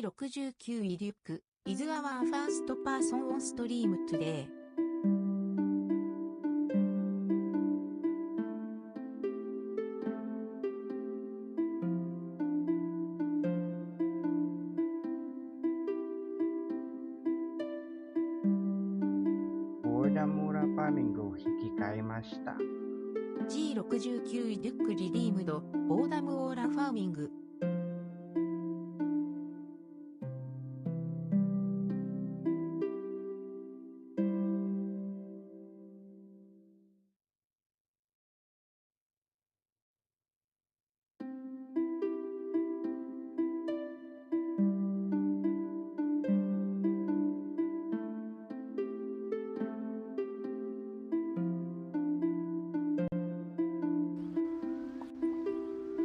G69 イデュック is our first person on stream today. ボーダムオーラファーミングを引き換えました。G69 イデュックリディームドボーダムオーラファーミング。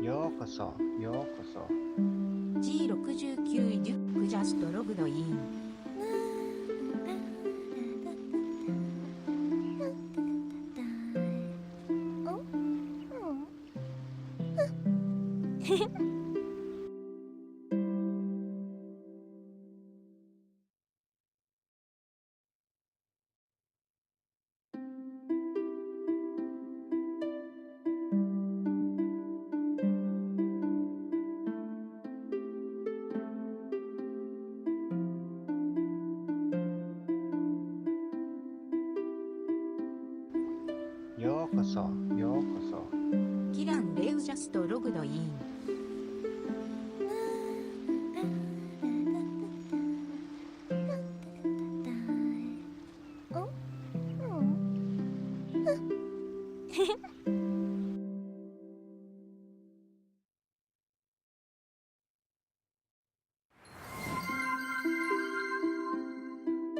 ようこそ、ようこそ。G69 イデュックジャストログドイン。ようこそ、ようこそ。キランレウジャストログドイン。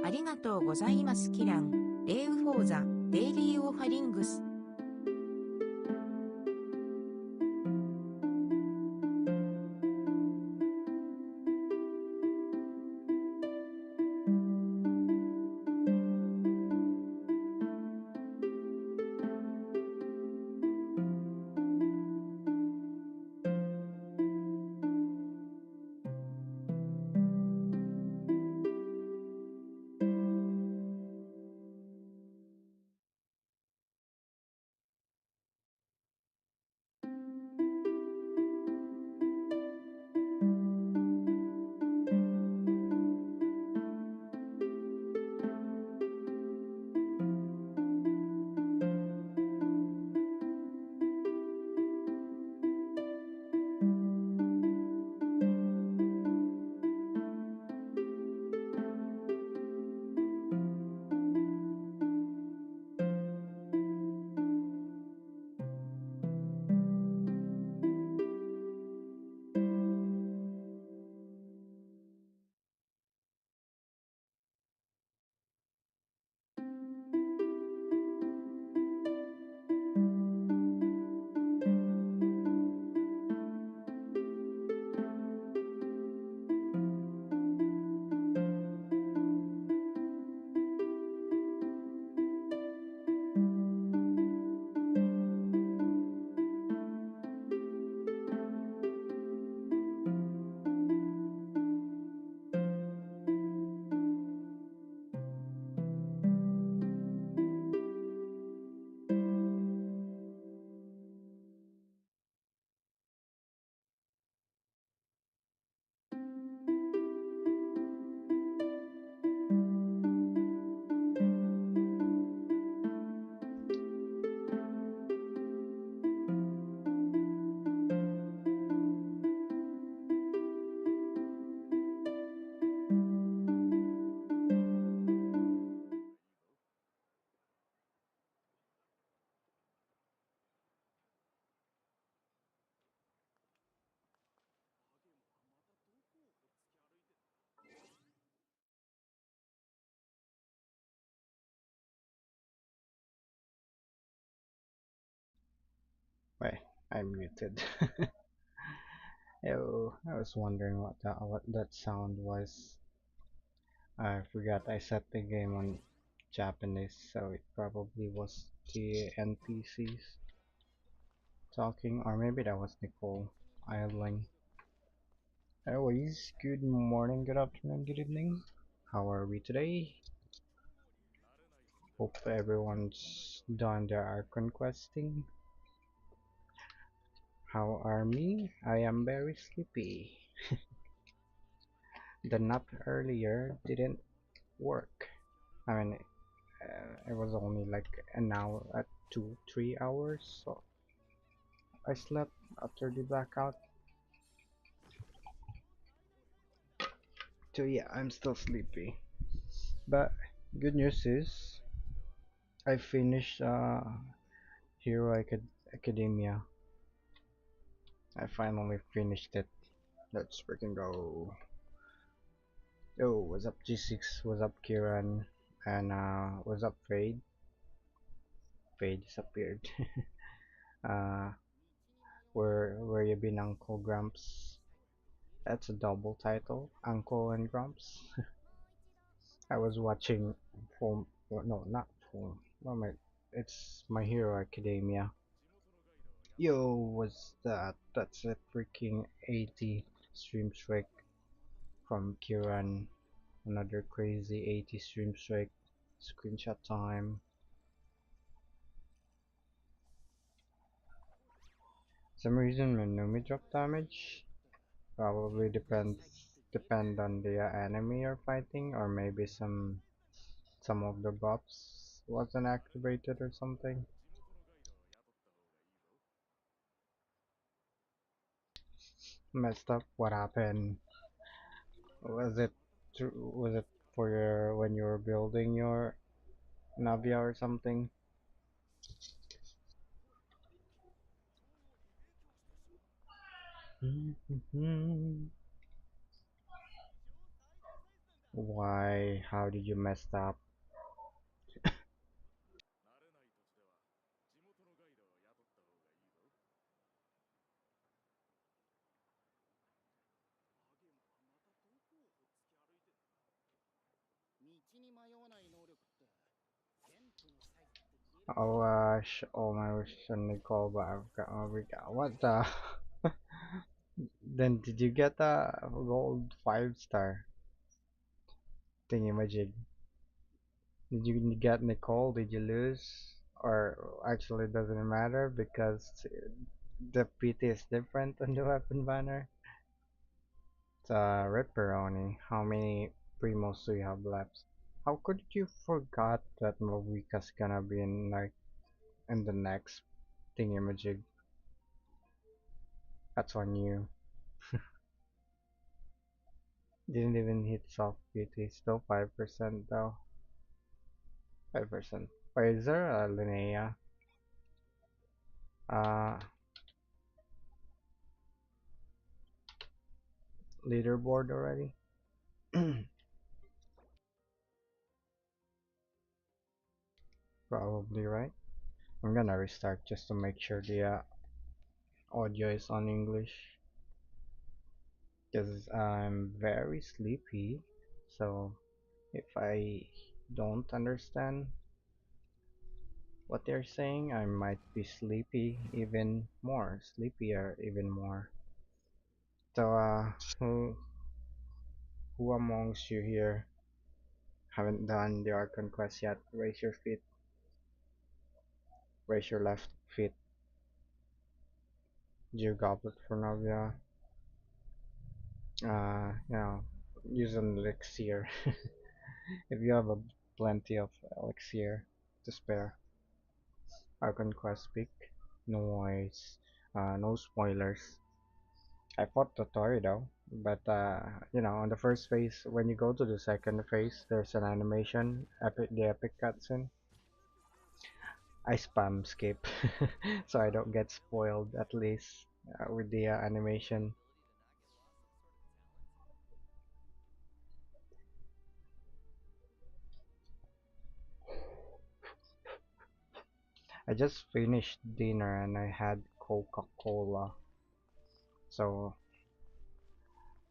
ありがとうございますキラン。レウフォーザ、デイリーオファリングス。Wait, I'm muted. Oh, I was wondering what that sound was. I forgot I set the game on Japanese, so it probably was the NPCs talking, or maybe that was Nicole idling. Anyways, good morning, good afternoon, good evening. How are we today? Hope everyone's done their Archon Questing. How are me? I am very sleepy. The nap earlier didn't work. I mean, it was only like an hour, 2, 3 hours. So I slept after the blackout. So yeah, I'm still sleepy. But good news is I finished Hero Academia. I finally finished it. Let's freaking go. Yo, what's up G6? What's up Kieran? And what's up Fade? Fade disappeared. uh, where you been, Uncle Grumps? That's a double title, Uncle and Grumps. I was watching Full, well, no, not Full. Well, it's My Hero Academia. Yo, what's that? That's a freaking 80 stream streak from Kieran. Another crazy 80 stream streak. Screenshot time. Some reason my Numi drop damage. Probably depend on the enemy you're fighting, or maybe some of the buffs wasn't activated or something. Messed up. What happened? Was it was it for your when you were building your Navia or something? Why? How did you mess up? Oh, oh my wish on Nicole, but I've got, oh, we got, what the? Then did you get a gold 5-star thingy-majig? Did you get Nicole? Did you lose? Or actually it doesn't matter because the PT is different on the weapon banner. It's Ripperoni. How many primos do you have left? How could you forgot that Mavika's gonna be in like in the next thingy-majig? That's on you. Didn't even hit soft PT. Still 5% though. 5%. Wait, is there a Linnea? Uh, Leaderboard already? Probably, right? I'm gonna restart just to make sure the audio is on English. Because I'm very sleepy. So if I don't understand what they're saying, I might be sleepy even more. Sleepier even more. So, who amongst you here haven't done the Archon quest yet? Raise your feet. Raise your left feet. Dear Goblet for Novia. Use an elixir. If you have plenty of elixir to spare. Archon quest pick. Noise. No spoilers. I fought Totori though, but on the first phase, when you go to the second phase, there's an animation, the epic cutscene. I spam skip, so I don't get spoiled at least with the animation. I just finished dinner and I had Coca-Cola, so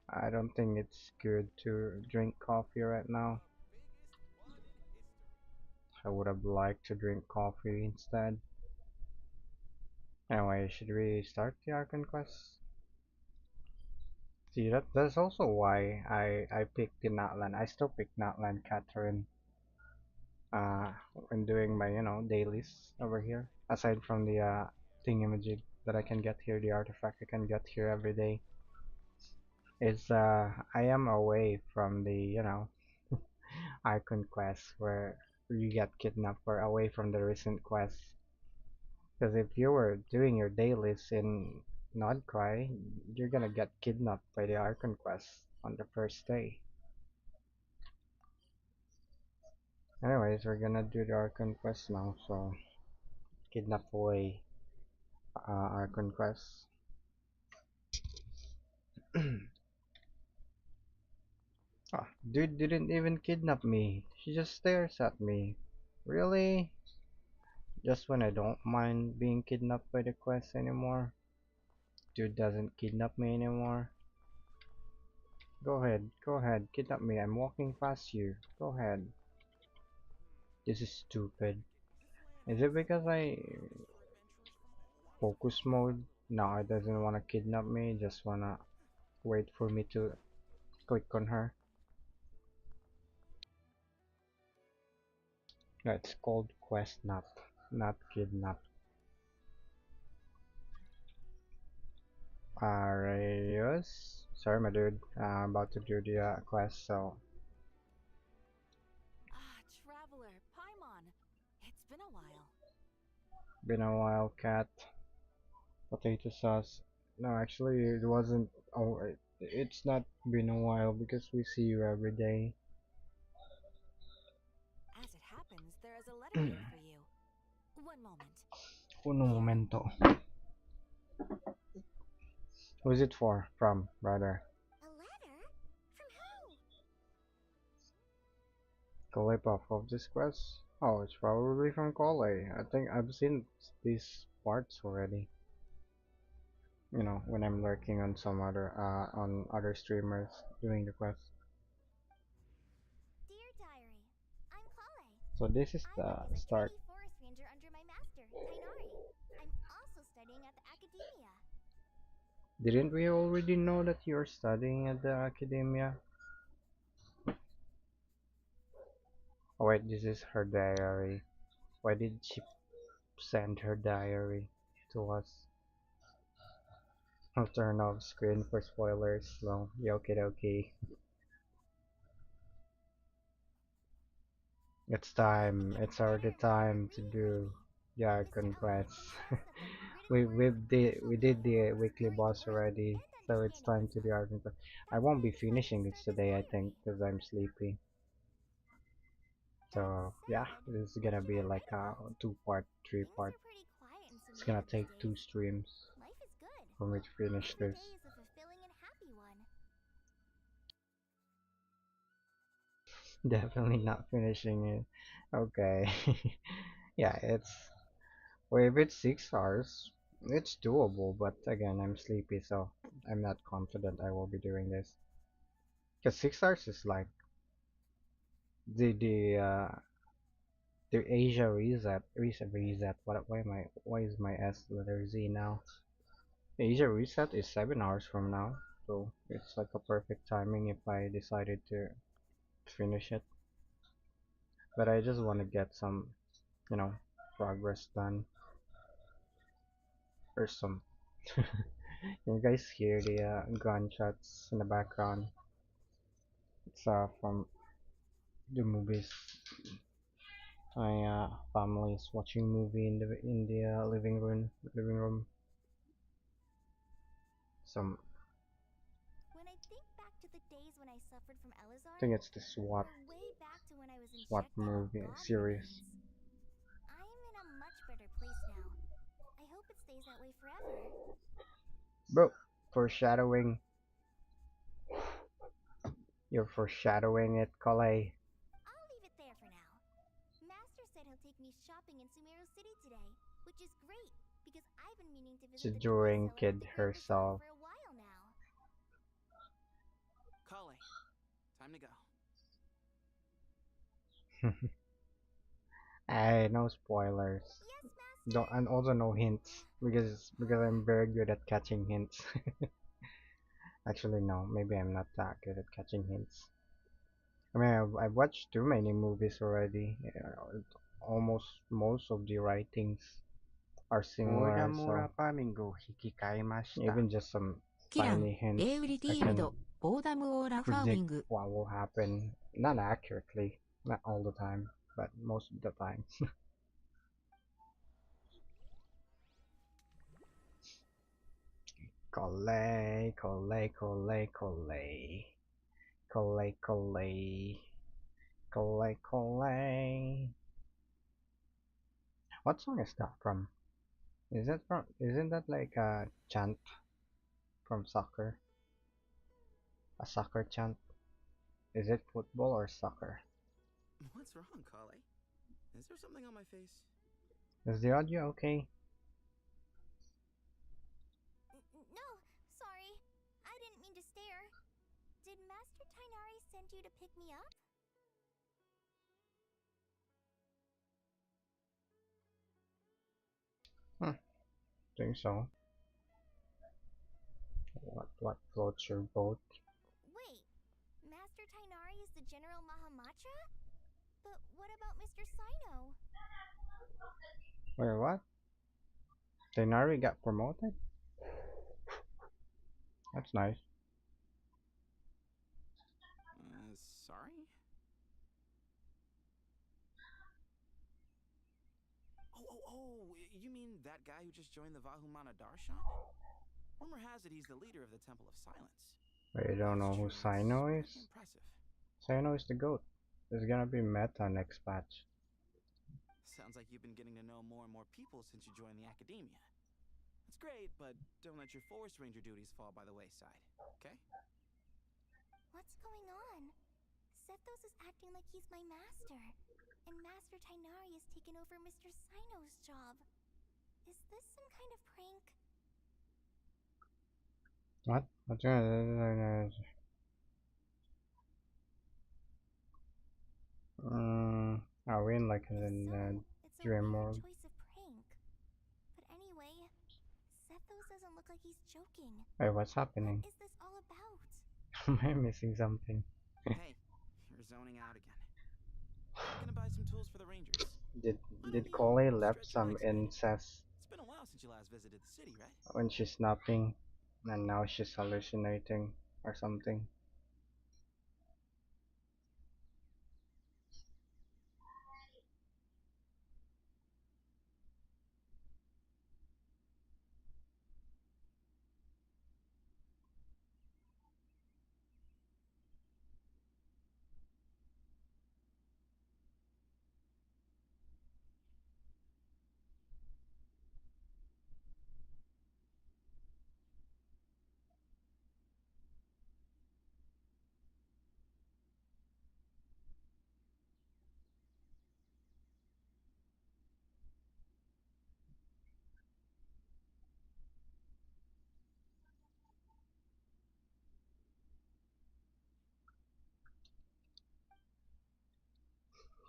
I don't think it's good to drink coffee right now. I would have liked to drink coffee instead. Anyway, should we start the Archon quest? See, that's also why I picked the Notland. I still pick Notland Catherine uh when doing my dailies over here. Aside from the thingamajig that I can get here, the artifact I can get here every day. Is I am away from the Archon quest where you get kidnapped, or away from the recent quests. Because if you were doing your dailies in Nod-Krai, you're gonna get kidnapped by the Archon quest on the first day. Anyways, we're gonna do the Archon quest now, so kidnap away Archon quest. Ah, dude didn't even kidnap me. She just stares at me. Really? Just when I don't mind being kidnapped by the quest anymore. Dude doesn't kidnap me anymore. Go ahead, kidnap me. I'm walking past you. Go ahead. This is stupid. Is it because I focus mode? No, it doesn't wanna kidnap me. Just wanna wait for me to click on her. No, it's called quest not kidnap. Yes. Sorry, my dude. I'm about to do the quest, so Ah, traveler, Paimon. It's been a while. been a while, cat. Potato sauce. No, actually, it wasn't. Oh, it's not been a while because we see you every day. As it happens, there is a letter here for you. One moment. Uno momento. Who's it for? From, brother? A letter? From who? Collect off of this quest? Oh, it's probably from Cole. I think I've seen these parts already. When I'm lurking on some other on other streamers doing the quest. Dear Diary, I'm Kale. So this is I the work as a start. trainee forest ranger under my master, Tainari. I'm also studying at the academia. Didn't we already know that you're studying at the academia? Oh wait, this is her diary. Why did she send her diary to us? I'll turn off screen for spoilers. No, okay, okay. It's time. It's already time to do the Archon quest. we did the weekly boss already, so it's time to do Archon quest. I won't be finishing this today, I think, because I'm sleepy. So yeah, this is gonna be like a two-part, three-part. It's gonna take 2 streams Life is good. for me to finish Every this. day is a fulfilling and happy one. Definitely not finishing it. Okay. Yeah, if it's 6 hours, it's doable, but again, I'm sleepy, so I'm not confident I will be doing this. Because 6 hours is like the Asia reset. Why is my S letter Z now? The Asia reset is 7 hours from now, so it's like a perfect timing if I decided to finish it. But I just want to get some, you know, progress done or some. You guys hear the gunshots in the background? It's from the movies. My family is watching movie in the living room. Living room. Some. When I think back to the days when I suffered from I Elazar, think it's the SWAT or way back to when I was SWAT injected with movie god series. remains, I am in a much better place now. I hope it stays that way forever. Bro, foreshadowing. You're foreshadowing it, Kalei. I'll leave it there for now. Master said he'll take me shopping in Sumeru City today, which is great because I've been meaning to visit the toy Judoring seller kid at the Great Bazaar herself. for a while now. Kale, time to go. Hey, no spoilers. Yes, Master? Don't, and also no hints because I'm very good at catching hints. Actually, no. Maybe I'm not that good at catching hints. I mean, I've watched too many movies already. Almost most of the writings are similar, so オーダムラファミングを引き換えました。 even just some キラン tiny hints, レウリデ I ィール can ドボーダムオーラファーミ predict ング what will happen. Not accurately, not all the time, but most of the time. Collay, collay, collay, collay. Collay, collay. Collay, collay. What song is that from? Isn't that like a chant from soccer? A soccer chant? Is it football or soccer? What's wrong, Kale? Is there something on my face? Is the audio okay? No, sorry. I didn't mean to stare. Did Master Tainari send you to pick me up? Think so. What floats your boat? Wait, Master Tainari is the General Mahamatra? But what about Mr. Sino? Wait, what? Denari got promoted? That's nice. Sorry? You mean that guy who just joined the Vahumana Darshan? Rumor has it he's the leader of the Temple of Silence. Wait, you don't know who That's true, Sino it's is? pretty impressive. Sino is the goat. There's gonna be meta next patch. Sounds like you've been getting to know more and more people since you joined the academia. That's great, but don't let your forest ranger duties fall by the wayside, okay? What's going on? Sethos is acting like he's my master, and Master Tainari has taken over Mr. Sino's job. Is this some kind of prank? What? What's gonna... Are we in like If so, an it's a dream weird world? choice of prank. But anyway, Sethos doesn't look like he's joking. Wait, what's happening? What is this all about? Am I missing something? Hey, you're zoning out again. I'm gonna buy some tools for the rangers. Did Why did don't you Collei left stretch your some legs a bit? incest It's been a while since you last visited the city, right? when she's napping, and now she's hallucinating or something?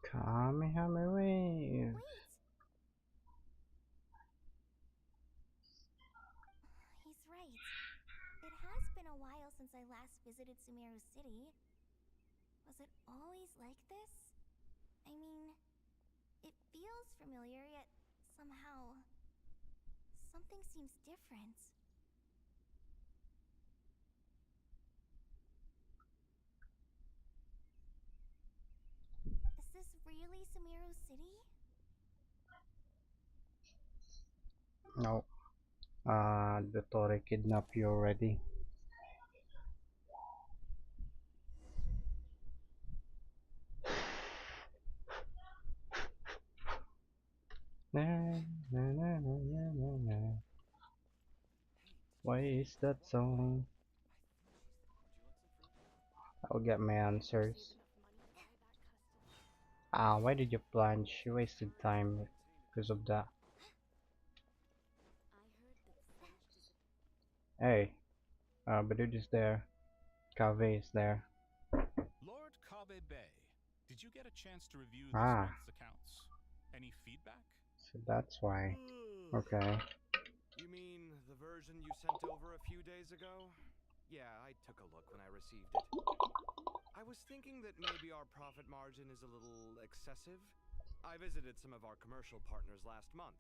Kamehameha wave. Wait! He's right. It has been a while since I last visited Sumeru City. Was it always like this? I mean, it feels familiar, yet somehow... something seems different. Is this really Sumeru City? No. The Tore kidnapped you already. Na, na, na, na, na, na, na. Why is that song? I'll get my answers. Ah, why did you plunge? You wasted time because of that. Hey, Badud is there. Kaveh is there. Lord Kabe Bay, did you get a chance to review this Ah. month's accounts? Any feedback? So that's why. Okay. You mean the version you sent over a few days ago? Yeah, I took a look when I received it. I was thinking that maybe our profit margin is a little excessive. I visited some of our commercial partners last month.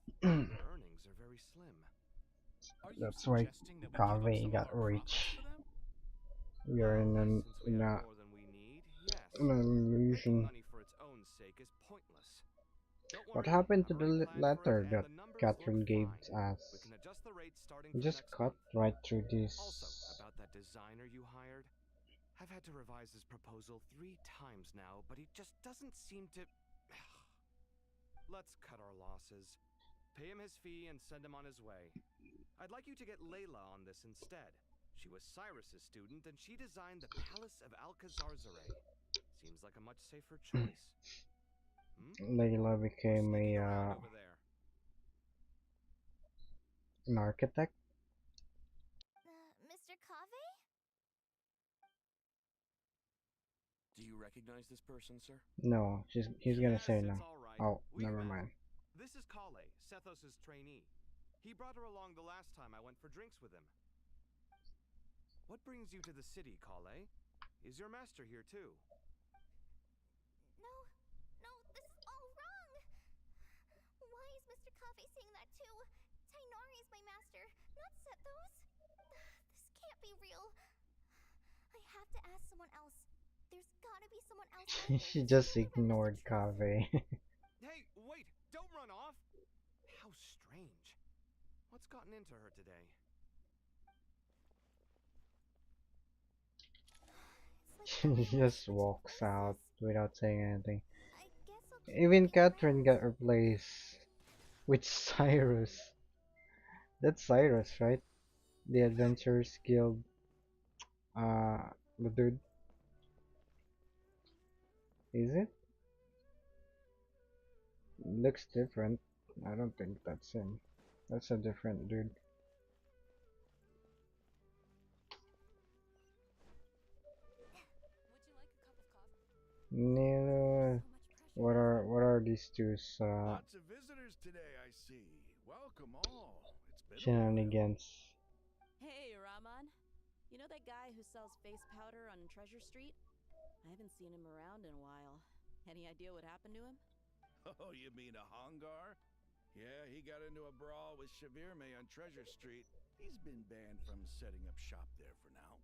Their earnings are very slim. Are you That's why suggesting that we give up Kaveh some of got our profits rich. for them? We are in Well, an since we have more than we need, yes. an Making illusion. money for its own sake is pointless. Don't What worry, happened to I've the already planned for letter it, and that the numbers Catherine look gave fine. us? We can adjust the rates starting We from just next cut month. right through this. Also, about that designer you hired, I've had to revise his proposal 3 times now, but he just doesn't seem to... Let's cut our losses. Pay him his fee and send him on his way. I'd like you to get Layla on this instead. She was Cyrus's student, and she designed the Palace of Alcazarzaray. Seems like a much safer choice. Layla Who's became sneaking around over there? an architect. Mr. Kaveh? Do you recognize this person, sir? No, he's gonna say no. It's all right. Oh, We never met. mind. This is Kale, Sethos' trainee. He brought her along the last time I went for drinks with him. What brings you to the city, Kale? Is your master here too? No, this is all wrong! Why is Mr. Kaveh saying that too? Tainari is my master, not Sethos. This can't be real. I have to ask someone else. There's gotta be someone else out there. She just ignored Kaveh. Hey, wait! Don't run off! How strange. What's gotten into her today? She just walks out without saying anything. I guess I'll keep Even looking Catherine around. got replaced with Cyrus. That's Cyrus, right? The Adventurers Guild. The dude. Is it? Looks different. I don't think that's him. That's a different dude. Nilo, what are these two's Lots of visitors today, I see. Welcome all. It's been a while. shenanigans? Hey, Rahman. You know that guy who sells face powder on Treasure Street? I haven't seen him around in a while. Any idea what happened to him? Oh, you mean a Hongar? Yeah, he got into a brawl with Shavirme on Treasure Street. He's been banned from setting up shop there for now.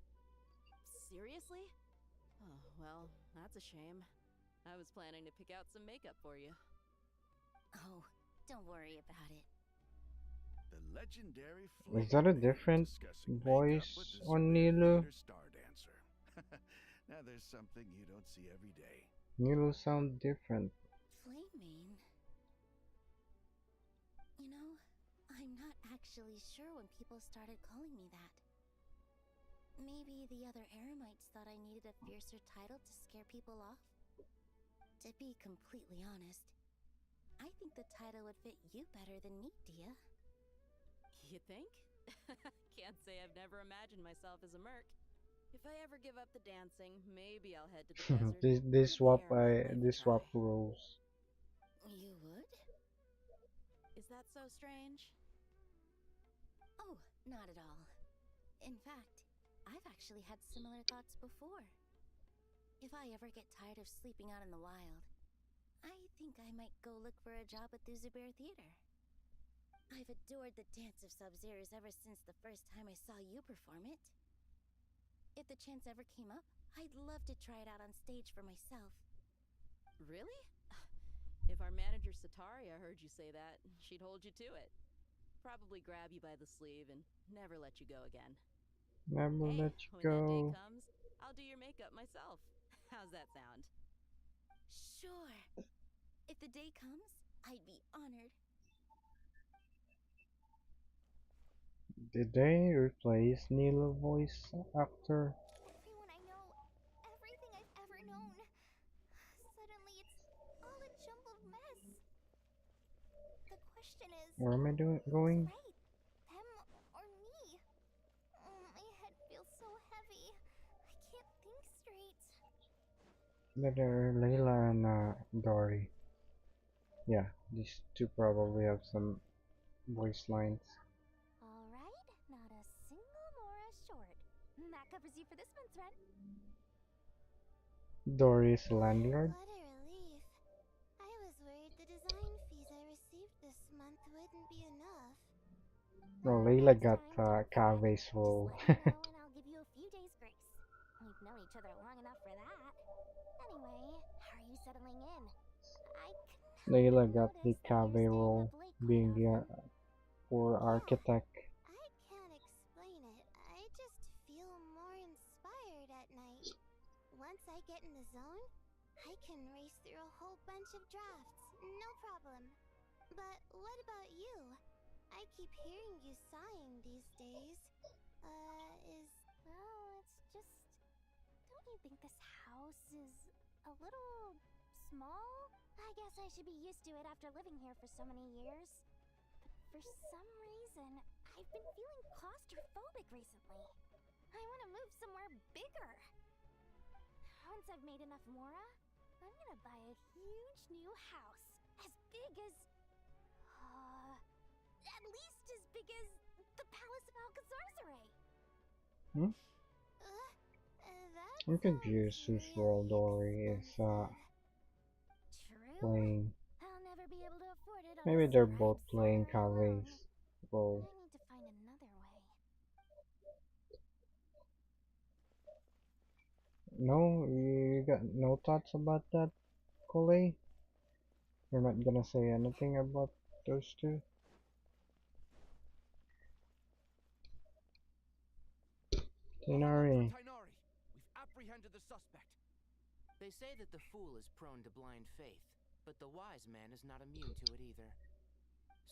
Seriously? Oh, well, that's a shame. I was planning to pick out some makeup for you. Oh, don't worry about it. The legendary Is that a different voice on Nilo? Star dancer. Now there's something you don't see every day. Nilo sound different. Flaming? You know, I'm not actually sure when people started calling me that. Maybe the other Eremites thought I needed a fiercer title to scare people off? To be completely honest, I think the title would fit you better than me, Dia. You think? Can't say I've never imagined myself as a merc. If I ever give up the dancing, maybe I'll head to the desert. This swap roles. You would? Is that so strange? Oh, not at all. In fact, I've actually had similar thoughts before. If I ever get tired of sleeping out in the wild, I think I might go look for a job at the Zubair Theater. I've adored the dance of Sub-Zeros ever since the first time I saw you perform it. If the chance ever came up, I'd love to try it out on stage for myself. Really? If our manager Sataria heard you say that, she'd hold you to it. Probably grab you by the sleeve and never let you go again. Never Hey, let you when that day go. comes, I'll do your makeup myself. How's that sound? Sure. If the day comes, I'd be honored. Did they replace Nilo voice actor? Everyone I know, everything I've ever known. Suddenly it's all a jumbled mess. The question is, Where am I going? who's right? Them or me? Oh, my head feels so heavy. I can't think straight. They're Layla and Dory. Yeah, these two probably have some voice lines. Alright, not a single Mora short. That could covers you for this month's rent. Dory's landlord. What a relief. I was worried the design fees I received this month wouldn't be enough. Oh, Layla got Kave's role. Just let me know and I'll give you a few days grace. We've known each other long enough for that. Anyway, how are you settling in? Layla got the Kave role, being the poor architect. I can't explain it. I just feel more inspired at night. Once I get in the zone, I can race through a whole bunch of drafts. No problem. But what about you? I keep hearing you sighing these days. Well, it's just... Don't you think this house is a little small? I guess I should be used to it after living here for so many years. But for some reason, I've been feeling claustrophobic recently. I want to move somewhere bigger. Once I've made enough Mora, I'm gonna buy a huge new house. As big as... at least as big as the Palace of Alcazarzare. Hmm? I'm confused whose role Dory is playing. I'll never be able to afford it. Maybe they're both playing Kave's role. I need to find another way. No, you got no thoughts about that, Kole? You're not gonna say anything about those two? Tinari. Tainari, we've apprehended the suspect. They say that the fool is prone to blind faith, but the wise man is not immune to it either.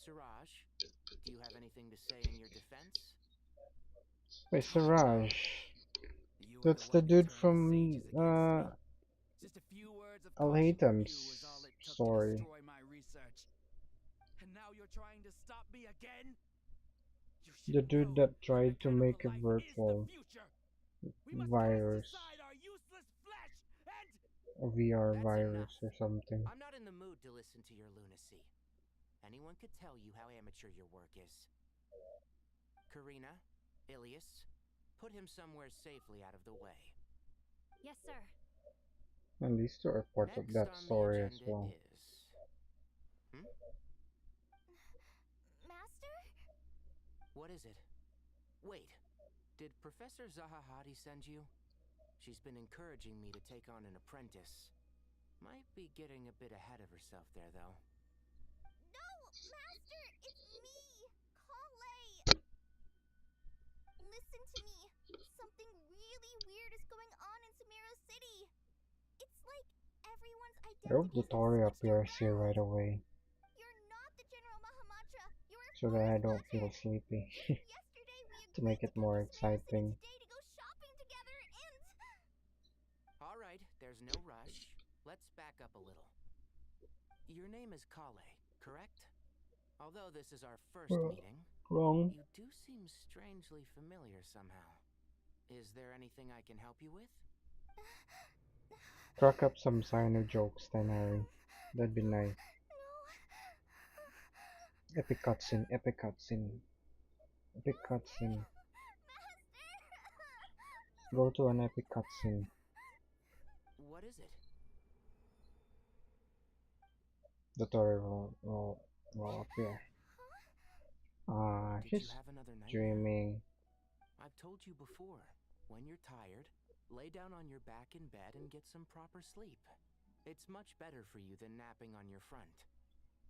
Siraj, do you have anything to say in your defense? Wait, Siraj. That's the dude from Just a few words of Al-Haytam's story. my research. And now you're trying to stop me again? The dude that tried to make a virtual virus, a VR virus or something. I'm not in the mood to listen to your lunacy. Anyone could tell you how amateur your work is. Karina, Ilias, put him somewhere safely out of the way. Yes, sir. And these two are part of that story as well. Master? What is it? Wait, did Professor Zahahati send you? She's been encouraging me to take on an apprentice. Might be getting a bit ahead of herself there, though. No, Master! It's me! Kale! Listen to me. Something really weird is going on in Sumeru City. It's like everyone's identity. I hope the Tori appears here right away. You're not the General Mahamatra. You're So that I don't feel sleepy. To make it more exciting. Alright, there's no rush. Let's back up a little. Your name is Kale, correct? Although this is our first meeting, Wrong. you do seem strangely familiar somehow. Is there anything I can help you with? Crack up some Sino jokes, Tanari. That'd be nice. Epic cutscene, epic cutscene. Epic cutscene. Go to an epic cutscene. What is it? The Tori will appear. He's dreaming. I've told you before, when you're tired, lay down on your back in bed and get some proper sleep. It's much better for you than napping on your front.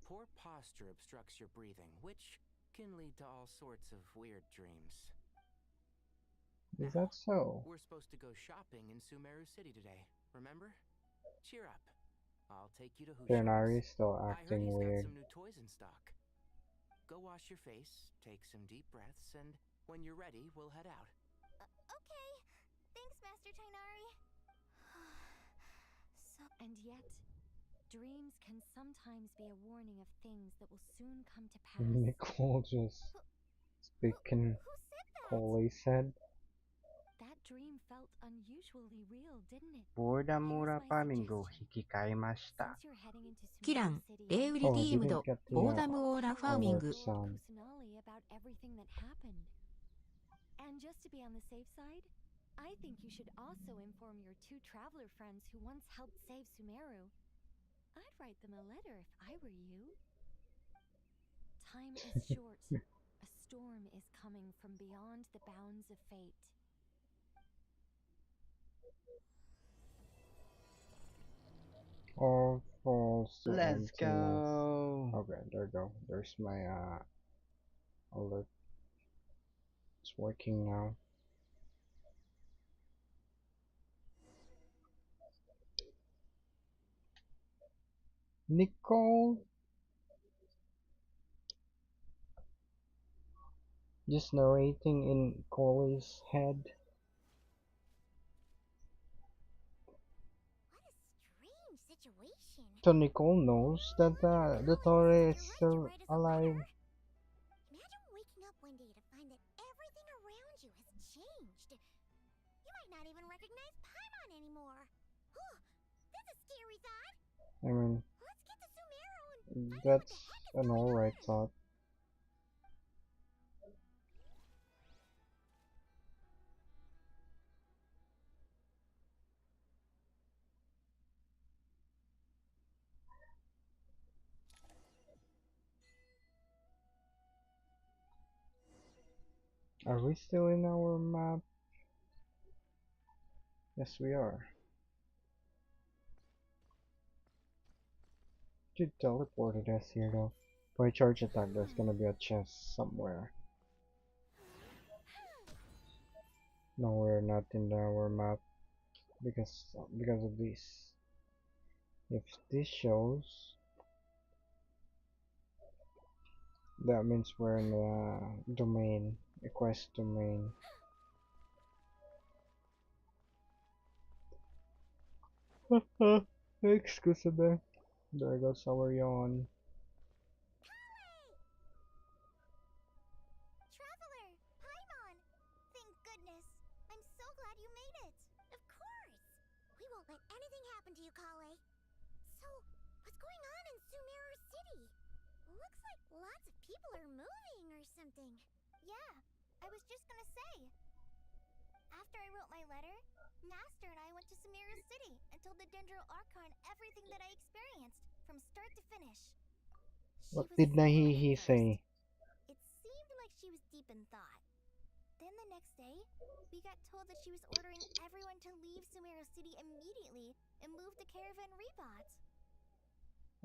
Poor posture obstructs your breathing, which can lead to all sorts of weird dreams. Is that so? We're supposed to go shopping in Sumeru City today, remember? Cheer up. I'll take you to Tanari's still acting I heard he's weird. got some new toys in stock. Go wash your face, take some deep breaths, and when you're ready, we'll head out. Okay. Thanks, Master Tainari. And yet, dreams can sometimes be a warning of things that will soon come to pass. Nicole just speaking. Kole said. That dream felt unusually real, didn't it? ボーダモーラファーミングを引き換えました。キラン、レイウリディームド、ボーダムオーラファーミング。And just to be on the safe side, I think you should also inform your 2 traveler friends who once helped save Sumeru. I'd write them a letter if I were you. Time is short. A storm is coming from beyond the bounds of fate. All falls to Let's emptiness. go. Okay, there you go. There's my alert. It's working now. Nicole, just narrating in Corey's head. What a strange situation. So Nicole knows that the Torre is still alive. Imagine waking up one day to find that everything around you has changed. You might not even recognize Paimon anymore. Whew, that's a scary thought. I mean, Let's get to Sumeru and find out what the that's heck is an going alright on. thought. Are we still in our map? Yes, we are. You teleported us here though. For a charge attack, there's gonna be a chest somewhere. No, we're not in our map because of this. If this shows, that means we're in a domain, a quest domain. Excuse me. There goes our yawn. Traveler, Paimon! Thank goodness. I'm so glad you made it. Of course. We won't let anything happen to you, Kale. So, what's going on in Sumeru City? Looks like lots of people are moving or something. Yeah, I was just gonna say. After I wrote my letter, Master and I went to Sumeru City and told the Dendro Archon everything that I experienced, from start to finish. She What was did silent he at say? first. It seemed like she was deep in thought. Then the next day, we got told that she was ordering everyone to leave Sumeru City immediately and move to Caravan Rebot.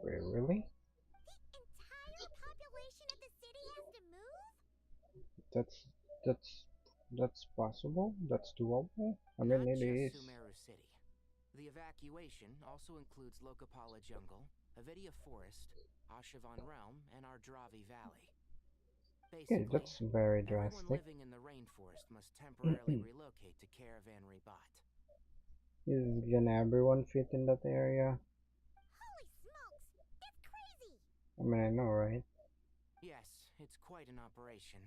Wait, really? The entire population of the city has to move? That's possible. That's doable. I Not mean, it just is. Sumeru City. The evacuation also includes Lokapala Jungle, Avidia Forest, Ashavan Realm, and Ardravi Valley. Okay, Basically, that's very everyone drastic. living in the rainforest must temporarily relocate to Caravan Rebot. Is gonna everyone fit in that area? Holy smokes! That's crazy! I mean, I know, right? Yes, it's quite an operation.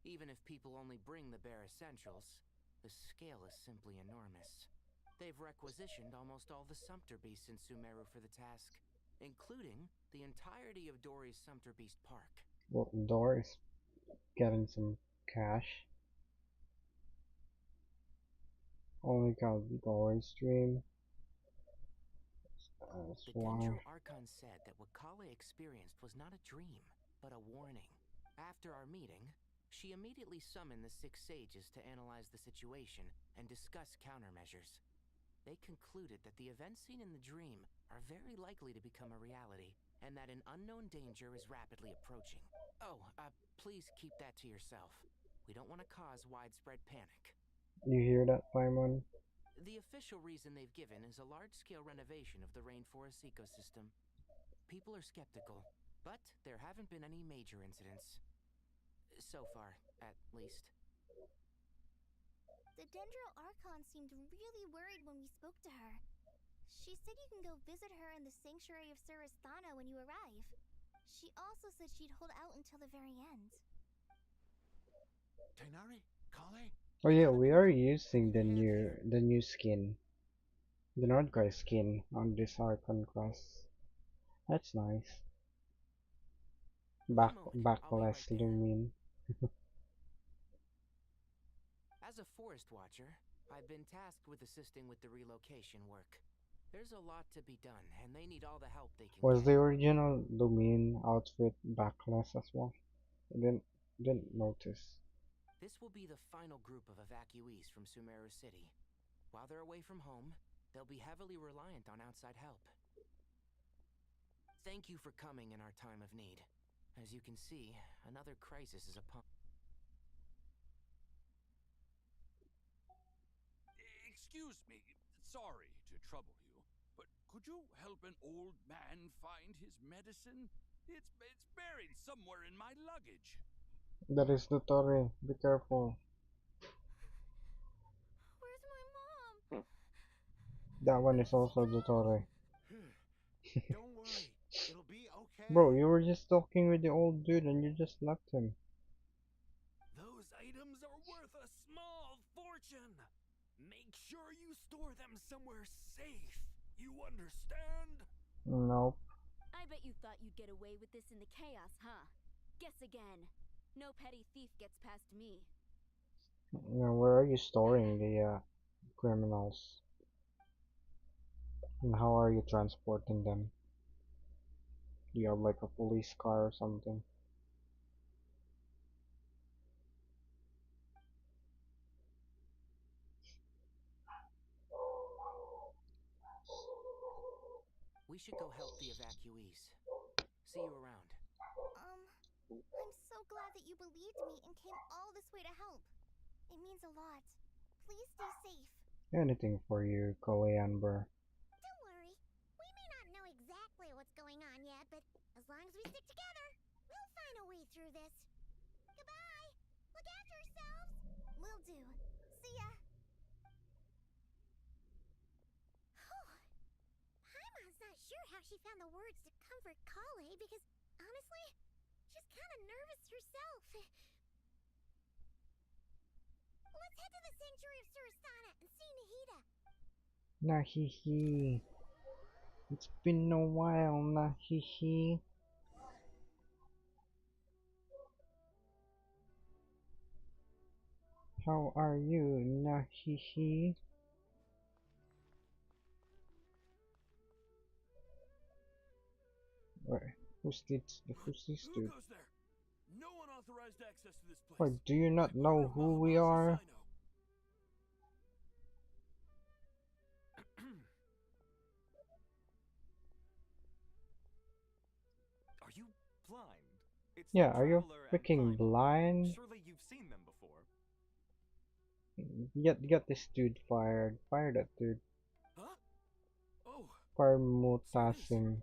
Even if people only bring the bare essentials, the scale is simply enormous. They've requisitioned almost all the Sumpter Beasts in Sumeru for the task, including the entirety of Dory's Sumpter Beast Park. Well, Dor is getting some cash. Only count Dory's stream. That's The why. Dendro Archon said that what Kale experienced was not a dream, but a warning. After our meeting, she immediately summoned the 6 sages to analyze the situation and discuss countermeasures. They concluded that the events seen in the dream are very likely to become a reality, and that an unknown danger is rapidly approaching. Oh, please keep that to yourself. We don't want to cause widespread panic. You hear that, Paimon? The official reason they've given is a large-scale renovation of the rainforest ecosystem. People are skeptical, but there haven't been any major incidents. So far, at least. The Dendro Archon seemed really worried when we spoke to her. She said you can go visit her in the Sanctuary of Surasthana when you arrive. She also said she'd hold out until the very end. Tainari? Kale? Oh yeah, we are using the new skin, the Nod-Krai skin on this Archon Quest. That's nice. Backless Lumin. As a forest watcher, I've been tasked with assisting with the relocation work. There's a lot to be done, and they need all the help they can Was get. the original Lumine outfit backless as well? I didn't notice. This will be the final group of evacuees from Sumeru City. While they're away from home, they'll be heavily reliant on outside help. Thank you for coming in our time of need. As you can see, another crisis is upon... Excuse me, sorry to trouble you, but could you help an old man find his medicine? It's buried somewhere in my luggage. That is the Torre. Be careful. Where's my mom? That one is also the Torre. Don't worry, it'll be okay. Bro, you were just talking with the old dude and you just left him. Those items are worth a small fortune. Make sure you store them somewhere safe. You understand? Nope. I bet you thought you'd get away with this in the chaos, huh? Guess again. No petty thief gets past me. Now, where are you storing the criminals? And how are you transporting them? Do you have like a police car or something? We should go help the evacuees. See you around. I'm so glad that you believed me and came all this way to help. It means a lot. Please stay safe. Anything for you, Coriander. Don't worry. We may not know exactly what's going on yet, but as long as we stick together, we'll find a way through this. Goodbye. Look after yourselves. Will do. See ya. Paimon's not sure how she found the words to comfort Kale because, honestly, she's kind of nervous herself. Let's head to the Sanctuary of Surasana and see Nahida. Nahihi. It's been a while, Nahihi. How are you, Nahihi? Wait, who's this Who dude? goes there? No one authorized access to this place. What, do you not know who we are? Are you blind? It's Yeah, the are you Traveler and freaking Pine. blind? Surely you've seen them before. Get this dude fired. Fire that dude. Huh? Oh. Fire Mutasim.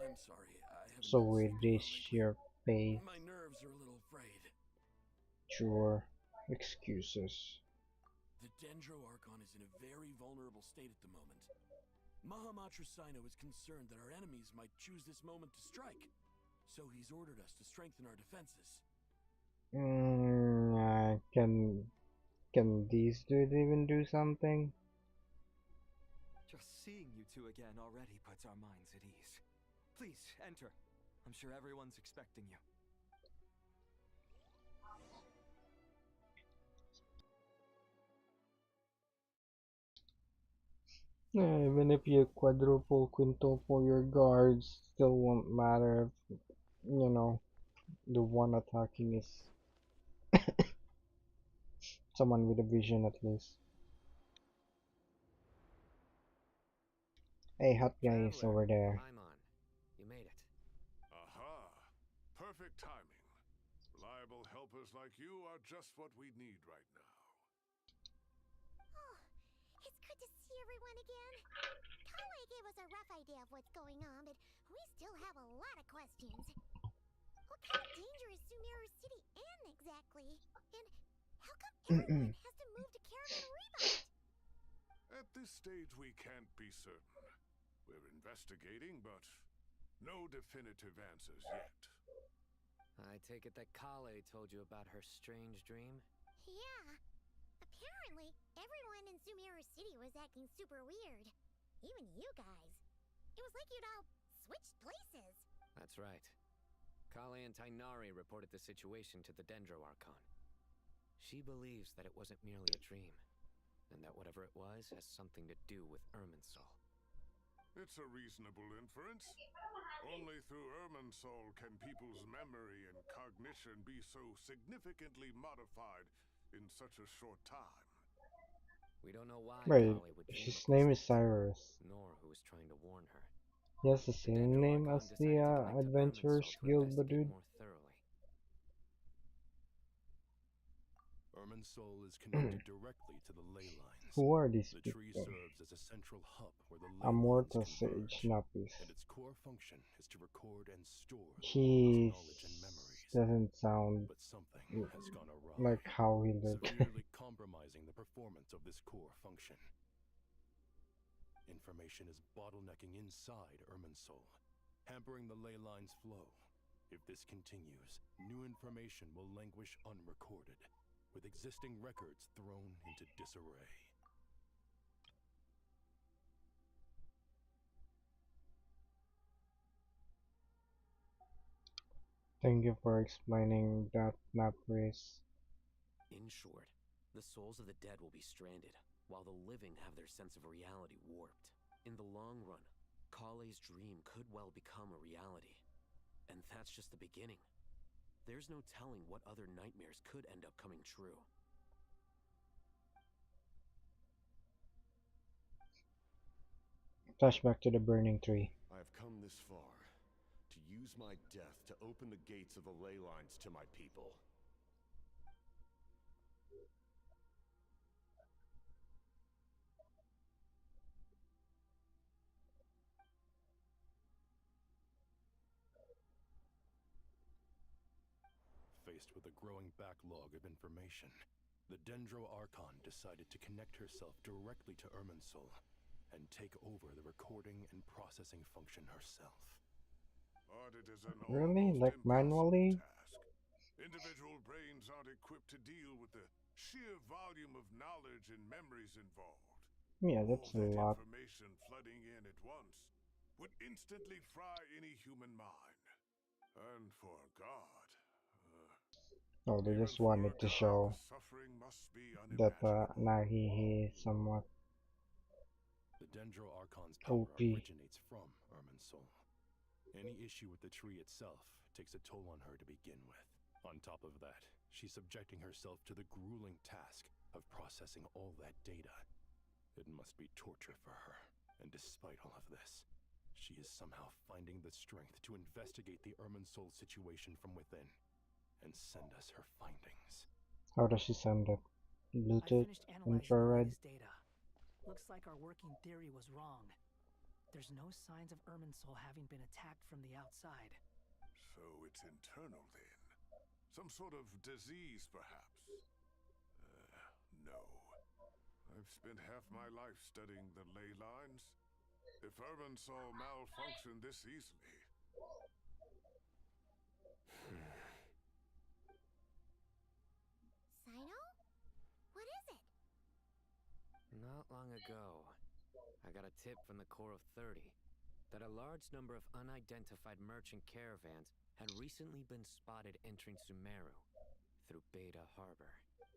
I'm sorry. I haven't So been we sleeping well dish lately. your pay. My nerves are a little frayed. Sure. Excuses. The Dendro Archon is in a very vulnerable state at the moment. Mahamatra Sino is concerned that our enemies might choose this moment to strike. So he's ordered us to strengthen our defenses. Can these dudes even do something? Just seeing you two again already puts our minds at ease. Please, enter. I'm sure everyone's expecting you. Even if you quadruple, quintuple your guards, still won't matter if, you know, the one attacking is someone with a vision at least. Hey, hot guy is over there. Paimon, you made it. Aha! Perfect timing. Reliable helpers like you are just what we need right now. Oh, it's good to see everyone again. Kale gave us a rough idea of what's going on, but we still have a lot of questions. What kind of danger is Sumeru City in exactly? And how come everyone has to move to Caravan Rebound? At this stage, we can't be certain. We're investigating, but no definitive answers yet. I take it that Kale told you about her strange dream? Yeah. Apparently, everyone in Sumeru City was acting super weird. Even you guys. It was like you'd all switched places. That's right. Kale and Tainari reported the situation to the Dendro Archon. She believes that it wasn't merely a dream. and that whatever it was has something to do with Irminsul. It's a reasonable inference. Only through Irminsul can people's memory and cognition be so significantly modified in such a short time. We don't know why Wait, Kale would dream his of name this is Cyrus. nor who was trying to warn her. He has the same name as the Adventurers Guild dude. More thoroughly. Irminsul is connected directly to the ley lines. Who are these The people? tree serves as a central hub where the ley A lines mortal converge, sage, Napis. and its core function is to record and store the He world's knowledge and memories. doesn't sound But something has gone awry, like how he looked. severely compromising the performance of this core function. Information is bottlenecking inside Irminsul, hampering the ley lines' flow. If this continues, new information will languish unrecorded, with existing records thrown into disarray. Thank you for explaining that, Napris. In short, the souls of the dead will be stranded, while the living have their sense of reality warped. In the long run, Kale's dream could well become a reality. And that's just the beginning. There's no telling what other nightmares could end up coming true. Flashback to the burning tree. I've come this far to use my death to open the gates of the ley lines to my people. Faced with a growing backlog of information, the Dendro Archon decided to connect herself directly to Irminsul and take over the recording and processing function herself. But it is an Really? almost Like manually? task. Individual brains aren't equipped to deal with the sheer volume of knowledge and memories involved. Yeah, that's a All that lot. information flooding in at once would instantly fry any human mind. And for God, Oh, they just wanted to show suffering must be that Nahi is somewhat The Dendro Archon's power OP. originates from Irminsul. Any issue with the tree itself takes a toll on her to begin with. On top of that, she's subjecting herself to the grueling task of processing all that data. It must be torture for her. And despite all of this, she is somehow finding the strength to investigate the Irminsul situation from within and send us her findings. How does she send it? I Bluetooth, finished analyzing the infrared. latest data. Looks like our working theory was wrong. There's no signs of Irminsul having been attacked from the outside. So it's internal then. Some sort of disease, perhaps. No. I've spent half my life studying the ley lines. If Irminsul malfunctioned this easily... Sino? What is it? Not long ago, I got a tip from the Core of 30 that a large number of unidentified merchant caravans had recently been spotted entering Sumeru through Beta Harbor.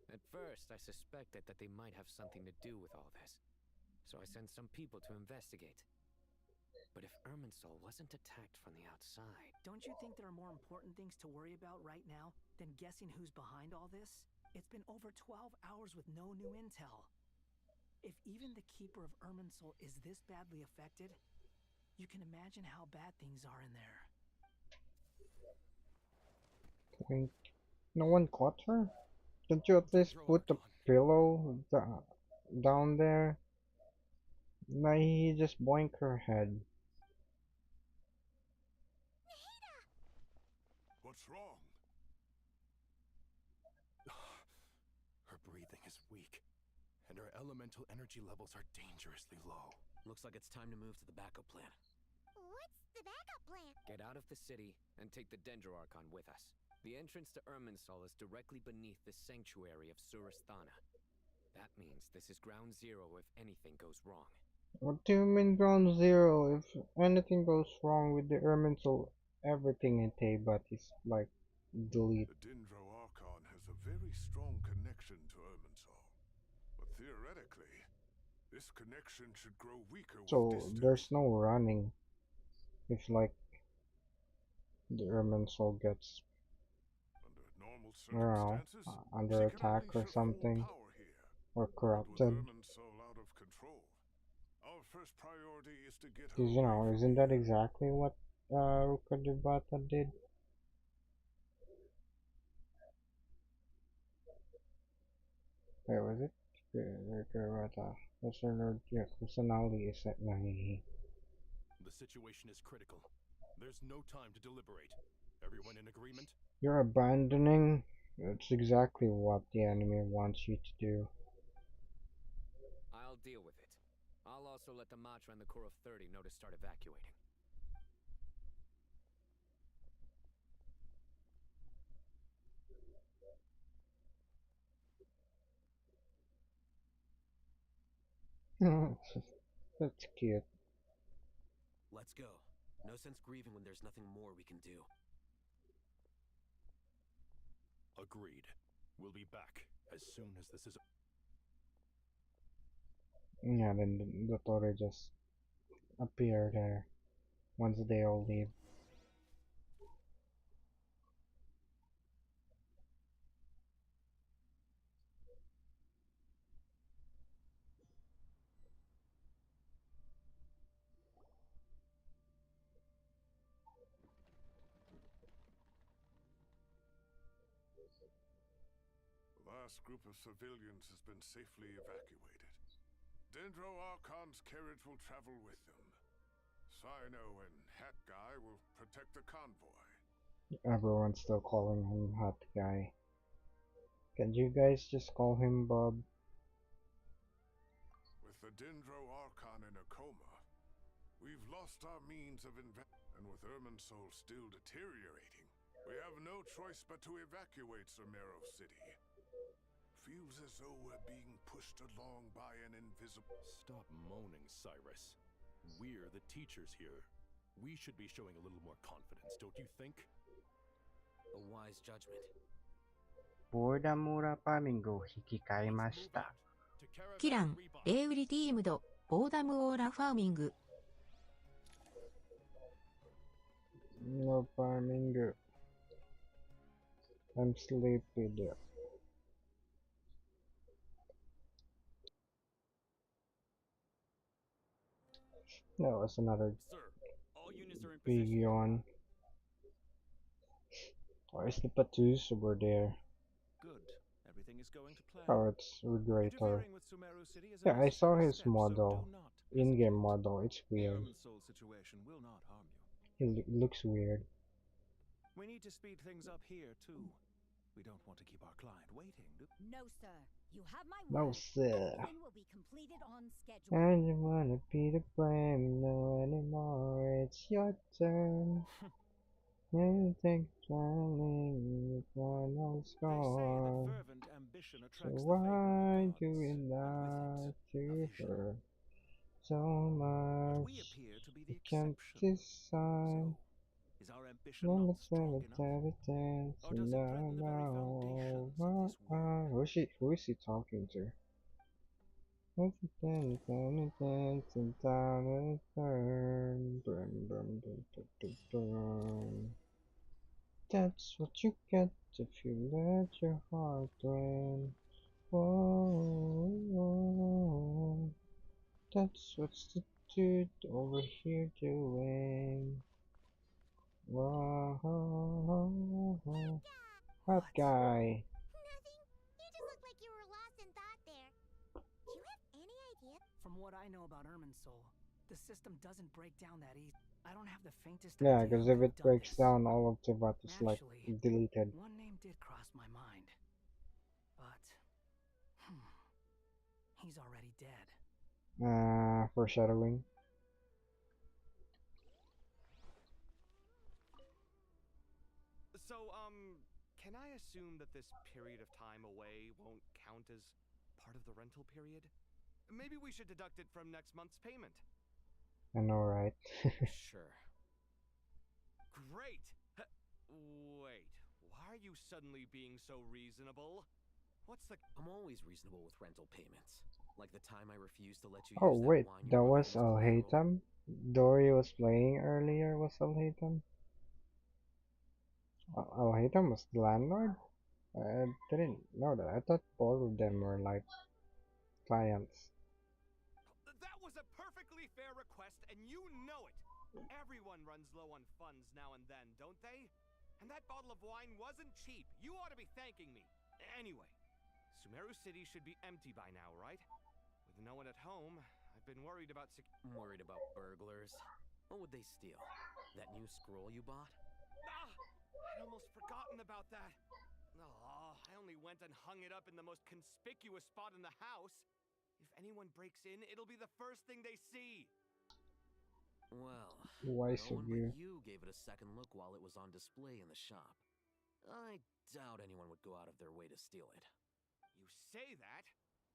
At first, I suspected that they might have something to do with all this, so I sent some people to investigate. But if Irminsul wasn't attacked from the outside... Don't you think there are more important things to worry about right now than guessing who's behind all this? It's been over 12 hours with no new intel. If even the Keeper of Irminsul is this badly affected, you can imagine how bad things are in there. Think no one caught her? Didn't you at least put the pillow down there? No, he just boinked her head. What's wrong? Her breathing is weak, and her elemental energy levels are dangerously low. Looks like it's time to move to the backup plan. What's the backup plan? Get out of the city and take the Dendro Archon with us. The entrance to Irminsul is directly beneath the sanctuary of Surasthana. That means this is ground zero if anything goes wrong. What do you mean ground zero? If anything goes wrong with the Irminsul, everything in Teyvat is like delete. The Dendro Archon has a very strong connection to Irminsul, but theoretically Theoretically, this connection should grow weaker with So distance. there's no running if like the Irminsul gets, I don't know, under attack or something, or corrupted. Irminsul out of control, our first priority is to get her Because you know, isn't that exactly what Rukadibata did? Wait, was it? Rukadibata. Kusanali is at Nahihi. The situation is critical. There's no time to deliberate. Everyone in agreement? You're abandoning? That's exactly what the enemy wants you to do. I'll deal with it. I'll also let the Matra and the Core of 30 know to start evacuating. That's cute. Let's go. No sense grieving when there's nothing more we can do. Agreed. We'll be back as soon as this is... Yeah, then the Tore just appear there once they all leave. The last group of civilians has been safely evacuated. Dendro Archon's carriage will travel with them. Sino and Hat Guy will protect the convoy. Everyone's still calling him Hot Guy. Can you guys just call him Bob? With the Dendro Archon in a coma, we've lost our means of and with Irminsul still deteriorating, we have no choice but to evacuate Sumeru City. Feels as though we're being pushed along by an invisible... Stop moaning, Cyrus. We're the teachers here. We should be showing a little more confidence, don't you think? A wise judgment. ボーダムラパーミングを引き換えました。キラン、レイウリティームド、ボーダムオーラファーミング。No farming. I'm sleepy there. That was another big yawn. Where's the Patus over there? Good. Everything is going to plan. Oh, it's Regrator. Yeah, I saw his model. In-game model. It's weird. Situation will not harm you. It looks weird. We need to speed things up here, too. We don't want to keep our client waiting, do we? No, sir. You have my No, word. sir. Everything will be completed on schedule. I don't wanna be to blame no anymore. It's your turn. You think traveling the final score. So why do we lie to her so much? We can't decide. Is our ambition not strong enough? Or does it threaten the very foundations of this world? Who is he talking to? That's what you get if you let your heart win. Whoa, that's what's the dude over here doing. Whoa, hot guy. Nothing. You just look like you were lost in thought there. Do you have any idea? From what I know about Irminsul, the system doesn't break down that easy. I don't have the faintest Yeah, idea because who if it could've done breaks this. down, all of Tibat is like Actually, deleted. one name did cross my mind. But, he's already dead. Foreshadowing. So, can I assume that this period of time away won't count as part of the rental period? Maybe we should deduct it from next month's payment. I know, right? Sure. Great! Wait, why are you suddenly being so reasonable? What's the... I'm always reasonable with rental payments. Like the time I refused to let you Oh use that wait, wine you that brought was home as Al collateral. Haytham? Dory was playing earlier was Al Haytham? Al Haytham was the landlord? I didn't know that. I thought both of them were like clients. That was a perfectly fair request, and you know it. Everyone runs low on funds now and then, don't they? And that bottle of wine wasn't cheap. You ought to be thanking me. Anyway, Sumeru City should be empty by now, right? With no one at home, I've been worried about Worried about burglars? What would they steal? That new scroll you bought? Ah! I'd almost forgotten about that. Oh, I only went and hung it up in the most conspicuous spot in the house. If anyone breaks in, it'll be the first thing they see. Well, Wise no of one but you. you gave it a second look while it was on display in the shop. I doubt anyone would go out of their way to steal it. You say that,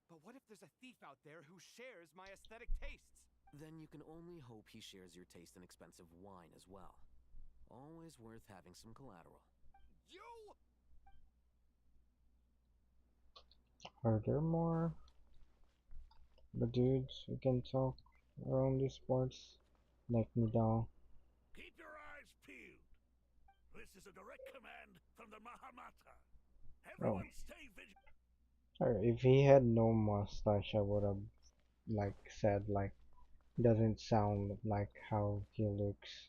but what if there's a thief out there who shares my aesthetic tastes? Then you can only hope he shares your taste in expensive wine as well. Always worth having some collateral. You! Are there more? The dudes who can talk around these parts? Like Nidal. Keep your eyes peeled. This is a direct command from the Mahamata. Oh. Everyone stay vigilant. Sorry, if he had no mustache, I would have like said like doesn't sound like how he looks.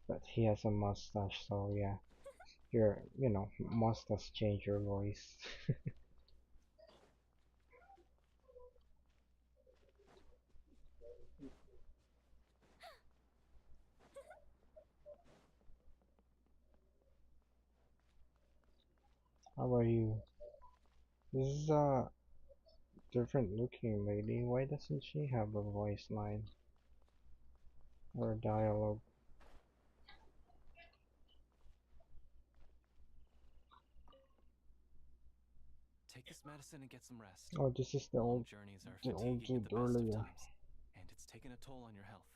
But he has a mustache, so yeah. Mustache change your voice. How about you? This is a different looking lady. Why doesn't she have a voice line or a dialogue? Take this medicine and get some rest. Oh, this is the Long old, journeys are the old fatiguing at dude the best of earlier. times, and it's taken a toll on your health.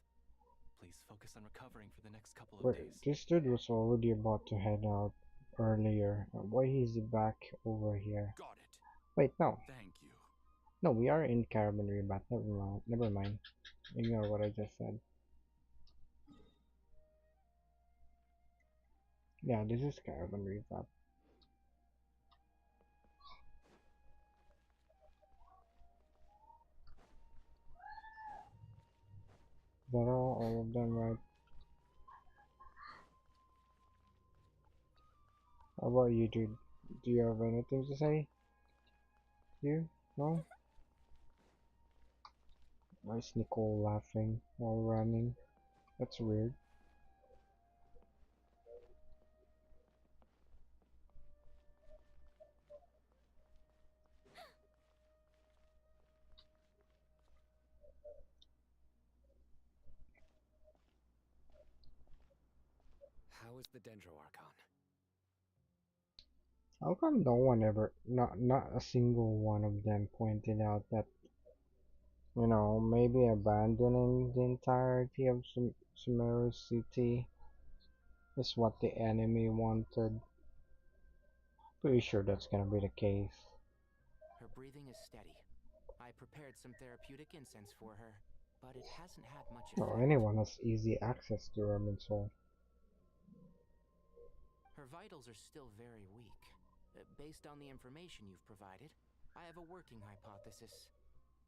Please focus on recovering for the next couple of Wait, days. this dude was already about to head out earlier. Why is he back over here? Got it. Wait, no. Thank you. No, we are in Caravan Rebat. Never mind. Never mind. Ignore what I just said. Yeah, this is Caravan Rebat. Is that all of them, right? How about you, dude? Do you have anything to say? You? No? Why is Nicole laughing while running? That's weird. How is the Dendro Archon? How come no one ever, not a single one of them pointed out that, maybe abandoning the entirety of Sumeru City is what the enemy wanted? Pretty sure that's gonna be the case. Her breathing is steady. I prepared some therapeutic incense for her, but it hasn't had much Well, effect. anyone has easy access to Soul. Her vitals are still very weak. Based on the information you've provided, I have a working hypothesis.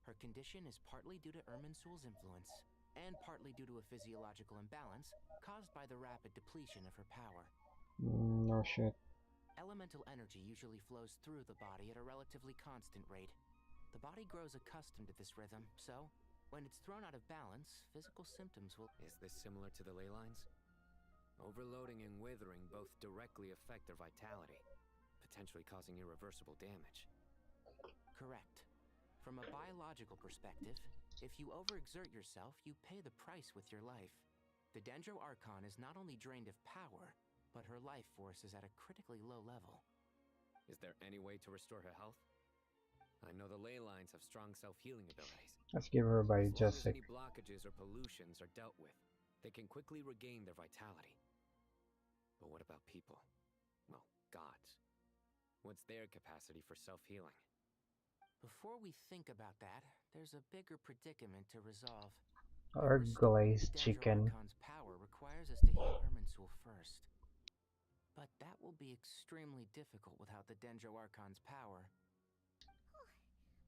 Her condition is partly due to Irminsul's influence, and partly due to a physiological imbalance caused by the rapid depletion of her power. No shit. Elemental energy usually flows through the body at a relatively constant rate. The body grows accustomed to this rhythm, so when it's thrown out of balance, physical symptoms will... Is this similar to the ley lines? Overloading and withering both directly affect their vitality, potentially causing irreversible damage. Correct. From a biological perspective, if you overexert yourself, you pay the price with your life. The Dendro Archon is not only drained of power, but her life force is at a critically low level. Is there any way to restore her health? I know the ley lines have strong self-healing abilities. Let's give her by As long as Jessic. any blockages or pollutions are dealt with, they can quickly regain their vitality. But what about people? Well, gods. What's their capacity for self-healing? Before we think about that, there's a bigger predicament to resolve. Or Restoring glazed the chicken. Dendro Archon's power requires us to heal Irminsul first. But that will be extremely difficult without the Dendro Archon's power.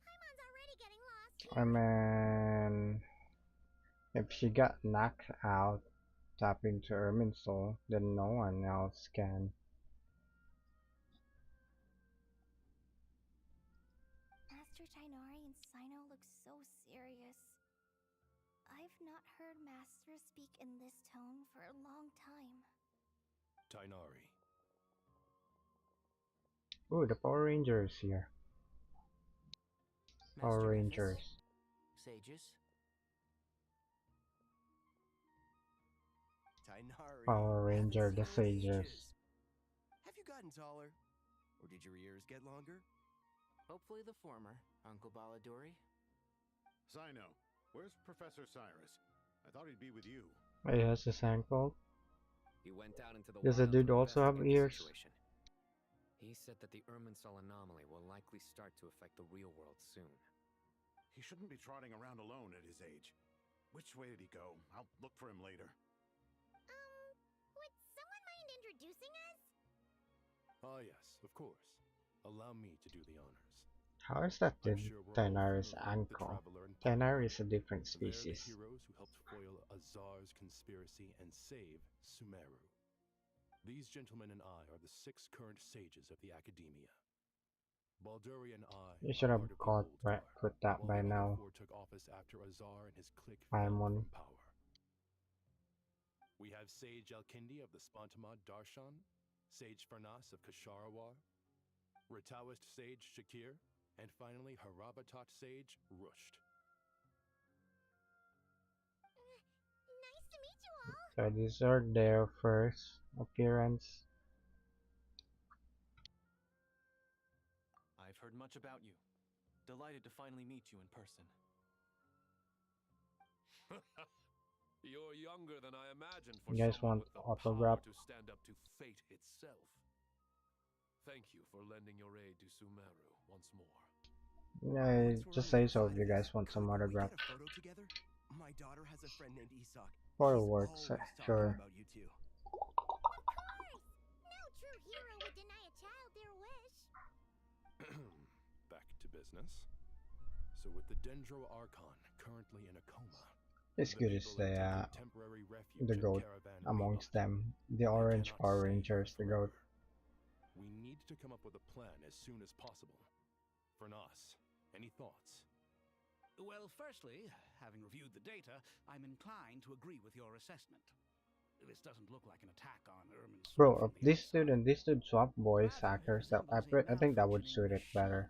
Paimon's already getting lost. I mean, if she got knocked out tapping to Irminsul, then no one else can. Master Tighnari and Sino look so serious. I've not heard Master speak in this tone for a long time. Tighnari. Ooh, the Power Rangers here. Power Master Rangers. Memphis? Sages? Tighnari. Power Ranger, the haven't seen you in Sages. ages. Have you gotten taller? Or did your ears get longer? Hopefully the former, Uncle Baladuri. Sino, where's Professor Cyrus? I thought he'd be with you. He has his ankle. He went out into the Does the wild dude to also have investigate the ears? situation. He said that the Irminsul anomaly will likely start to affect the real world soon. He shouldn't be trotting around alone at his age. Which way did he go? I'll look for him later. Would someone mind introducing us? Ah yes, of course. Allow me to do the honors. How is that the Tighnari's ankle? Tighnari is a different They're the species. heroes who helped foil Azar's conspiracy and save Sumeru. These gentlemen and I are the 6 current sages of the Academia. Balduri and I You should have put that by now. 4 took office after Azar and his clique Paimon. fell from power. We have Sage Alkindi of the Spontamod Darshan, Sage Farnas of Kasharawar, Rataoist Sage Shakir, and finally Harabatot Sage Rusht. Nice to meet you all. So these are their first appearance. I've heard much about you. Delighted to finally meet you in person. You're younger than I imagined for You guys someone want with the autograph? power to stand up to fate itself. Thank you for lending your aid to Sumeru once more. Yeah, just say so if you guys want some autograph. Get a photo together? My daughter has a friend named Isak. Fireworks, Always talking sure. about you two. No true hero would deny a child their wish. Back to business. So with the Dendro Archon currently in a coma, As good as the temporary refuge at goat Caravan amongst them. The orange Power Rangers, the goat. we need to come up with a plan as soon as possible. Fernas, any thoughts? Well, firstly, having reviewed the data, I'm inclined to agree with your assessment. This doesn't look like an attack on Irminsul. Bro, if this dude and this dude swap voice actors, that I think that would suit it better.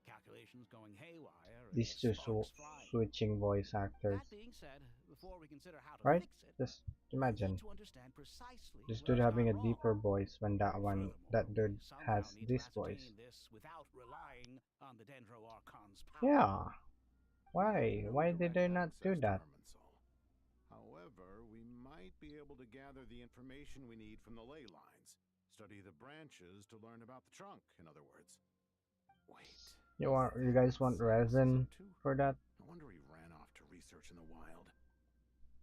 Calculations going haywire. These two switching voice actors. That being said, before we consider how to Right? fix it, Just imagine. to understand precisely This where dude it's having a gone wrong. deeper voice when that dude has Somehow need this to voice. ascertain this without relying on the Dendro Archon's power. Yeah. Why? Why did they not do that? However, we might be able to gather the information we need from the ley lines. Study the branches to learn about the trunk, in other words. Wait. You guys want resin for that? No wonder he ran off to research in the wild.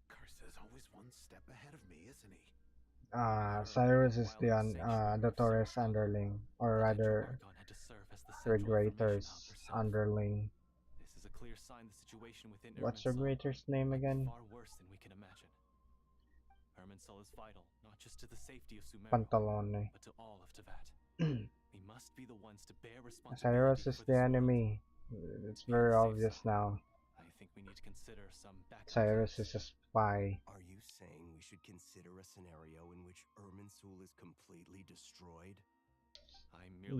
Curse's always one step ahead of me, isn't he? Cyrus is the Torres underling, or rather, Regulator's underling. This is a clear sign the situation within What's Irminsul Regulator's name might be again? far worse than we can imagine. Irminsul is vital, not just to the safety of Sumeru, Pantalone. but to all of Teyvat. We must be the ones to bear responsibility. Cyrus is for the this enemy. It's very obvious now. I think we need to consider some backup. Cyrus is a spy. Are you saying we should consider a scenario in which Irminsul is completely destroyed?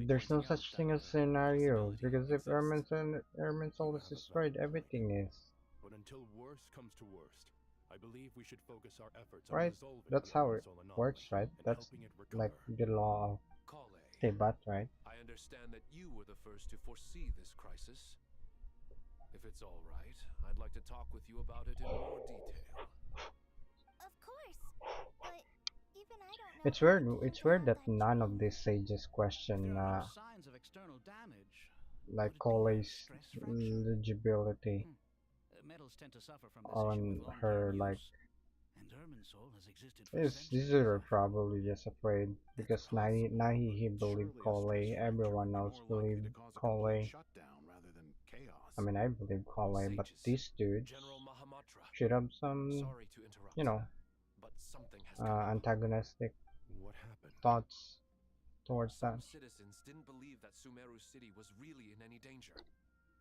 There's no such thing as scenario, because if Irminsul is destroyed, everything is. But until worst comes to worst, I believe we should focus our efforts on Right? resolving That's the how it Irminsul anomaly works, right? and That's helping it like recover. the law of Teyvat, right? I understand that you were the first to foresee this crisis. If it's all right, I'd like to talk with you about it in more detail. Of course, but even I don't know. It's weird that none of these sages question There are no signs of external damage. like Cole's legibility Metals tend to suffer from this issue on with her, long-term like, use, and Irminsul has existed for is centuries. these are probably just afraid because Nahi he believed Cole, everyone else believed Cole. I mean, I believe Cole, but these dudes should have some, you know, antagonistic thoughts towards that. Some citizens didn't believe that Sumeru City was really in any danger.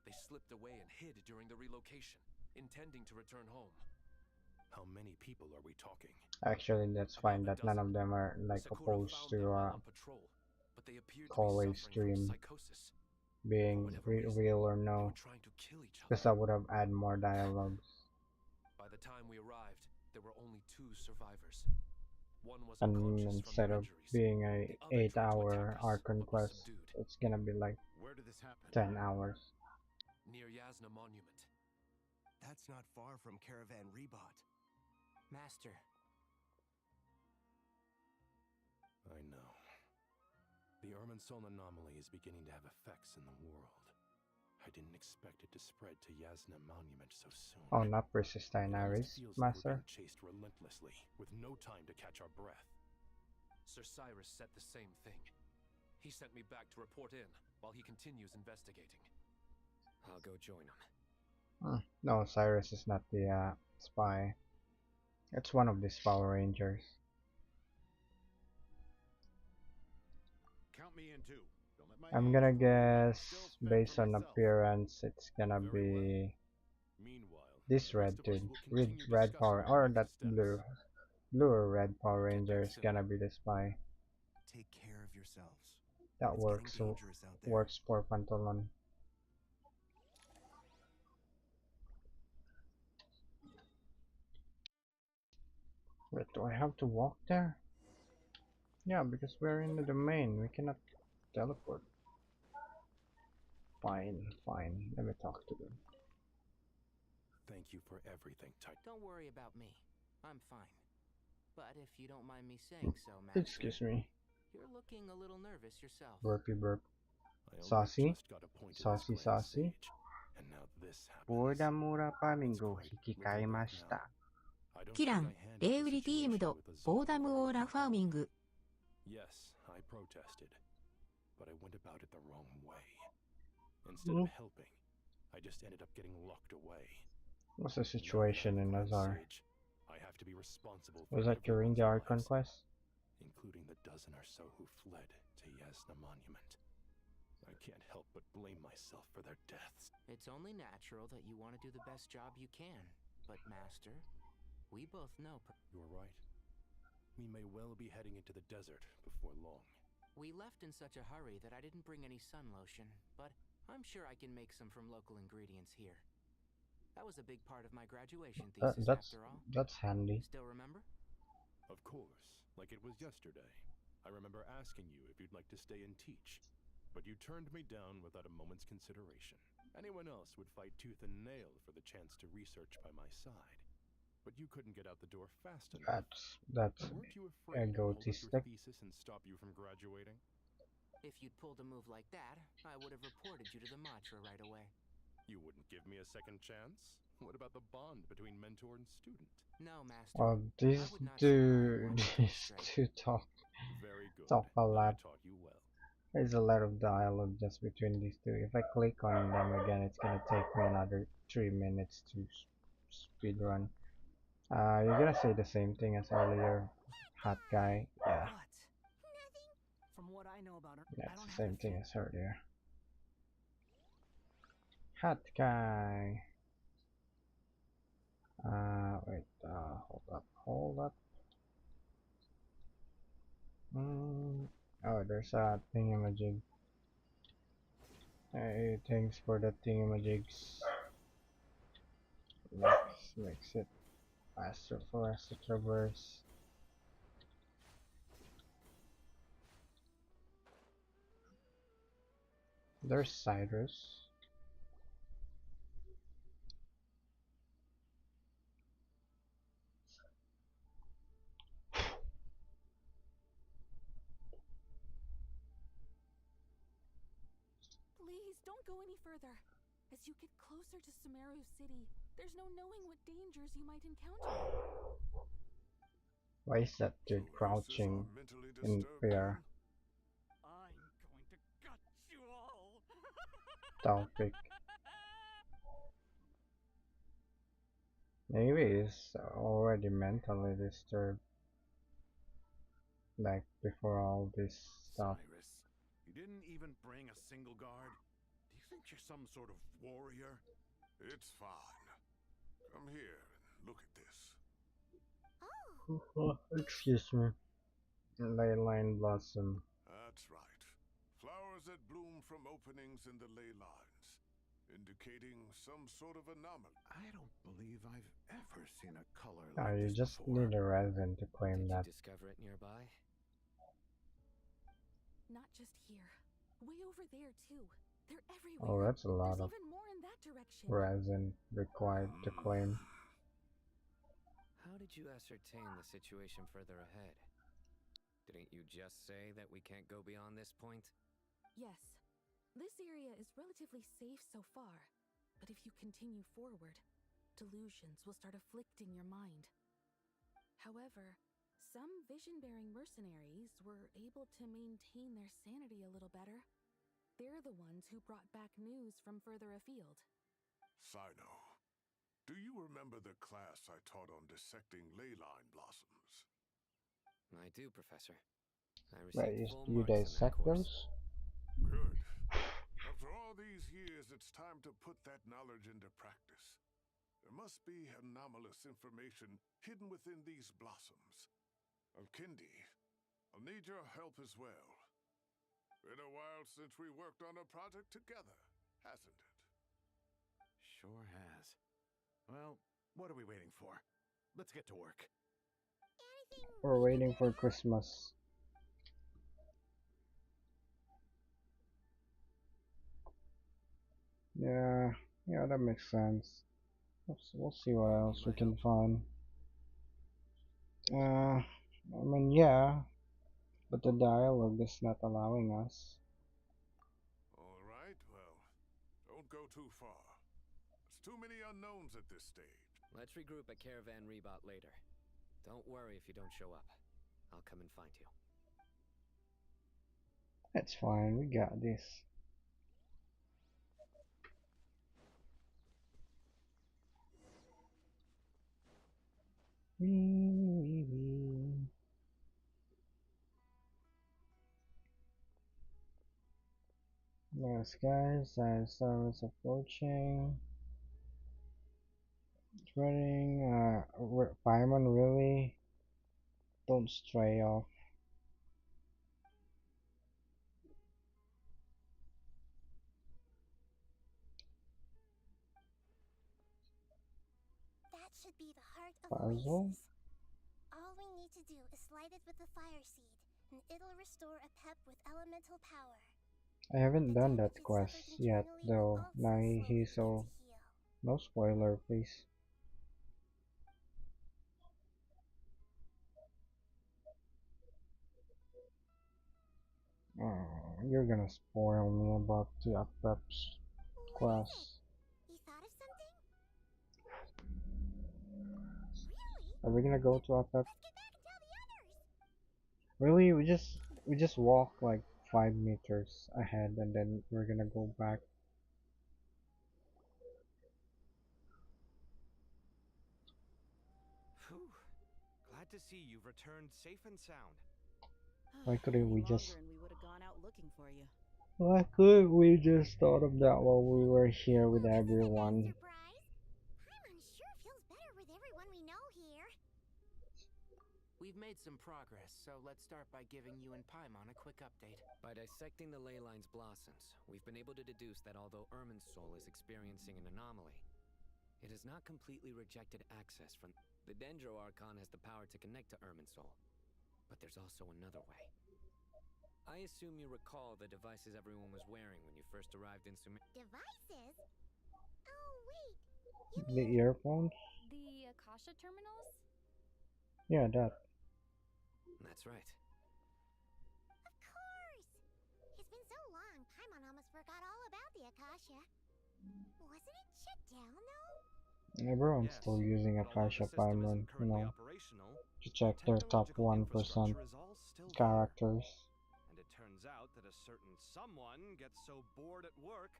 They slipped away and hid during the relocation, intending to return home. How many people are we talking? Actually, that's fine that none of them are like opposed to Cole's stream being real or no, because that would have added more dialogues. By the time we arrived, there were only 2 survivors. One was And instead of being a 8-hour Archon quest, it's gonna be like 10 hours. Near Yasna Monument. That's not far from Caravan Rebot. Master. I know. The Irminsul anomaly is beginning to have effects in the world. I didn't expect it to spread to Yasna Monument so soon. Oh, not Persistinaris, Master. Being chased relentlessly, with no time to catch our breath. Sir Cyrus said the same thing. He sent me back to report in, while he continues investigating. I'll go join him. No, Cyrus is not the spy. It's one of these Power Rangers. Count me in too. Don't let my I'm gonna guess, based on appearance, it's gonna be this red dude, red power, or that blue or red Power Ranger is gonna be the spy. Take care of yourselves. That works. So works for Pantolon. Wait, do I have to walk there? Yeah, because we're in the domain. We cannot teleport. Fine. Let me talk to them. Thank you for everything, Titan. Don't worry about me. I'm fine. But if you don't mind me saying so, Master. Excuse me. You're looking a little nervous yourself. Burpy burp. Saucy? Saucy? And now this happens. ボーダモラファーミングを引き換えました。キラン、レウリディームド、ボーダムオーラファーミング。Yes, I protested, but I went about it the wrong way. Instead of helping, I just ended up getting locked away. What's the situation in Nazar? I have to be responsible for Was that during the Archon quest? Including the dozen or so who fled to Yasna Monument. I can't help but blame myself for their deaths. It's only natural that you want to do the best job you can. But Master, we both know... You're right. We may well be heading into the desert before long. We left in such a hurry that I didn't bring any sun lotion, but I'm sure I can make some from local ingredients here. That was a big part of my graduation thesis after all. That's handy. Still remember? Of course, like it was yesterday. I remember asking you if you'd like to stay and teach, but you turned me down without a moment's consideration. Anyone else would fight tooth and nail for the chance to research by my side. But you couldn't get out the door fast enough. That's Weren't you afraid I'd hold up your thesis and stop you from graduating? If you'd pulled a move like that, I would have reported you to the Matra right away. You wouldn't give me a second chance? What about the bond between mentor and student? No, Master. Oh, these two talk a lot. There's a lot of dialogue just between these two. If I click on them again, it's gonna take me another 3 minutes to speedrun. You're gonna say the same thing as earlier, hot guy. Yeah. From what I know about her, That's the same thing as earlier. Hot guy. Wait, hold up. Oh, there's a thingamajig. Hey, thanks for the thingamajigs. Makes it faster for us to traverse. There's Cyrus. Please don't Don't go any further. As you get closer to Sumeru City, there's no knowing what dangers you might encounter. Why is that dude crouching in fear? I'm going to gut you all. Taufik. Maybe he's already mentally disturbed. Like before all this stuff. Cyrus, you didn't even bring a single guard? Do you think you're some sort of warrior? It's fine. Come here and look at this. Excuse me. Leyline blossom. That's right. Flowers that bloom from openings in the ley lines, indicating some sort of anomaly. I don't believe I've ever seen a color like You this just before. need a resin to claim that. Did you discover it nearby? Not just here. Way over there, too. They're everywhere. Oh, that's a lot There's of even more in that direction. resin required to claim. How did you ascertain the situation further ahead? Didn't you just say that we can't go beyond this point? Yes. This area is relatively safe so far. But if you continue forward, delusions will start afflicting your mind. However, some vision-bearing mercenaries were able to maintain their sanity a little better. They're the ones who brought back news from further afield. Sino, do you remember the class I taught on dissecting ley line blossoms? I do, Professor. I Wait, received full you marks in that dissect course. those? Good. After all these years, it's time to put that knowledge into practice. There must be anomalous information hidden within these blossoms. Alkindi, I'll need your help as well. Been a while since we worked on a project together, hasn't it? Sure has. Well, what are we waiting for? Let's get to work. We're waiting for Christmas. Yeah, that makes sense. We'll see what else we can find. I mean, yeah, but the dialogue is not allowing us. All right, well, don't go too far. There's too many unknowns at this stage. Let's regroup at Caravan Rebot later. Don't worry if you don't show up. I'll come and find you. That's fine, we got this. Yes, guys, Star is approaching. Running, Paimon, really? Don't stray off. That should be the heart of Puzzle? Oasis. All we need to do is light it with the fire seed, and it'll restore a pep with elemental power. I haven't done that quest yet, though. So no spoiler, please. Oh, you're gonna spoil me about the Uppreps quest. You thought of something? Are we gonna go to Uprep? Let's get back and tell the others! Really? We just walk like 5 meters ahead and then we're gonna go back. Phew. Glad to see you've returned safe and sound. Why couldn't we just And we would have gone out looking for you. Why couldn't we just thought of that while we were here with everyone? Paimon sure feels better with everyone we know here. We've made some progress, so let's start by giving you and Paimon a quick update. By dissecting the ley line's blossoms, we've been able to deduce that although Irmin's soul is experiencing an anomaly, it has not completely rejected access from the Dendro Archon has the power to connect to Irmin's soul. But there's also another way. I assume you recall the devices everyone was wearing when you first arrived in Sumeru. Devices? Oh, wait. The earphones? The Akasha terminals? Yeah, that. That's right. Of course! It's been so long, Paimon almost forgot all about the Akasha. Akasha. Wasn't it shut down though? Everyone's still using Akasha Paimon, you know, to check their top 1% characters. And it turns out that a certain someone gets so bored at work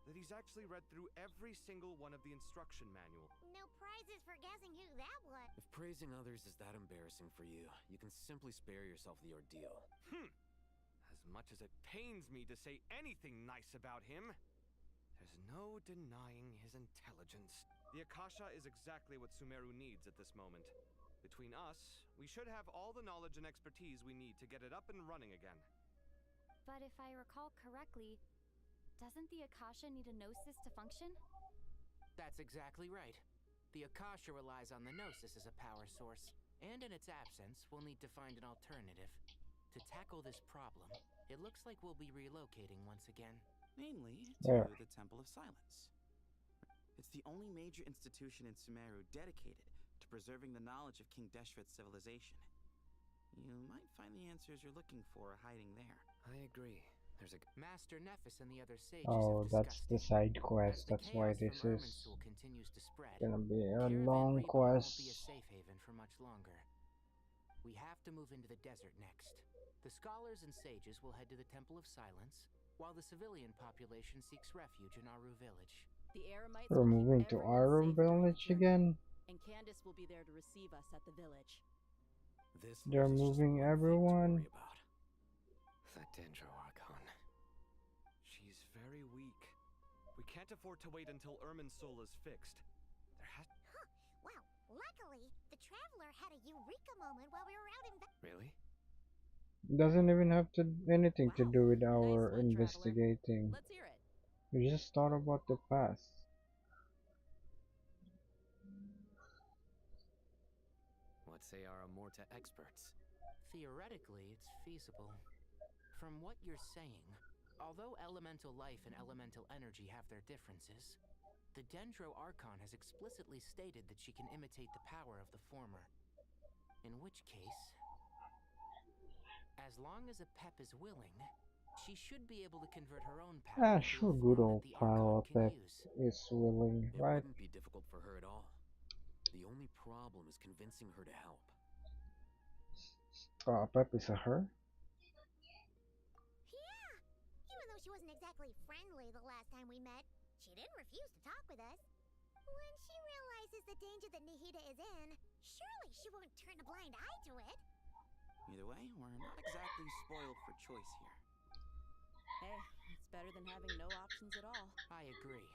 that he's actually read through every single one of the instruction manual. No prizes for guessing who that was. If praising others is that embarrassing for you, you can simply spare yourself the ordeal. As much as it pains me to say anything nice about him, there's no denying his intelligence. The Akasha is exactly what Sumeru needs at this moment. Between us, we should have all the knowledge and expertise we need to get it up and running again. But if I recall correctly, doesn't the Akasha need a Gnosis to function? That's exactly right. The Akasha relies on the Gnosis as a power source, and in its absence, we'll need to find an alternative. To tackle this problem, it looks like we'll be relocating once again. Namely, Where? to the Temple of Silence. It's the only major institution in Sumeru dedicated to preserving the knowledge of King Deshret's civilization. You might find the answers you're looking for hiding there. I agree. There's a Master Nephis and the other sages Oh, have that's discussed the side quest. As the That's why chaos this from is Irminsul continues to spread, gonna be a Caravan long Reaping won't be a quest. safe haven for much longer. We have to move into the desert next. The scholars and sages will head to the Temple of Silence, while the civilian population seeks refuge in Aru village. The Aramites We're will keep moving to everyone Arum safe during the village journey, again. and Candace will be there to receive us at the village. This They're leaves us just moving one thing to everyone. worry about. That Dendro Archon. She's very weak. We can't afford to wait until Irminsul is fixed. There has... Huh. Well, luckily, the Traveler had a eureka moment while we were out in... Really? Doesn't even have to anything to do with Nice our one, investigating. Let's hear it. We just thought about the past. What say our Amorta experts? Theoretically, it's feasible. From what you're saying, although elemental life and elemental energy have their differences, the Dendro Archon has explicitly stated that she can imitate the power of the former. In which case, as long as a Pep is willing, she should be able to convert her own power into Sure, a good form old that the Archon Pyro can Pep use. is willing, It right? wouldn't be difficult for her at all. The only problem is convincing her to help. Pep is a her? Yeah! Even though she wasn't exactly friendly the last time we met, she didn't refuse to talk with us. When she realizes the danger that Nihida is in, surely she won't turn a blind eye to it. Either way, we're not exactly spoiled for choice here. Hey, it's better than having no options at all. I agree.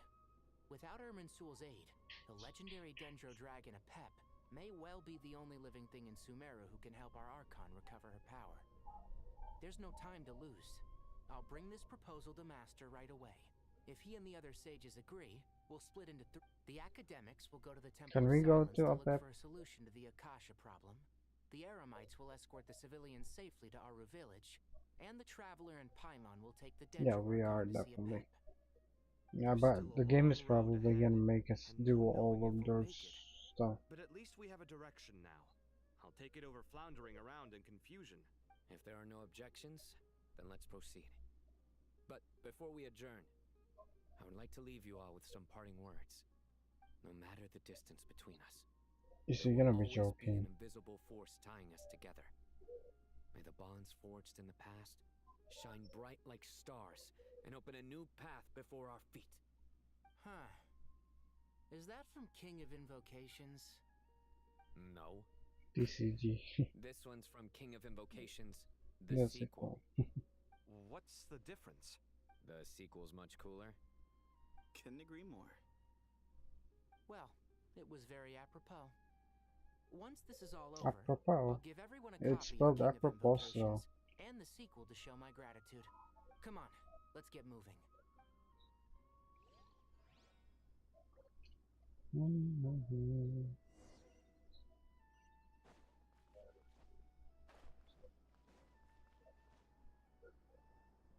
Without Irminsul's aid, the legendary Dendro Dragon Apep may well be the only living thing in Sumeru who can help our Archon recover her power. There's no time to lose. I'll bring this proposal to Master right away. If he and the other sages agree, we'll split into the academics will go to the Temple Can of we go Silence to look Apep? for a solution to the Akasha problem. The Aramites will escort the civilians safely to Aru village, and the Traveler and Paimon will take the Yeah, Dendro we are Archon to see definitely. Apep. Yeah, but the game is probably gonna make us do all of those stuff. But at least we have a direction now. I'll take it over floundering around in confusion. If there are no objections, then let's proceed. But before we adjourn, I would like to leave you all with some parting words. No matter the distance between us, Is he gonna be always be joking? an invisible force tying us together. May the bonds forged in the past shine bright like stars and open a new path before our feet. Huh. Is that from King of Invocations? No. TCG. This one's from King of Invocations, the The sequel. What's the difference? The sequel's much cooler. Couldn't agree more. Well, it was very apropos. Once this is all over, Apropos. I'll give everyone a It's copy spelled of King of apropos, so. Invocations and the sequel to show my gratitude. Come on, let's get moving.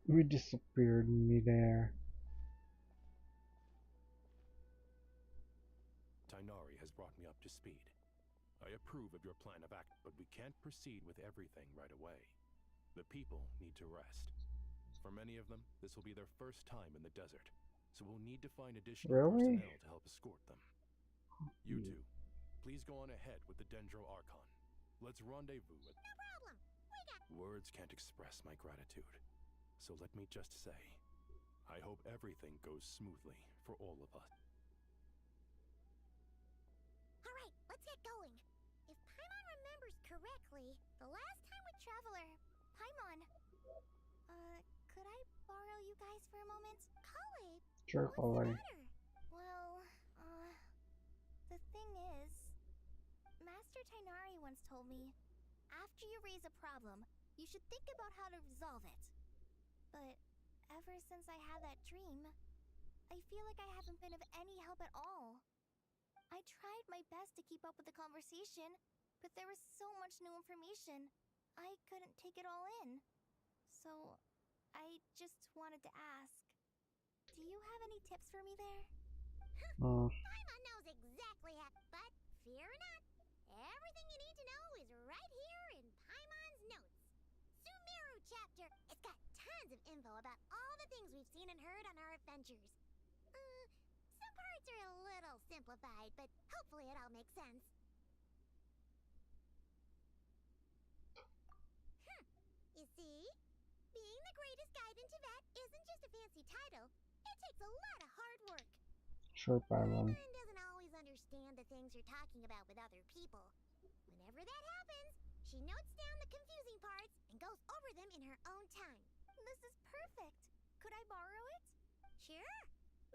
We disappeared midair. Tainari has brought me up to speed. I approve of your plan of act, but we can't proceed with everything right away. The people need to rest. For many of them, this will be their first time in the desert. so we'll need to find additional Really? personnel to help escort them. You two, please go on ahead with the Dendro Archon. Let's rendezvous at... No problem. We got... Words can't express my gratitude. So let me just say, I hope everything goes smoothly for all of us. Alright, let's get going. If Paimon remembers correctly, the last time with Traveler, Paimon... could I borrow you guys for a moment? Kale, Sure, what's Kale. the matter? Well, the thing is... Master Tainari once told me, after you raise a problem, you should think about how to resolve it. But ever since I had that dream, I feel like I haven't been of any help at all. I tried my best to keep up with the conversation, but there was so much new information, I couldn't take it all in. So, I just wanted to ask, do you have any tips for me there? Paimon knows exactly how, but fear not, everything you need to know is right here in Paimon's notes. Sumeru chapter, it's got tons of info about all the things we've seen and heard on our adventures. Some parts are a little simplified, but hopefully it all makes sense. You see? Being the greatest guide in Tibet isn't just a fancy title. It takes a lot of hard work. Sure, Paimon. Paimon doesn't always understand the things you're talking about with other people. Whenever that happens, she notes down the confusing parts and goes over them in her own time. This is perfect. Could I borrow it? Sure.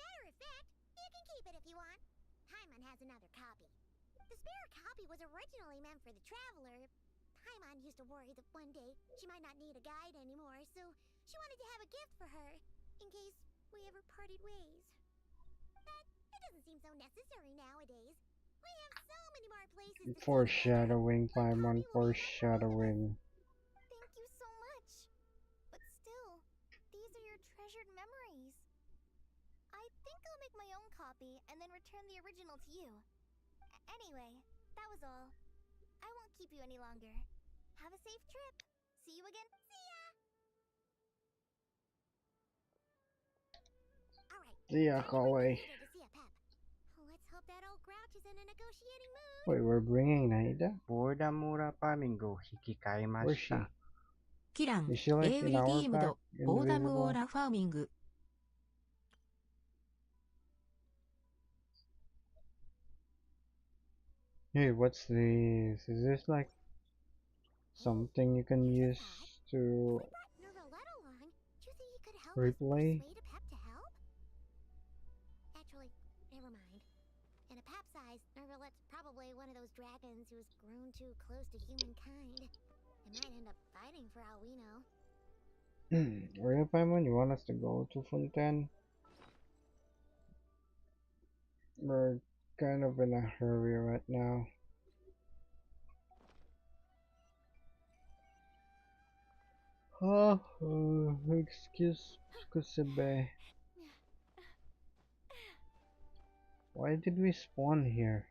Matter of fact, you can keep it if you want. Paimon has another copy. The spare copy was originally meant for the Traveler. Paimon used to worry that one day she might not need a guide anymore, so she wanted to have a gift for her, in case we ever parted ways. But it doesn't seem so necessary nowadays. We have so many more places to Foreshadowing, Paimon, foreshadowing. Thank you so much. But still, these are your treasured memories. I think I'll make my own copy and then return the original to you. Anyway, that was all. I won't keep you any longer. Have a safe trip. See you again. See ya! Alright. See ya, Kale. To see a pep. Let's hope that old grouch is in a negotiating mood. Wait, we're bringing Naida? ボーダムラファーミングを引き換えま Where's し she? た。キラン、 Is she レ like ウ in リ our ディーム pack? ド、ボーダムオー Invisible? ラファーミング。Hey, what's this? Is this like something you can use to replay? Actually, never mind. In a pap size, Nervalet's probably one of those dragons who's grown too close to humankind. It might end up fighting for all we know. Real Paimon, you want us to go to Fontaine? We're kind of in a hurry right now. Excuse me. Why did we spawn here?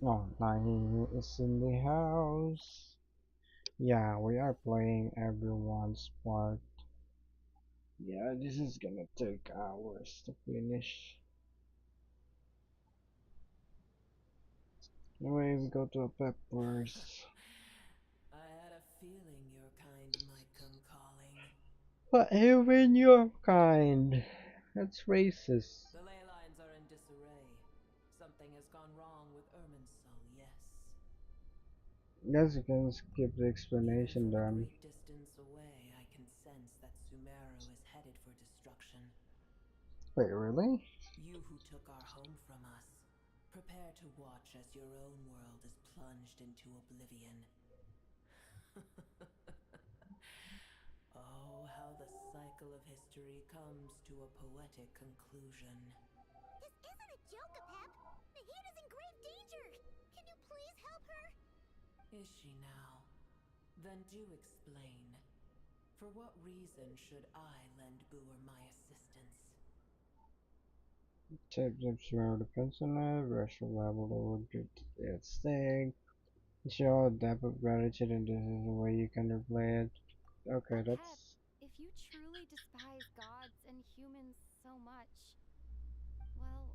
Oh, Nahi is in the house. Yeah, we are playing everyone's part. Yeah, this is gonna take hours to finish. Anyway, we go to a Peppers. I had a feeling your kind might come calling. But even your kind. That's racist. The ley lines are in disarray. Something has gone wrong with Irminsul, yes. Guess you can skip the explanation then. Great distance away, I can sense that Sumeru is headed for destruction. Wait, really? You who took our home from us, prepare to watch as your own world is plunged into oblivion. Oh, how the cycle of history comes to a poetic conclusion. This isn't a joke, Apep! Nahida's in grave danger! Can you please help her? Is she now? Then do explain. For what reason should I lend Boor my assistance? Tape tips around the pencil knife, brush the level over to its thing. Show a depth of gratitude, and this is the way you can replay it. Okay, But that's Pep, if you truly despise gods and humans so much, well,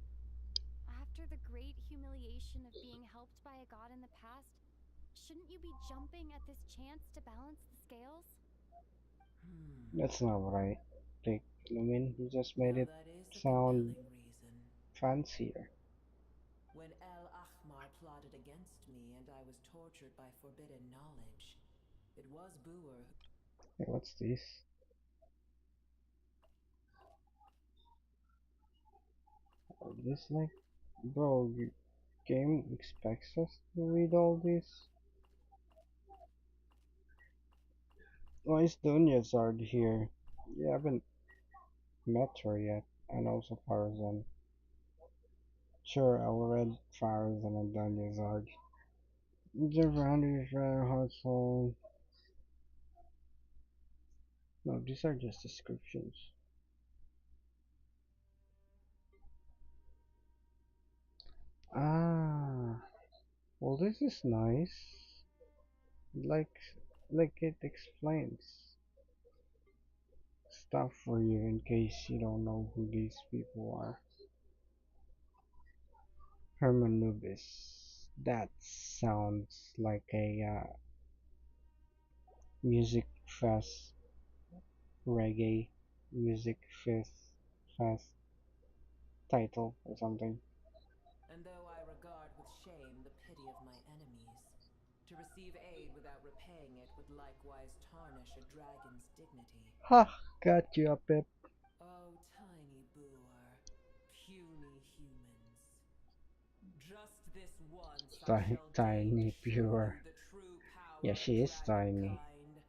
after the great humiliation of being helped by a god in the past, shouldn't you be jumping at this chance to balance the scales? that's not what I think. I mean, he just made Now it that is a sound compelling reason. fancier. When El Ahmar plotted against me and I was tortured by forbidden knowledge, it was Buer. Hey, what's this? This like, bro, the game expects us to read all this? Why is Dunya Zard here? You haven't met her yet, and also Farazan. Sure, I read Farazan and Dunya Zard. The Founders household. No, these are just descriptions. Ah, well, this is nice. Like, like it explains stuff for you in case you don't know who these people are. Hermanubis. That sounds like a music fest, reggae music fest title or something. And though I regard with shame the pity of my enemies, to receive aid without repaying it would likewise tarnish a dragon's dignity. Ha! Got you, Pip. Oh, tiny Boer, puny humans. Just this once I shall deign to Tiny, show pure. you the true power Yeah, of she is tiny. dragonkind.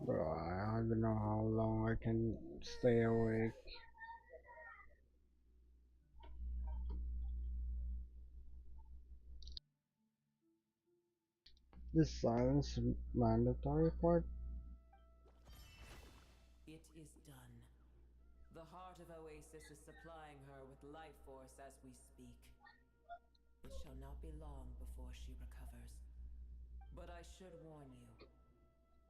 Bro, I don't know how long I can stay awake. This silence mandatory part? It is done. The heart of Oasis is supplying her with life force as we speak. It shall not be long before she recovers. But I should warn you.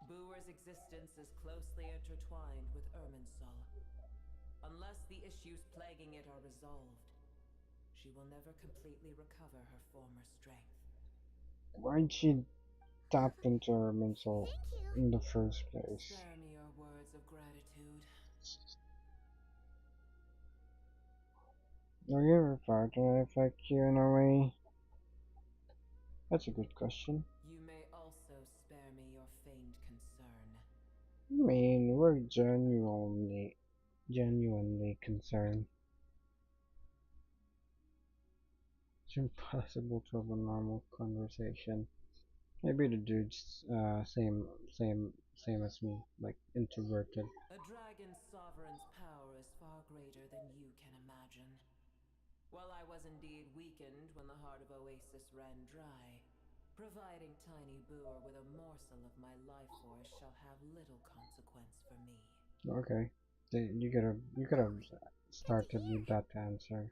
Buer's existence is closely intertwined with Irminsul. Unless the issues plaguing it are resolved, she will never completely recover her former strength. Why'd she tap into her mental in the first place? Spare me your words of gratitude. Are you ever part to affect you in a way? That's a good question. You may also spare me your feigned concern. I mean, we're genuinely concerned. It's impossible to have a normal conversation. Maybe the dude's same as me, like introverted. A dragon's sovereign's power is far greater than you can imagine. While I was indeed weakened when the heart of Oasis ran dry, providing Tiny Boer with a morsel of my life force shall have little consequence for me. Okay, you could have started with that answer.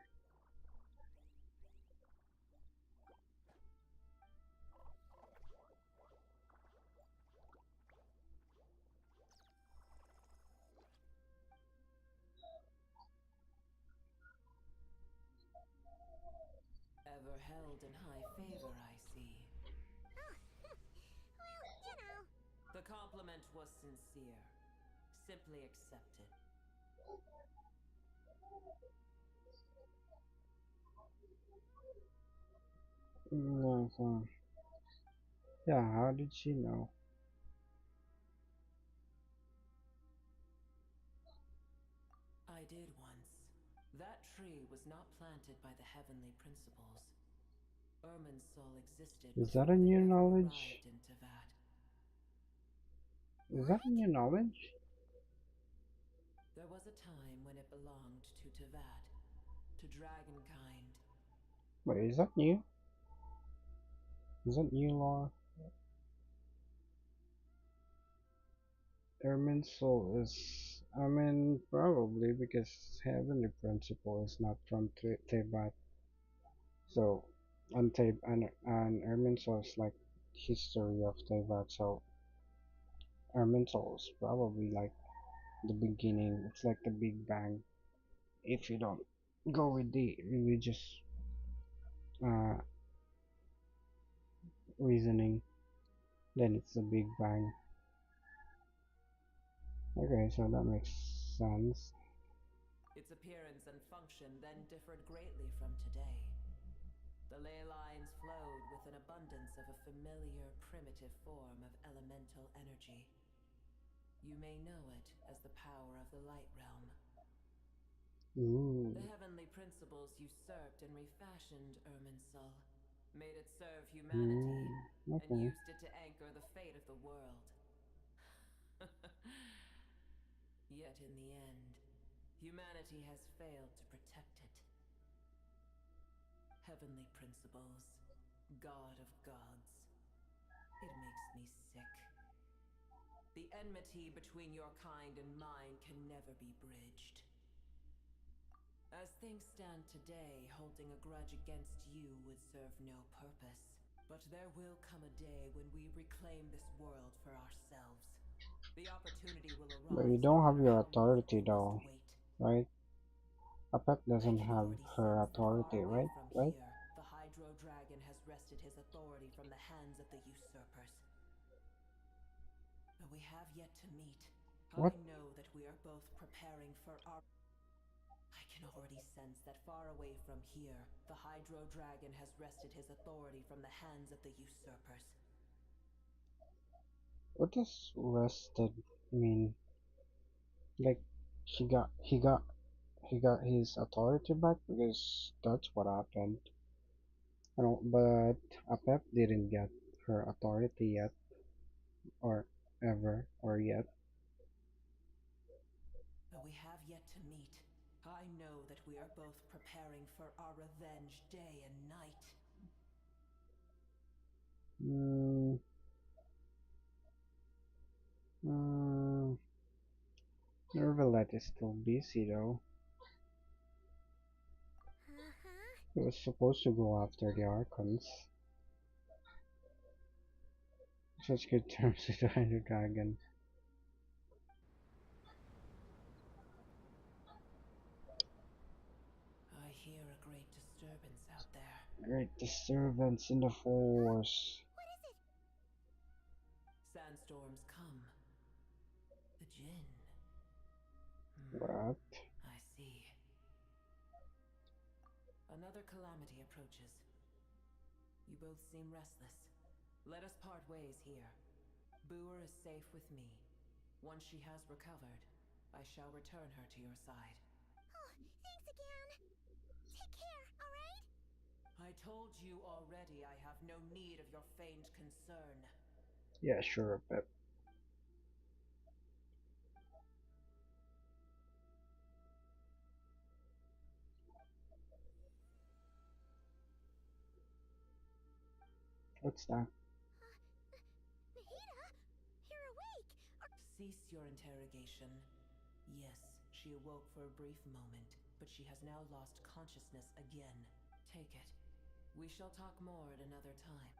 Ever held in high favor, I see. The compliment was sincere. Simply accept it. No, so yeah, how did she know? I did once. That tree was not planted by the heavenly principles. Irminsul existed Is that before a they new ever knowledge? arrived into that. Is that a new knowledge? There was a time when it belonged to Tevat, to dragonkind. Wait, is that new? Is that new lore? Ermin's soul is, I mean, probably because Heavenly Principle is not from Tebat. So, and Ermin's soul is like history of Tebat. So, Ermin's soul is probably like the beginning. It's like the Big Bang. If you don't go with the religious uh, reasoning, then it's the Big Bang. Okay, so that makes sense. Its appearance and function then differed greatly from today. The ley lines flowed with an abundance of a familiar, primitive form of elemental energy. You may know it as the power of the Light Realm. Ooh. The heavenly principles usurped and refashioned Irminsul, made it serve humanity, and Okay. used it to anchor the fate of the world. Yet in the end, humanity has failed to protect it. Heavenly principles, God of gods. It makes me sick. The enmity between your kind and mine can never be bridged. As things stand today, holding a grudge against you would serve no purpose. But there will come a day when we reclaim this world for ourselves. The opportunity will arise. But you don't have your authority though, right? Apep doesn't have her authority, right? Right? The Hydro Dragon has wrested his authority from the hands of the usurpers. But we have yet to meet. What? I know that we are both preparing for our... I can already sense that far away from here, the Hydro Dragon has wrested his authority from the hands of the usurpers. What does rested mean? Like he got his authority back, because that's what happened. I don't, but Apep didn't get her authority yet, or ever, or yet. But we have yet to meet. I know that we are both preparing for our revenge day and night. Nervalette is still busy though. He was supposed to go after the Archons. Such good terms with the Hydro Dragon. I hear a great disturbance out there. Great disturbance in the force. Sandstorms come. The Jinn. What? I see. Another calamity approaches. You both seem restless. Let us part ways here. Boer is safe with me. Once she has recovered, I shall return her to your side. Oh, thanks again. Take care, alright? I told you already I have no need of your feigned concern. Yeah, sure, Pep. What's that? Nahida, you're awake. Cease your interrogation. Yes, she awoke for a brief moment, but she has now lost consciousness again. Take it. We shall talk more at another time.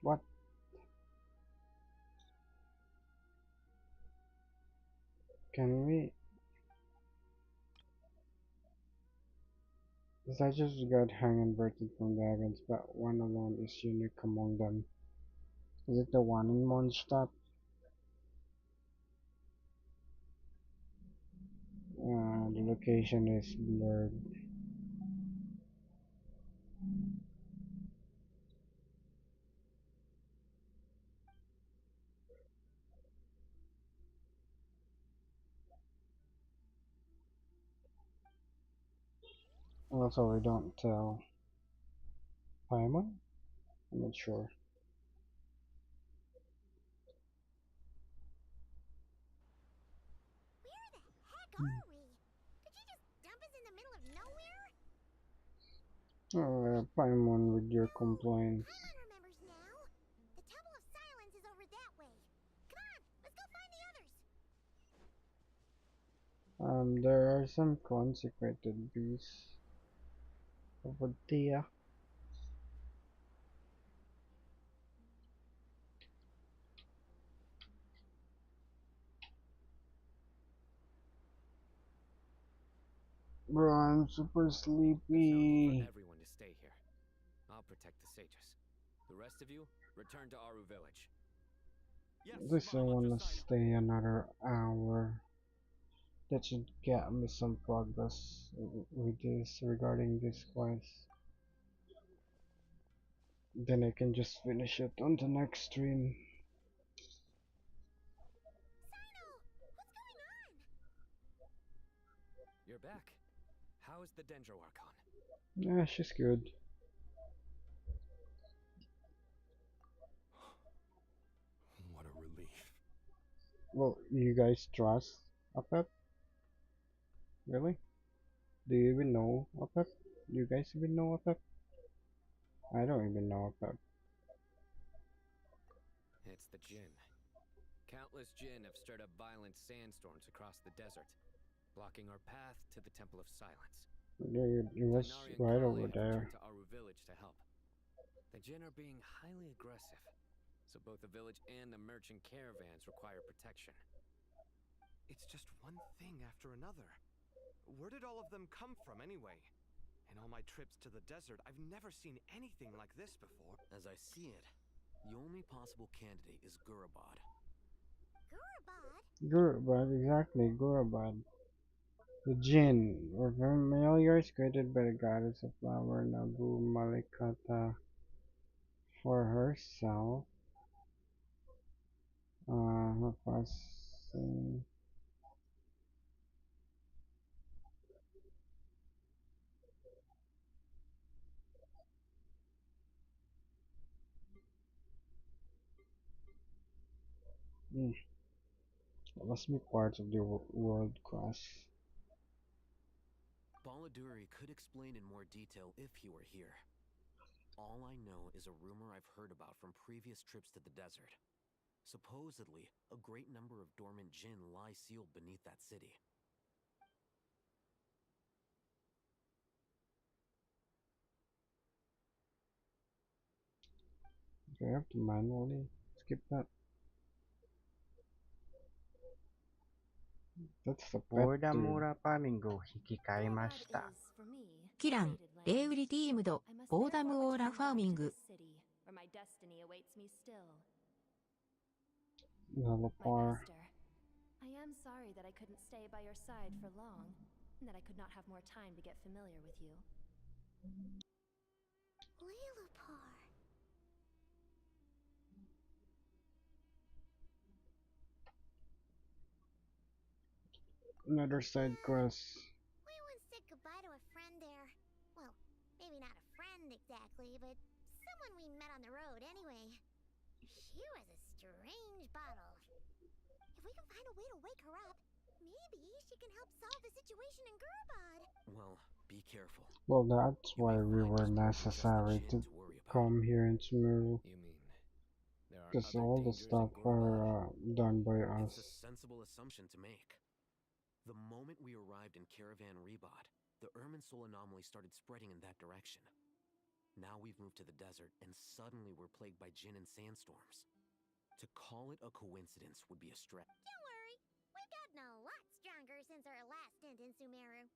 What? Can we? The statues got hung and birthed from dragons, but one alone is unique among them. Is it the one in Mondstadt? The location is blurred. Also, we don't tell Paimon? I'm not sure. Where the heck are we? Did you just dump us in the middle of nowhere? Paimon with your complaints. Paimon remembers now. The Temple of Silence is over that way. Come on, let's go find the others. There are some consecrated beasts over there. Bro, I'm super sleepy. Everyone to stay here. I'll protect the sages. The rest of you, return to Aru village. At least I wanna stay another hour. That should get me some progress with this regarding this quest. Then I can just finish it on the next stream. You're back. How is the Dendro Archon? Yeah, she's good. What a relief. Well, you guys trust Apep? Really? Do you even know Apep? Do you guys even know Apep? I don't even know Apep. It's the Jinn. Countless Jinn have stirred up violent sandstorms across the desert, blocking our path to the Temple of Silence. It was right over there. To Aru village to help. The Jinn are being highly aggressive, so both the village and the merchant caravans require protection. It's just one thing after another. Where did all of them come from anyway? In all my trips to the desert, I've never seen anything like this before. As I see it, the only possible candidate is Gurabad. Gurabad, exactly, Gurabad. The Jinn were familiars created by the goddess of flower Nabu Malikata for herself. Her passing. That must be part of the world cross. Baladuri could explain in more detail if he were here. All I know is a rumor I've heard about from previous trips to the desert. Supposedly, a great number of dormant Jinn lie sealed beneath that city. Do I have to manually skip that? That's the pet ボーダ dude. モーラパーミングを引き換えました。キラン、レイウリティームド、ボーダムオーラファーミング。Nalapar. I am sorry that I couldn't stay by your side for long, and that I could not have more time to get familiar with you. Lilapar. Another side quest. We once said goodbye to a friend there. Well, maybe not a friend exactly, but someone we met on the road anyway. She was a strange bottle. If we can find a way to wake her up, maybe she can help solve the situation in Gurabad. Well, be careful. Well, that's why we were necessary to come here in Sumeru. Because all the stuff are done by us. It's a sensible assumption to make. The moment we arrived in Caravan Rebod, the Irminsul anomaly started spreading in that direction. Now we've moved to the desert, and suddenly we're plagued by Jinn and sandstorms. To call it a coincidence would be a stretch. Don't worry, we've gotten a lot stronger since our last stint in Sumeru.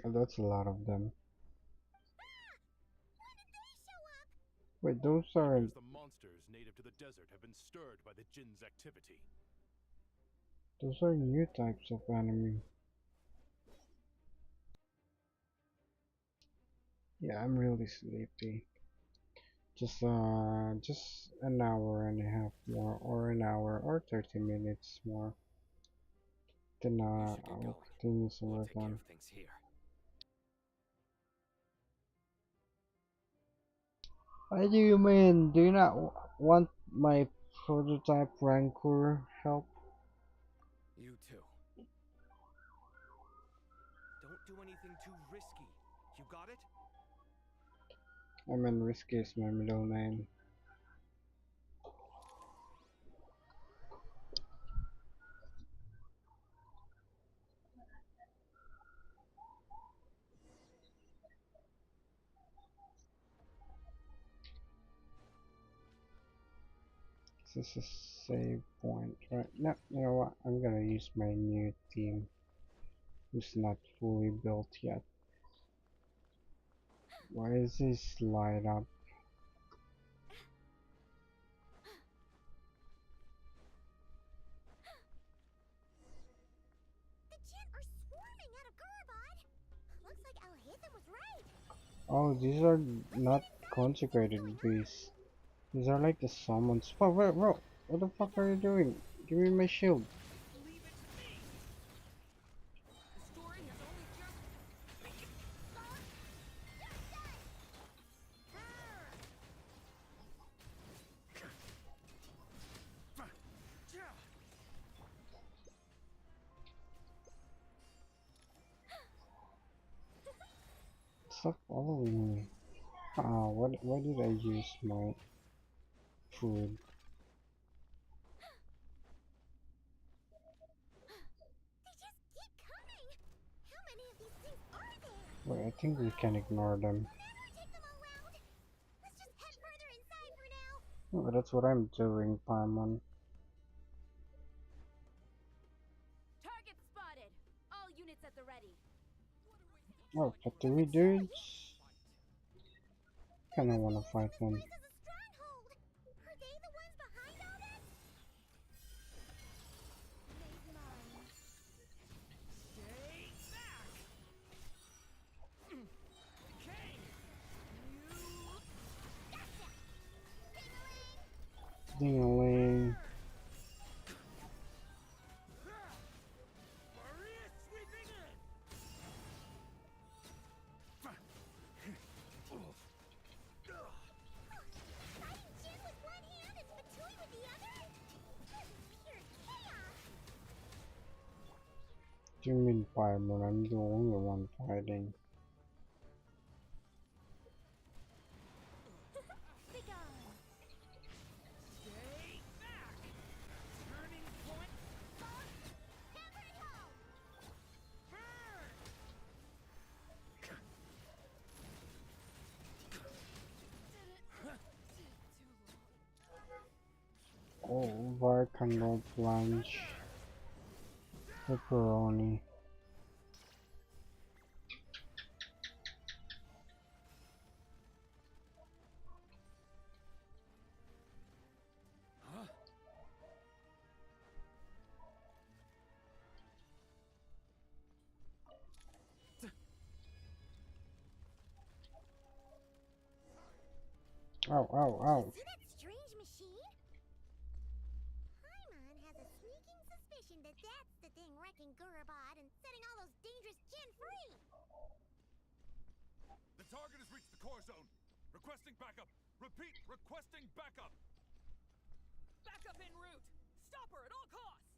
That's a lot of them. When did they show up? Wait, those aren't... The monsters native to the desert have been stirred by the Jinn's activity. Those are new types of enemy. Yeah, I'm really sleepy. Just an hour and a half more, or an hour, or 30 minutes more. Then I'll continue some work on. What do you mean? Do you not want my prototype rancor help? You too. Don't do anything too risky. You got it? I mean, risky is my middle name. This is a save point, right? No, you know what? I'm gonna use my new team, who's not fully built yet. Why is this light up? The Gen are swarming out of Gurabad. Looks like Alhaitham was right. Oh, these are not consecrated beasts. These are like the summons. Bro, bro, what the fuck are you doing? Give me my shield. Stop following me. Why did I use my food? Wait, I think we can ignore them. Oh, that's what I'm doing, Paimon. Target spotted. All units at the ready. Oh, factory dudes. Kinda wanna fight them. Ding-a-ling. Do you mean Paimon? I'm the only one fighting. Oh, Varkandor Blanche. Pepperoni. Ow, ow, ow. See that strange machine? Paimon has a sneaking suspicion that that's the thing wrecking Gurabad and setting all those dangerous Gen free. The target has reached the core zone. Requesting backup. Repeat, requesting backup. Backup en route. Stop her at all costs.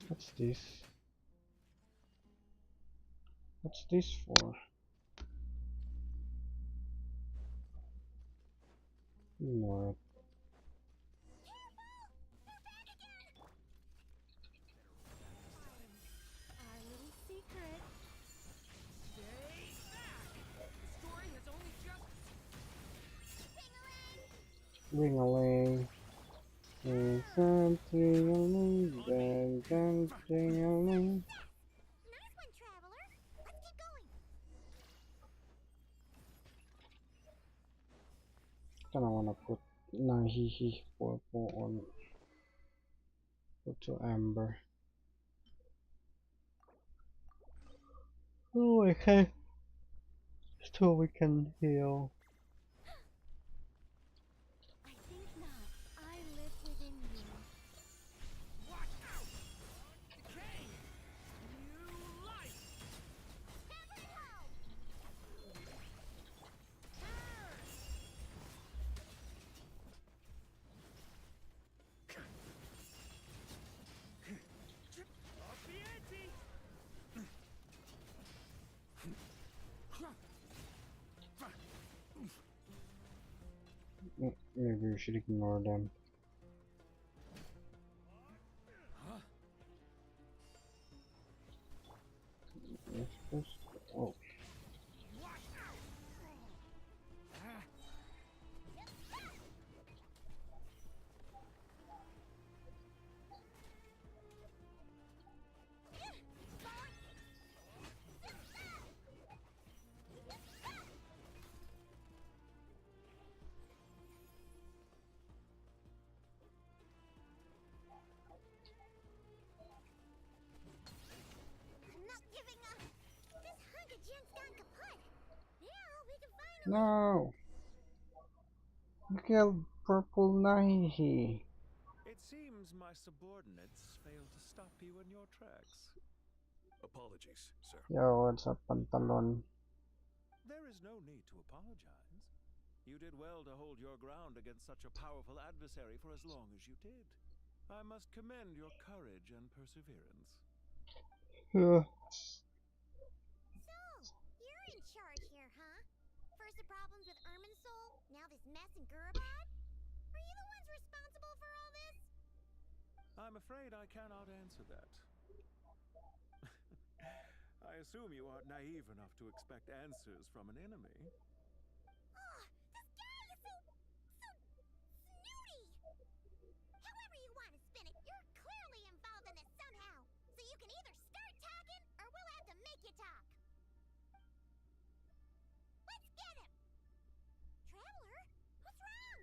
What's this? What's this for? Ignore it. Our little secret. Stay back. The story has only just. Ring-a-ling. Ding a-ling, ding ding ding-a-ling. Nice one, traveler. Let's keep going. Kinda wanna put Nahihi purple on. Put to Amber. Oh, okay. So we can heal. I think not. I live within you. Watch out! Decay! You Maybe we should ignore them. Oh. I'm not giving up. This hunk of gen's gone kaput. Now we can finally. No! You killed Purple Naihi. It seems my subordinates failed to stop you in your tracks. Apologies, sir. Yo, what's up, Pantalon? There is no need to apologize. You did well to hold your ground against such a powerful adversary for as long as you did. I must commend your courage and perseverance. Yeah. So, you're in charge here, huh? First the problems with Irminsul, now this mess in Gurabad? Are you the ones responsible for all this? I'm afraid I cannot answer that. I assume you aren't naive enough to expect answers from an enemy. Oh, this guy is so snooty! However you want to spin it, you're clearly involved in this somehow. So you can either start talking, or we'll have to make you talk. Let's get him! Traveler, what's wrong?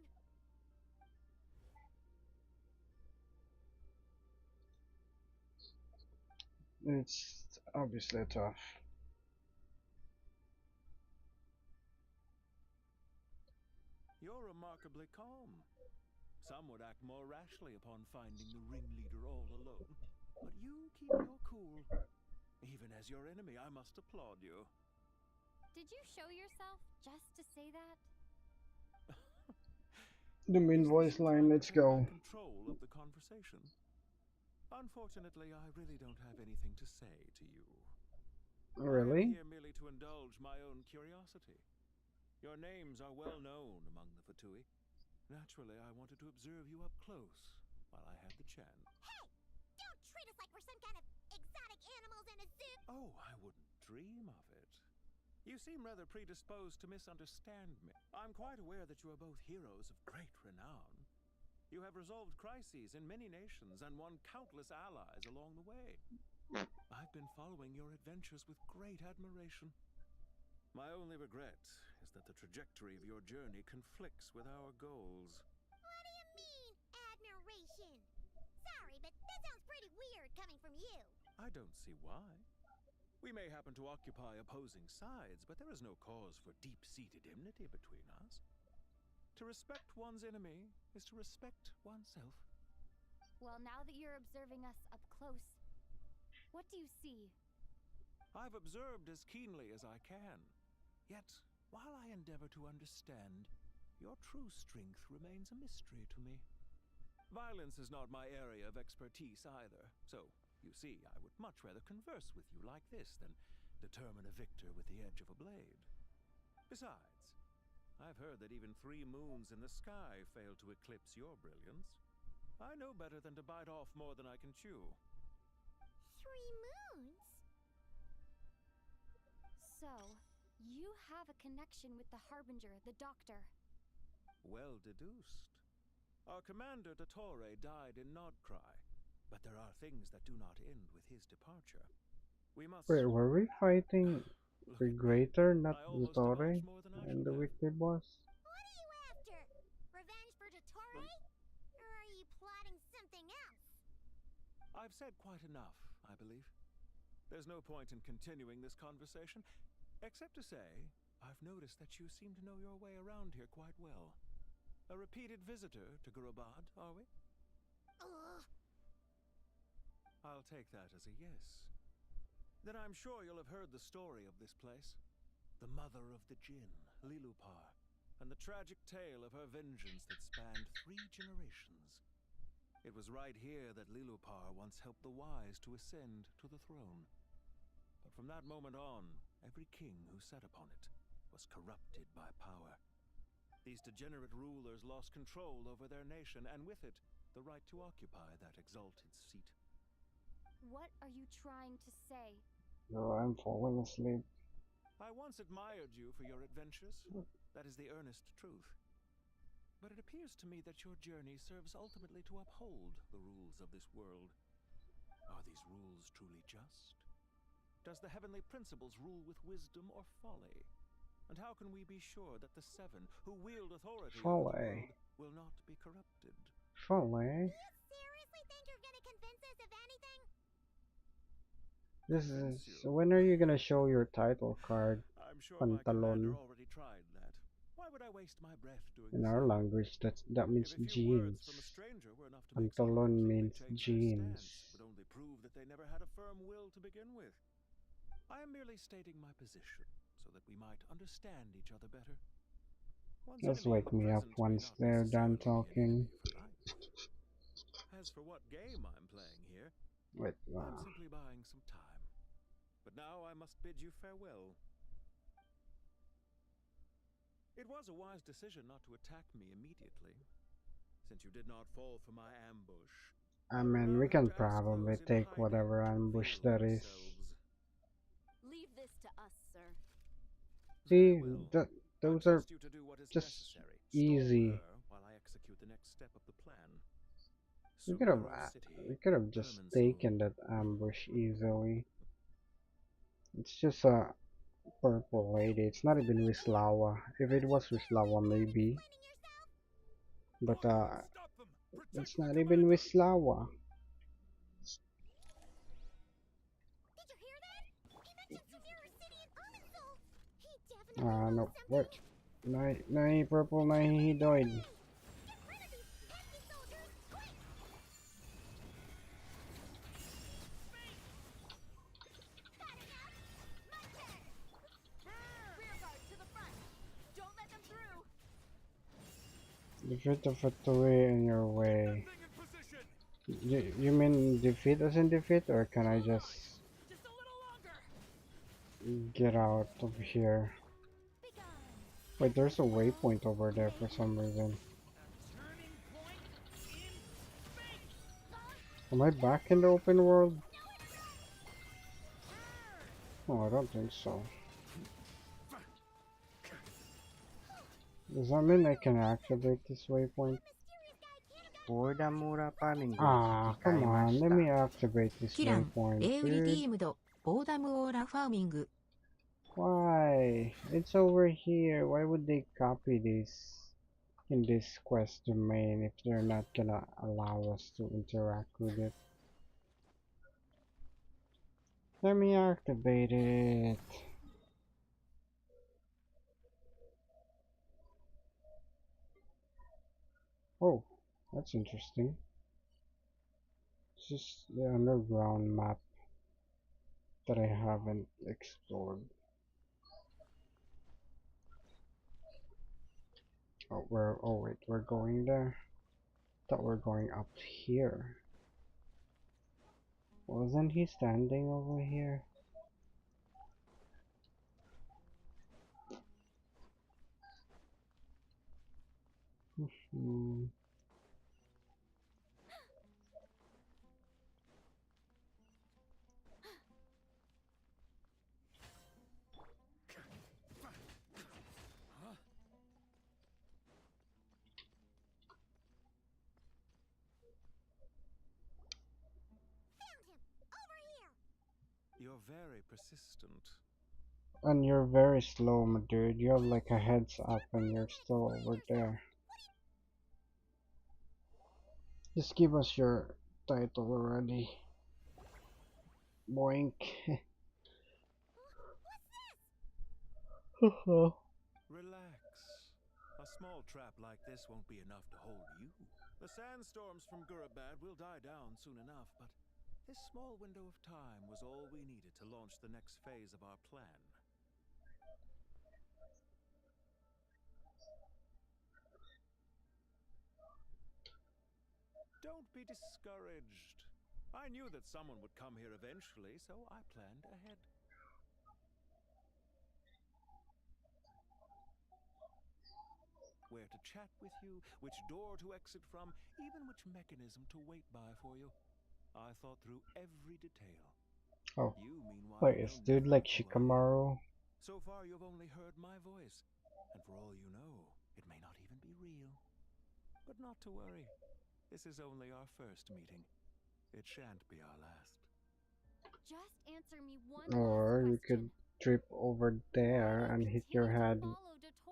It's obviously tough. You're remarkably calm. Some would act more rashly upon finding the ringleader all alone. But you keep your cool. Even as your enemy, I must applaud you. Did you show yourself just to say that? The main voice line, let's go. Control of the conversation. Unfortunately, I really don't have anything to say to you. Really? I'm here merely to indulge my own curiosity. Your names are well known among the Fatui. Naturally, I wanted to observe you up close while I had the chance. Hey! Don't treat us like we're some kind of exotic animals in a zoo! Oh, I wouldn't dream of it. You seem rather predisposed to misunderstand me. I'm quite aware that you are both heroes of great renown. You have resolved crises in many nations and won countless allies along the way. I've been following your adventures with great admiration. My only regret is that the trajectory of your journey conflicts with our goals. What do you mean, admiration? Sorry, but that sounds pretty weird coming from you. I don't see why. We may happen to occupy opposing sides, but there is no cause for deep-seated enmity between us. To respect one's enemy is to respect oneself. Well, now that you're observing us up close, what do you see? I've observed as keenly as I can. Yet, while I endeavor to understand, your true strength remains a mystery to me. Violence is not my area of expertise either, so, you see, I would much rather converse with you like this than determine a victor with the edge of a blade. Besides, I've heard that even 3 moons in the sky fail to eclipse your brilliance. I know better than to bite off more than I can chew. 3 moons? So, you have a connection with the Harbinger, the Doctor. Well deduced. Our commander, Dottore, died in Nod-Krai, but there are things that do not end with his departure. We must... Wait, were we fighting the Greater, not Dottore, and the wicked boss? What are you after? Revenge for Dottore? Or are you plotting something else? I've said quite enough, I believe. There's no point in continuing this conversation, except to say, I've noticed that you seem to know your way around here quite well. A repeated visitor to Gurabad, are we? Ugh. I'll take that as a yes. Then I'm sure you'll have heard the story of this place. The mother of the Jinn, Lilupar, and the tragic tale of her vengeance that spanned 3 generations. It was right here that Lilupar once helped the wise to ascend to the throne. But from that moment on, every king who sat upon it was corrupted by power. These degenerate rulers lost control over their nation, and with it, the right to occupy that exalted seat. What are you trying to say? Oh, I'm falling asleep. I once admired you for your adventures. That is the earnest truth. But it appears to me that your journey serves ultimately to uphold the rules of this world. Are these rules truly just? Does the heavenly principles rule with wisdom or folly? And how can we be sure that the seven who wield authority over the world will not be corrupted? Folly? Do you seriously think you're gonna convince us of anything? This is... When are you gonna show your title card? I'm sure my commander Pantalon. already tried that. Why would I waste my breath doing In the our same? language, that means If a few jeans. words from a stranger were enough to make someone Pantalon completely means change their jeans. stance, would only prove that they never had a firm will to begin with. I am merely stating my position, so that we might understand each other better. One's Just enemy in wake the me up present may once not they're done necessarily be an talking. enemy for life. As for what game I'm playing here, Wait, I'm simply buying some time. But now I must bid you farewell. It was a wise decision not to attack me immediately, since you did not fall for my ambush. I mean, we can probably take whatever ambush that is. Leave this to us, sir. See, those are just easy. While I execute the next step of the plan. We could have just taken that ambush easily. It's just a purple lady. It's not even Wislawa. If it was Wislawa, maybe. But it's not even Wislawa. No, what? Nahi purple, nahi died. Defeat the factory in your way. You mean defeat as in defeat, or can I just get out of here? Wait, there's a waypoint over there for some reason. Am I back in the open world? Oh, I don't think so. Does that mean I can activate this waypoint? Ah, come on, let me activate this waypoint, dude. Why? It's over here. Why would they copy this in this quest domain if they're not gonna allow us to interact with it? Let me activate it. Oh, that's interesting. It's just the underground map that I haven't explored. Oh wait, we're going there? Thought we're going up here. Wasn't he standing over here? You're very persistent. And you're very slow, my dude. You have like a heads up and you're still over there. Just give us your title already. Boink. Relax. A small trap like this won't be enough to hold you. The sandstorms from Gurabad will die down soon enough, but this small window of time was all we needed to launch the next phase of our plan. Don't be discouraged. I knew that someone would come here eventually, so I planned ahead. where to chat with you, which door to exit from, even which mechanism to wait by for you. I thought through every detail. Oh, You, meanwhile, wait, is know dude nothing like of who I am. Shikamaru? So far, you've only heard my voice, and for all you know, it may not even be real. But not to worry. This is only our first meeting. It shan't be our last. Just answer me one Or last you could question. trip over there and hit your head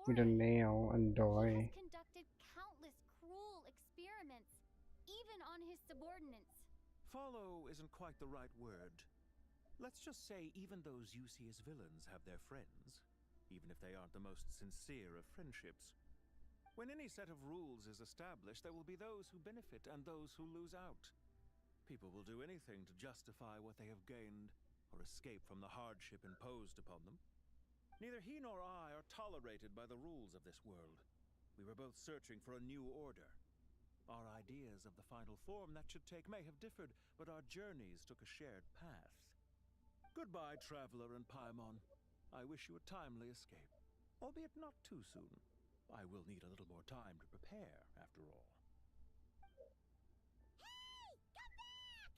with a nail and die. Conducted countless cruel experiments, even on his subordinates. Follow isn't quite the right word. Let's just say even those you see as villains have their friends, even if they aren't the most sincere of friendships. When any set of rules is established, there will be those who benefit and those who lose out. People will do anything to justify what they have gained or escape from the hardship imposed upon them. Neither he nor I are tolerated by the rules of this world. We were both searching for a new order. Our ideas of the final form that should take may have differed, but our journeys took a shared path. Goodbye, Traveler and Paimon. I wish you a timely escape, albeit not too soon. I will need a little more time to prepare, after all. Hey! Come back!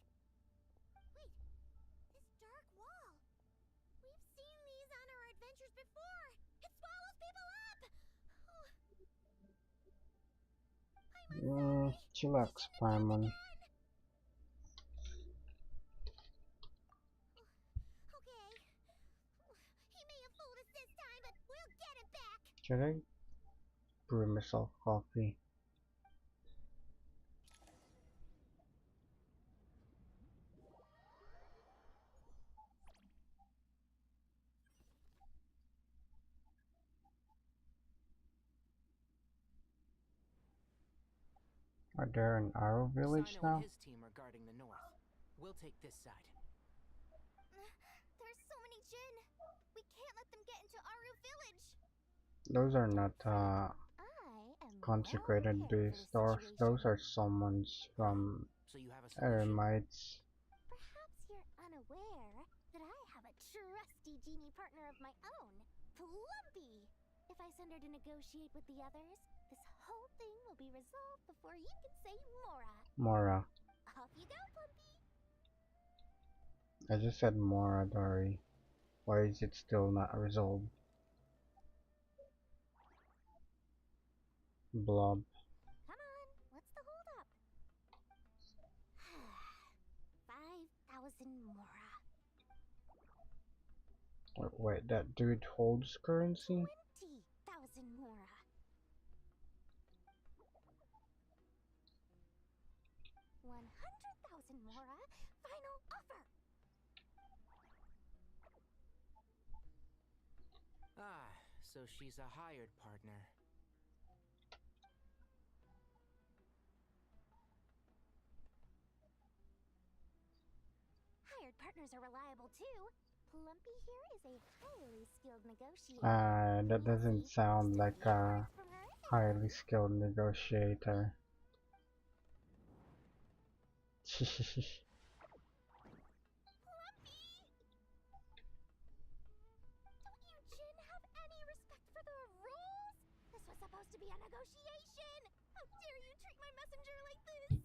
Wait, this dark wall. We've seen these on our adventures before. It swallows people up! Chillax, Paimon. Okay. He may have fooled us this time, but we'll get him back. Should I brew myself coffee? Are there an Arrow village Sino now? and his team are guarding the north. We'll take this side. There's so many Jin. We can't let them get into Aru village. Those are not consecrated beasts. Those are summons from So you have a solution? Eremites. Perhaps you're unaware that I have a trusty genie partner of my own, Plumpy. If I send her to negotiate with the others, this whole thing will be resolved before you can say Mora. Mora. Off you go, Plumpy. I just said Mora, Dory. Why is it still not resolved? Blob. Come on, what's the holdup? 5,000 Mora. Wait, that dude holds currency? 20,000 Mora. 100,000 Mora. Final offer. Ah, so she's a hired partner. Hired partners are reliable too. Plumpy here is a highly skilled negotiator. That doesn't sound like a highly skilled negotiator. Don't you Jin have any respect for the rules? This was supposed to be a negotiation! How dare you treat my messenger like this?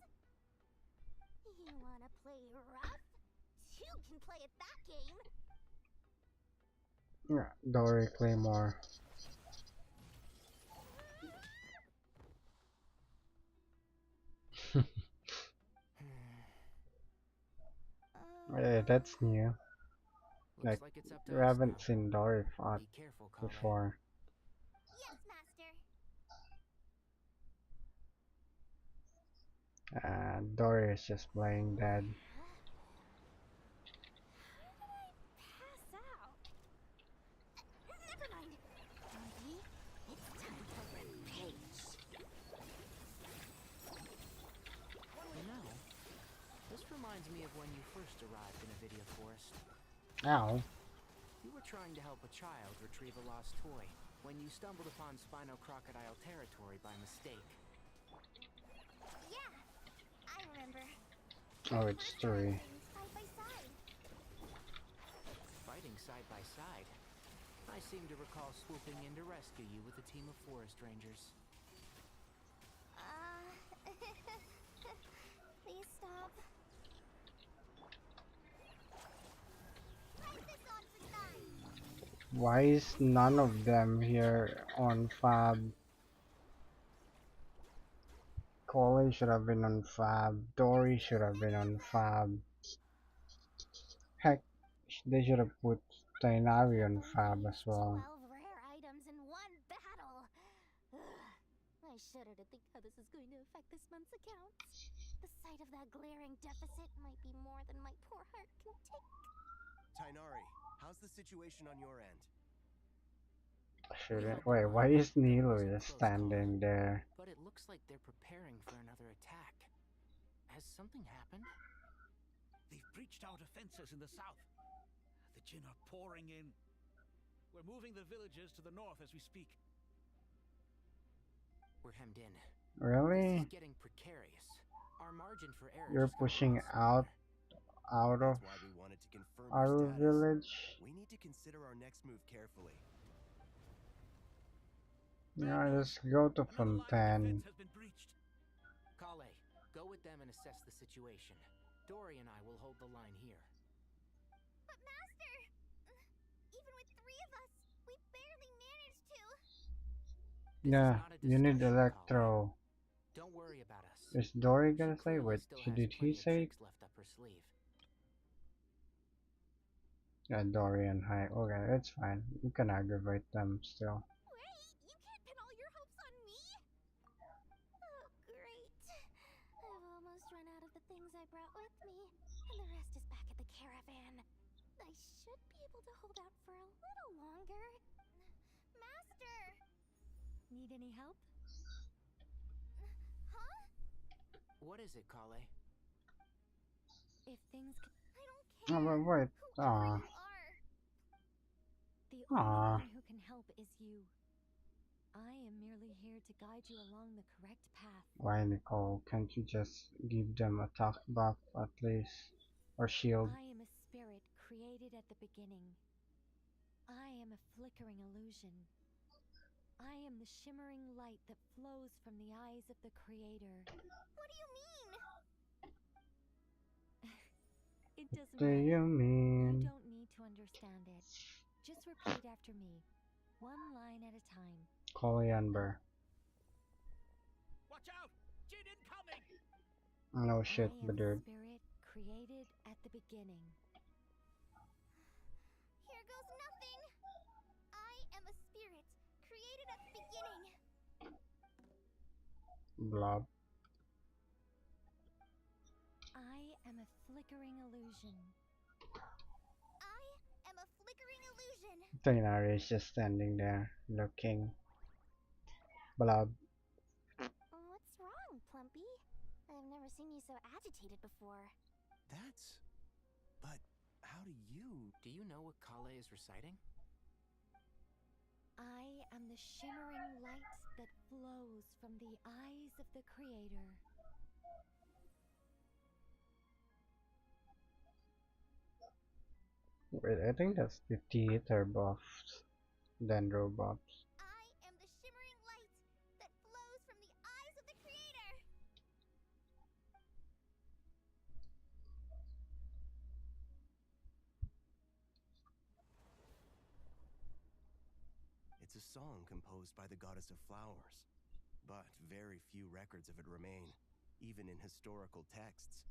You wanna play rough? You can play at that game! Dory Claymore. Hey, that's new. Like, you haven't seen Dory fought before. Yes, master. Dory is just playing dead. Pass out. Never mind. Plumpy, it's time for revenge. You know, this reminds me of when you first arrived in Avidia Forest. Ow. You were trying to help a child retrieve a lost toy when you stumbled upon Spino Crocodile territory by mistake. Yeah, I remember. Oh, it's 3. Side by side. Fighting side by side. I seem to recall swooping in to rescue you with a team of forest rangers. Why is none of them here on Fab? Coley should have been on Fab. Dory should have been on Fab. Heck, they should have put Tainari on Fab as well. 12 rare items in one battle. I shudder to think how this is going to affect this month's accounts. The sight of that glaring deficit might be more than my poor heart can take. Tainari, how's the situation on your end? Shouldn't wait. Why is Nilo just standing there? But it looks like they're preparing for another attack. Has something happened? They've breached our defenses in the south. The Jinn are pouring in. We're moving the villagers to the north as we speak. We're hemmed in. Really? This is getting precarious. Our margin for error You're just got pushing lost out of That's why we wanted to confirm our your status. village. We need to consider our next move carefully. Yeah, just go to Fontaine. Kale, go with them and assess the situation. Dory and I will hold the line here. But Master, even with 3 of us, we barely managed to. Yeah, you need Electro. Don't worry about us. Is Dory gonna say? Wait, did he say? Left up her sleeve. Yeah, Dory and High. Okay, it's fine. You can aggravate them still. You can't pin all your hopes on me? Oh, great. I've almost run out of the things I brought with me, and the rest is back at the caravan. I should be able to hold out for a little longer. Master! Need any help? Huh? What is it, Kale? If things I don't Oh, care. but wait. Whoever you are. The only one who can help is you. I am merely here to guide you along the correct path. Why, Nicole? Can't you just give them a attack buff at least? Or shield? I am a spirit created at the beginning. I am a flickering illusion. I am the shimmering light that flows from the eyes of the Creator. What do you mean? It doesn't Do matter. you mean? You don't need to understand it. Just repeat after me, one line at a time. Coriander. Watch out! Jinn incoming! No shit, I am but a dude. spirit created at the beginning. Here goes nothing. I am a spirit created at the beginning. Blob. I am a flickering illusion. I am a flickering illusion. Tainari is just standing there, looking. Blob. What's wrong, Plumpy? I've never seen you so agitated before. But how do you... Do you know what Kale is reciting? I am the shimmering light that flows from the eyes of the Creator. Wait, I think that's the theater buffs. Dendro buffs. I am the shimmering light that flows from the eyes of the Creator. It's a song composed by the goddess of flowers. But very few records of it remain, even in historical texts.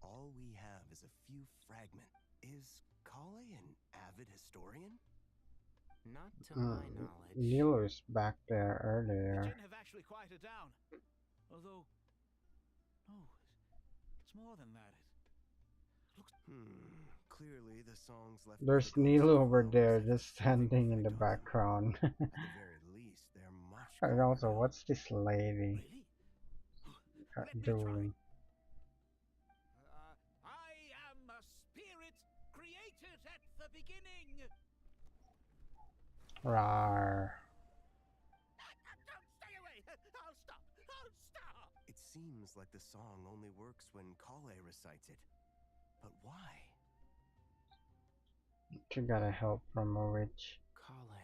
All we have is a few fragments. Is Kale an avid historian? Not to my knowledge. Nilo is back there The earlier. Jinn have actually quieted down. Although, no, it's more than that. It looks... Clearly the songs left There's by the Nilo goddess of over flowers there have a just soothing standing in the effect on them. background. At the very least, they're much And calmer also, now. what's this lady doing? I am a spirit created at the beginning. Rawr. Stay away! I'll stop! I'll stop! It seems like the song only works when Kale recites it. But why? She gotta help from a witch. Kale.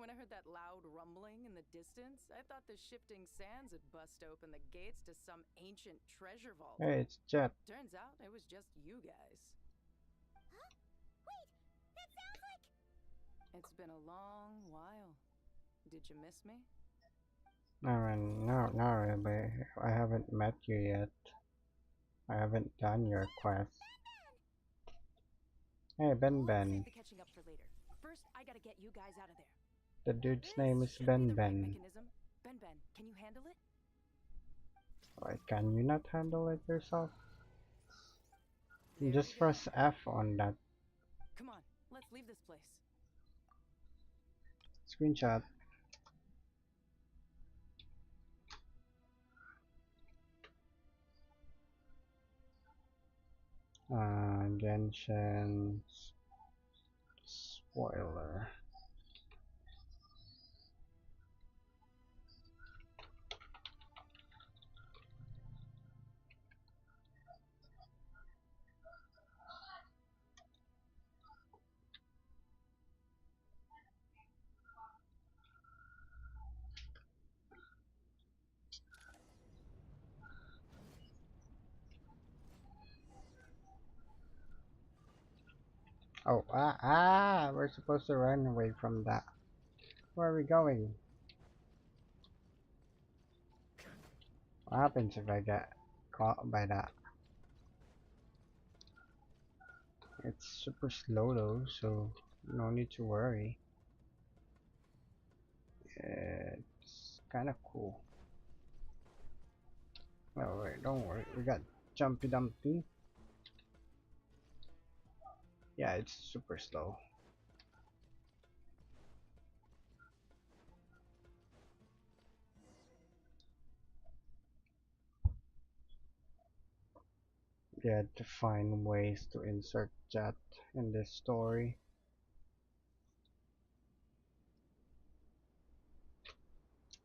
When I heard that loud rumbling in the distance, I thought the shifting sands had bust open the gates to some ancient treasure vault. Hey, it's Jet. Turns out it was just you guys. Huh? Wait, that sounds like... It's been a long while. Did you miss me? I mean, no, not really. I haven't met you yet. I haven't done your quest. Hey, Ben. Save the catching up for later. First, I gotta get you guys out of there. The dude's name is Ben. Ben, can you handle it? Why can you not handle it yourself? Just press F on that. Come on, let's leave this place. Screenshot. Genshin spoiler. Oh, we're supposed to run away from that. Where are we going? What happens if I get caught by that? It's super slow though, so no need to worry. It's kinda cool. Oh wait, don't worry, we got Jumpy Dumpy. Yeah, it's super slow. You had to find ways to insert Jet in this story.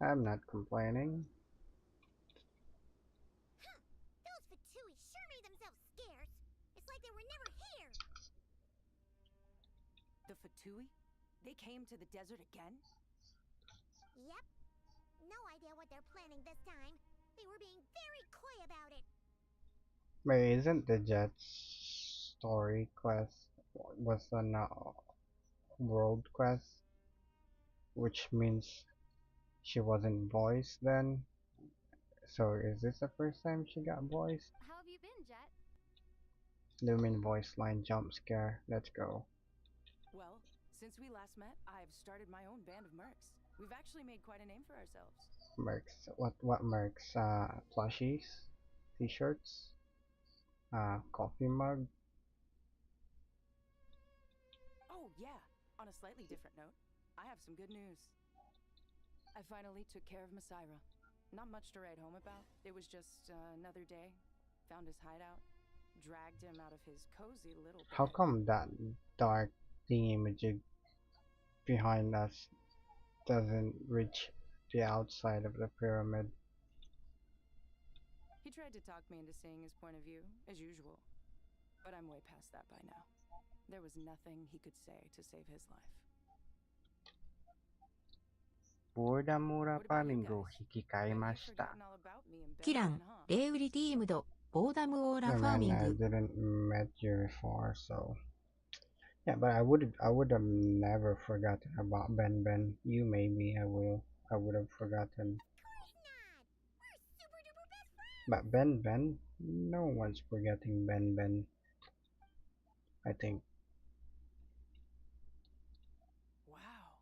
I'm not complaining. Huh, those Fatui sure made themselves scarce. It's like they were never here. The Fatui? They came to the desert again? Yep. No idea what they're planning this time. They were being very coy about it. Wait, isn't the Jet story quest was an world quest? Which means she wasn't voiced then? So is this the first time she got voiced? How have you been, Jet? Lumin voice line jump scare. Let's go. Well, since we last met, I've started my own band of mercs. We've actually made quite a name for ourselves. Mercs. What mercs? Plushies? T-shirts? Coffee mug? Oh, yeah. On a slightly different note, I have some good news. I finally took care of Masaira. Not much to write home about. It was just another day. Found his hideout. Dragged him out of his cozy little bed. How come that dark thingy-majig behind us doesn't reach the outside of the pyramid? He tried to talk me into seeing his point of view, as usual. But I'm way past that by now. There was nothing he could say to save his life. ボーダムラパミングを引き換えました。キラン、レイウリティームド、ボーダムオーラファーミング。I didn't met you before, so yeah, but I would have never forgotten about Ben Ben. You maybe I would have forgotten. But Ben Ben, no one's forgetting Ben Ben. I think. Wow.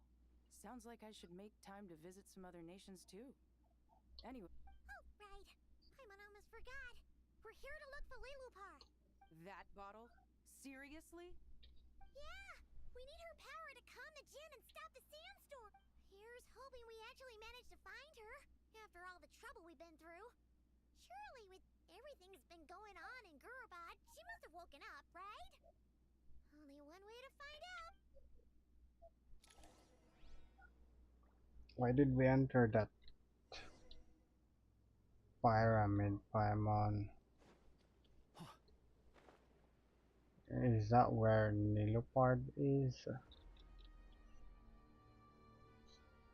Sounds like I should make time to visit some other nations too. Anyway. Oh, right. I almost forgot. We're here to look for Lilupar. That bottle? Seriously? Yeah. We need her power to calm the Jinn and stop the sandstorm. Here's hoping we actually manage to find her. After all the trouble we've been through. Surely with everything's been going on in Gurubad, she must have woken up, right? Only one way to find out. Why did we enter that pyramid, Paimon? Is that where Nilupard is?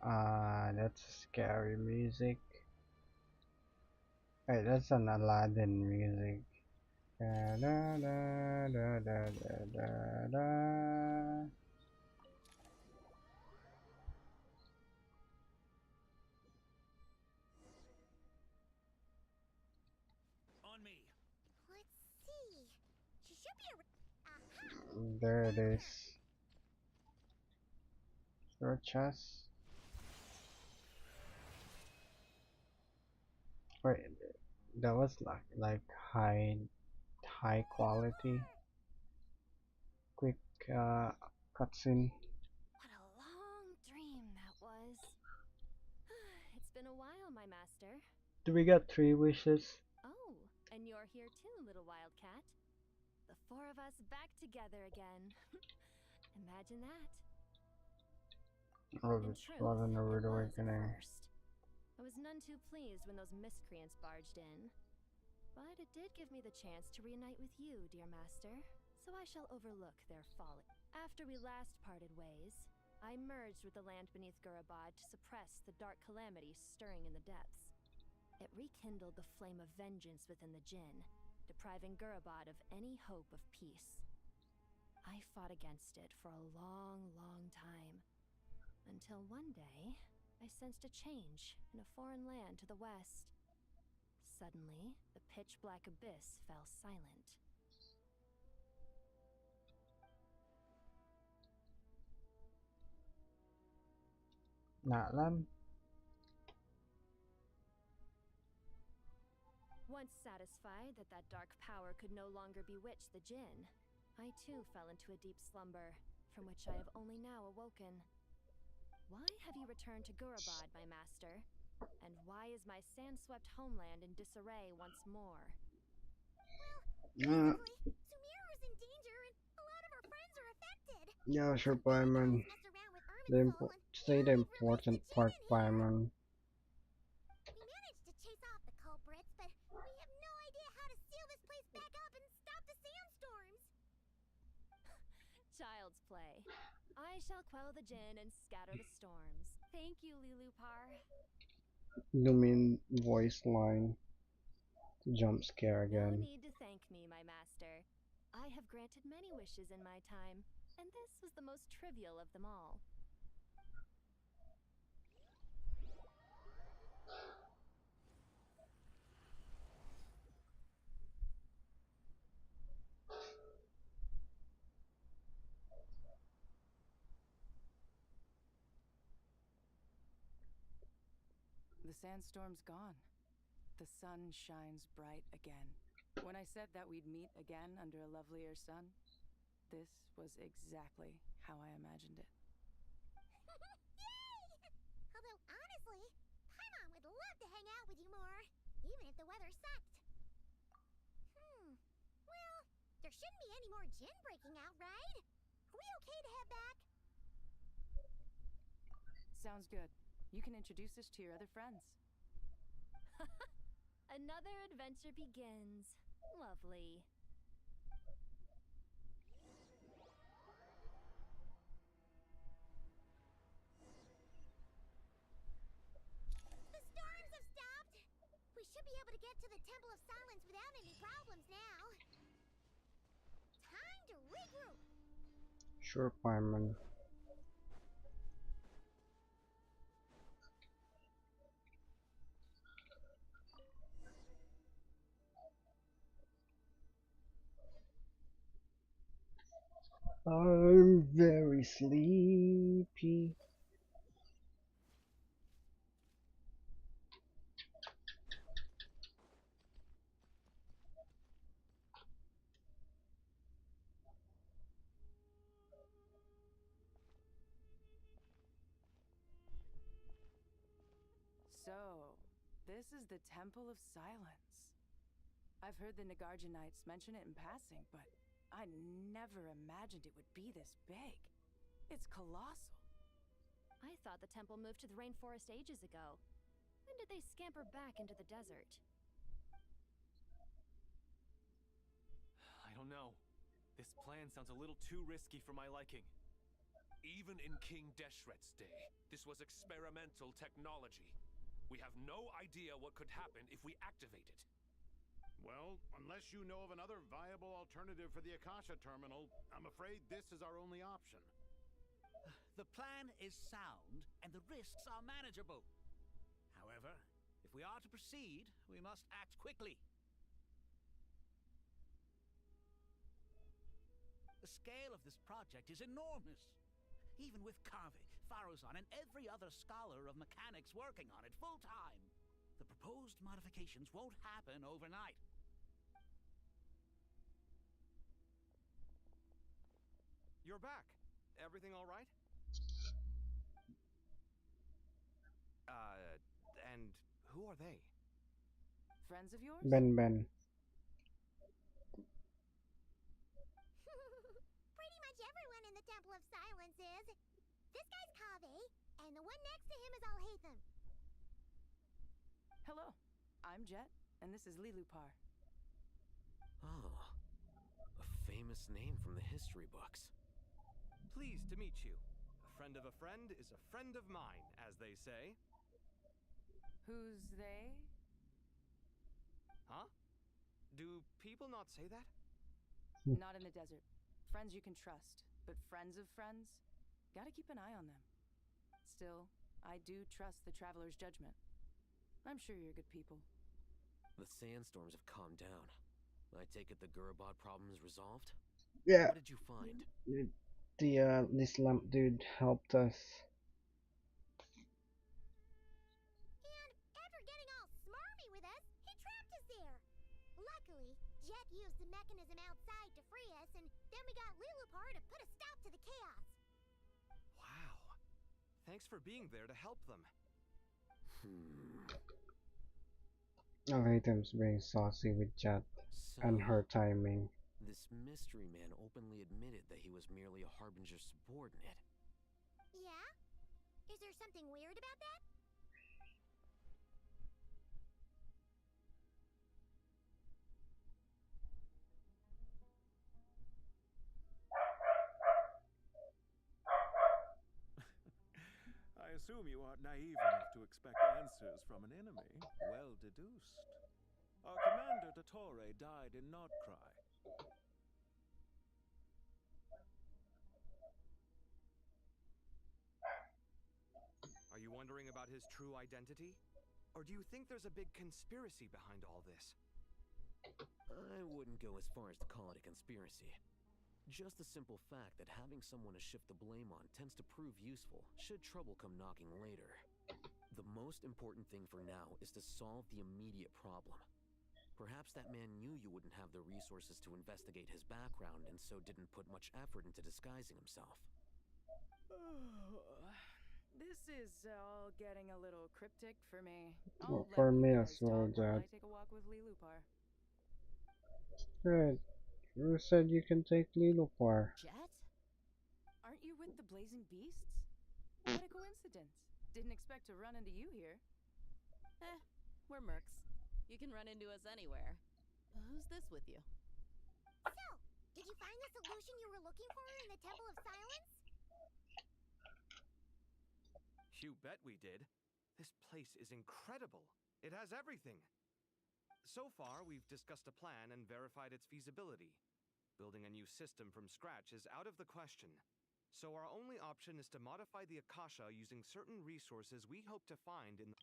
That's scary music. Wait, that's an Aladdin music. Da, da, da, da, da, da, da. On me. Let's see. She should be Aha! There it is. Your chest. Wait, that was like high quality. Quick cutscene. What a long dream that was. It's been a while, my master. Do we got 3 wishes? Oh, and you're here too, little wildcat. The 4 of us back together again. Imagine that. Oh, In it's truth, wasn't a it rude was at awakening. first. I was none too pleased when those miscreants barged in. But it did give me the chance to reunite with you, dear master, so I shall overlook their folly. After we last parted ways, I merged with the land beneath Gurabad to suppress the dark calamity stirring in the depths. It rekindled the flame of vengeance within the Jinn, depriving Gurabad of any hope of peace. I fought against it for a long, long time, until one day, I sensed a change in a foreign land to the west. Suddenly, the pitch-black abyss fell silent. Na'lam? Once satisfied that that dark power could no longer bewitch the Jinn, I too fell into a deep slumber, from which I have only now awoken. Why have you returned to Gurabad, my master? And why is my sand-swept homeland in disarray once more? Well, basically, Sumeru's in danger and a lot of our friends are affected. Yeah, sure, Paimon. Say the important part, Paimon. We managed to chase off the culprits, but we have no idea how to seal this place back up and stop the sandstorms. Child's play. I shall quell the Jinn and scatter the storms. Thank you, Lulupar. Lumin voice line. Jump scare No again. need to thank me, my master. I have granted many wishes in my time, and this was the most trivial of them all. The sandstorm's gone. The sun shines bright again. When I said that we'd meet again under a lovelier sun, this was exactly how I imagined it. Yay! Although, honestly, Paimon would love to hang out with you more, even if the weather sucked. Well, there shouldn't be any more Jinn breaking out, right? Are we okay to head back? Sounds good. You can introduce us to your other friends. Another adventure begins. Lovely. The storms have stopped! We should be able to get to the Temple of Silence without any problems now. Time to regroup! Sure, Paimon. I'm very sleepy. So, this is the Temple of Silence. I've heard the Nagarjanites mention it in passing, but I never imagined it would be this big. It's colossal. I thought the temple moved to the rainforest ages ago. When did they scamper back into the desert? I don't know. This plan sounds a little too risky for my liking. Even in King Deshret's day, this was experimental technology. We have no idea what could happen if we activate it. Well, unless you know of another viable alternative for the Akasha terminal, I'm afraid this is our only option. The plan is sound, and the risks are manageable. However, if we are to proceed, we must act quickly. The scale of this project is enormous. Even with Carvey, Farozon, and every other scholar of mechanics working on it full-time, the proposed modifications won't happen overnight. You're back. Everything all right? And who are they? Friends of yours? Ben. Pretty much everyone in the Temple of Silence is. This guy's Kaveh, and the one next to him is Alhaitham. Hello, I'm Jet, and this is Lilupar. Oh, a famous name from the history books. Pleased to meet you. A friend of a friend is a friend of mine, as they say. Who's they? Huh? Do people not say that? Not in the desert. Friends you can trust, but friends of friends? Gotta keep an eye on them. Still, I do trust the Traveler's judgment. I'm sure you're good people. The sandstorms have calmed down. I take it the Gurabot problem is resolved? Yeah. What did you find? This lamp dude helped us. And after getting all smarmy with us, he trapped us there. Luckily, Jet used the mechanism outside to free us, and then we got Lilupar to put a stop to the chaos. Wow. Thanks for being there to help them. Alhaitham's being saucy with Jet and her timing. This mystery man openly admitted that he was merely a Harbinger subordinate. Yeah? Is there something weird about that? I assume you aren't naive enough to expect answers from an enemy. Well deduced. Our commander, Dottore, died in Nod-Krai. Are you wondering about his true identity? Or do you think there's a big conspiracy behind all this? I wouldn't go as far as to call it a conspiracy. Just the simple fact that having someone to shift the blame on tends to prove useful, should trouble come knocking later. The most important thing for now is to solve the immediate problem. Perhaps that man knew you wouldn't have the resources to investigate his background and so didn't put much effort into disguising himself. This is all getting a little cryptic for me. Well, for me as well, Jet. I take a walk with Lilupar. Good. Who said you can take Lilupar? Jet? Aren't you with the Blazing Beasts? What a coincidence. Didn't expect to run into you here. We're mercs. You can run into us anywhere. Who's this with you? So, did you find the solution you were looking for in the Temple of Silence? You bet we did. This place is incredible. It has everything. So far, we've discussed a plan and verified its feasibility. Building a new system from scratch is out of the question. So our only option is to modify the Akasha using certain resources we hope to find in the...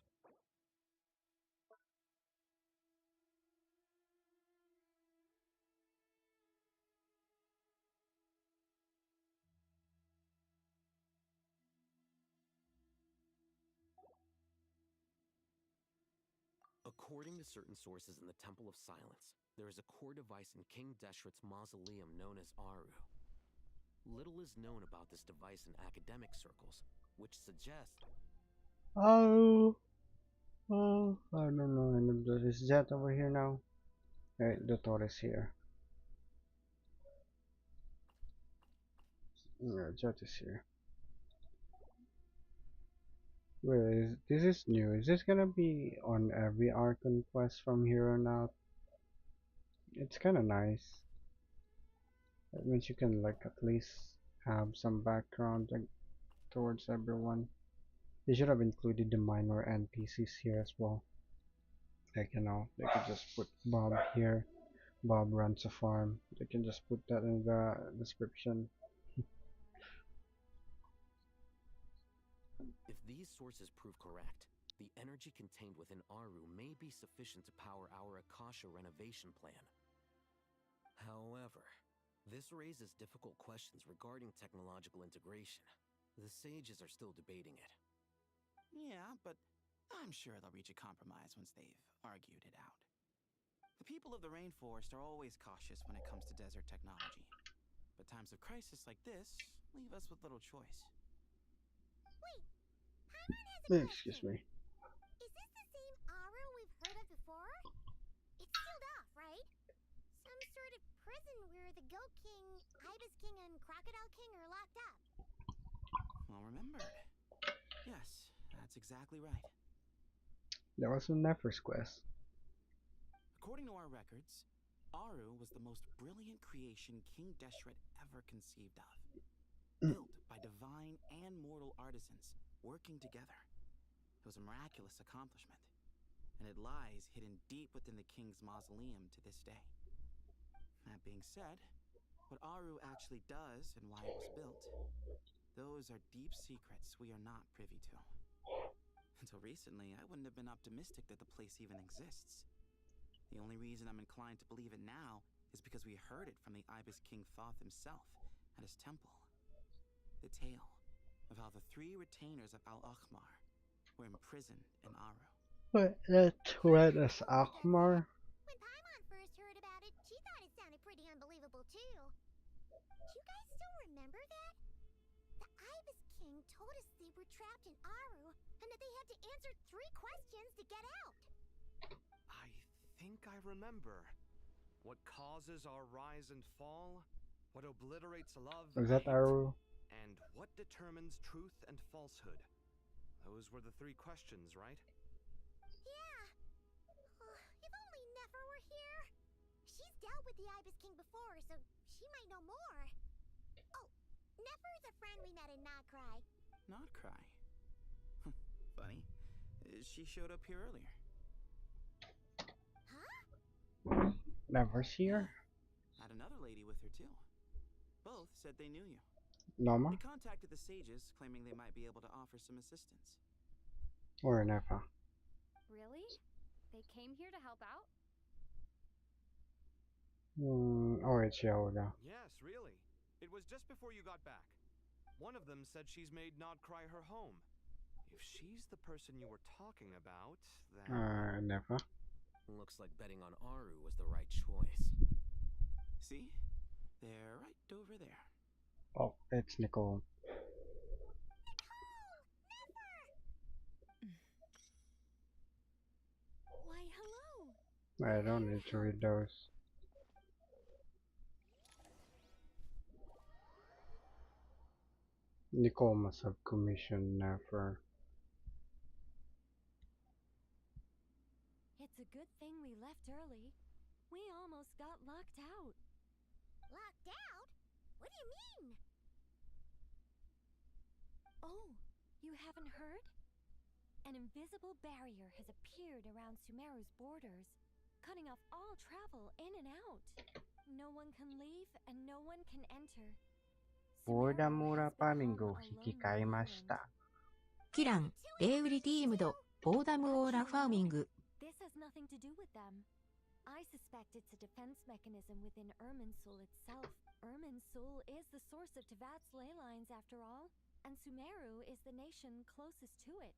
According to certain sources in the Temple of Silence, there is a core device in King Deshret's mausoleum known as Aru. Little is known about this device in academic circles, which suggests... Oh, I don't know. And is Jet over here now? Alright, the Thor is here. Yeah, Jet is here. Wait, this is new. Is this gonna be on every Archon quest from here on out? It's kinda nice. That means you can like at least have some background towards everyone. They should have included the minor NPCs here as well. Like, you know, they could just put Bob here. Bob runs a farm. They can just put that in the description. If these sources prove correct, the energy contained within Aru may be sufficient to power our Akasha renovation plan. However, this raises difficult questions regarding technological integration. The sages are still debating it. Yeah, but I'm sure they'll reach a compromise once they've argued it out. The people of the rainforest are always cautious when it comes to desert technology. But times of crisis like this leave us with little choice. Wait, Paimon has a Excuse me. Is this the same Aru we've heard of before? It's sealed off, right? Some sort of prison where the Goat King, Ibis King, and Crocodile King are locked up. Well remembered. Yes, that's exactly right. That was in their first quest. According to our records, Aru was the most brilliant creation King Deshret ever conceived of. Built by divine and mortal artisans working together. It was a miraculous accomplishment, and it lies hidden deep within the king's mausoleum to this day. That being said, what Aru actually does and why it was built, those are deep secrets we are not privy to. Until recently, I wouldn't have been optimistic that the place even exists. The only reason I'm inclined to believe it now is because we heard it from the Ibis King Thoth himself at his temple. The tale of how the 3 retainers of Al-Akhmar were imprisoned in Aru. But that's read as Akhmar. When Paimon first heard about it, she thought it sounded pretty unbelievable too. Do you guys still remember that? The Ibis King told us they were trapped in Aru and that they had to answer 3 questions to get out. I think I remember. What causes our rise and fall? What obliterates love Is and that hate? Aru? And what determines truth and falsehood? Those were the 3 questions, right? Yeah. If only Nefer were here. She's dealt with the Ibis King before, so she might know more. Oh, Nefer's a friend we met in Nod-Krai. Nod-Krai? Funny. She showed up here earlier. Never's here? Had another lady with her too. Both said they knew you. Noma? They contacted the sages, claiming they might be able to offer some assistance. Or Nefa? Really? They came here to help out? Or it's Yehuda. Yes, really. It was just before you got back. One of them said she's made Nod-Krai her home. If she's the person you were talking about, then... Nefa? Looks like betting on Aru was the right choice. See? They're right over there. Oh, it's Nicole. Why, hello. I don't need to read those. Nicole must have commissioned Nefer. It's a good thing we left early. We almost got locked out. Locked out? What do you mean? Oh, you haven't heard? An invisible barrier has appeared around Sumeru's borders, cutting off all travel in and out. No one can leave and no one can enter. Boardamura Pamingo Hikikaimashita. キラン、レイウリティームド、ボーダムオーラファーミング。 This has nothing to do with them. I suspect it's a defense mechanism within Irminsul itself. Irminsul is the source of Tevat's ley lines after all, and Sumeru is the nation closest to it.